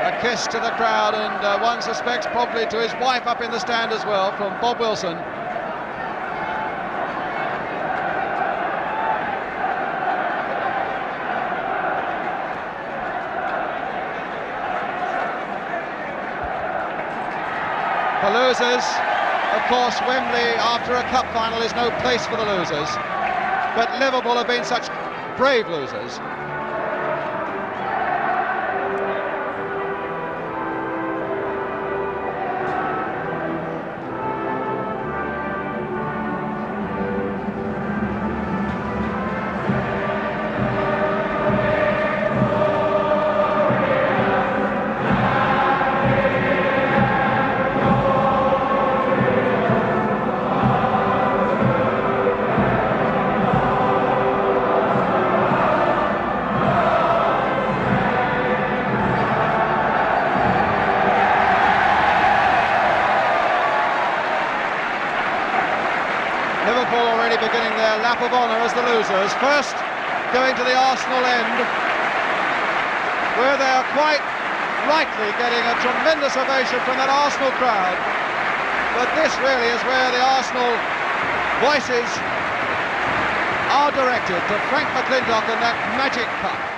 A kiss to the crowd, and one suspects probably to his wife up in the stand as well, from Bob Wilson. For losers, of course, Wembley after a cup final is no place for the losers, but Liverpool have been such brave losers. Liverpool already beginning their lap of honour as the losers. First going to the Arsenal end, where they are quite rightly getting a tremendous ovation from that Arsenal crowd. But this really is where the Arsenal voices are directed to Frank McLintock and that magic cup.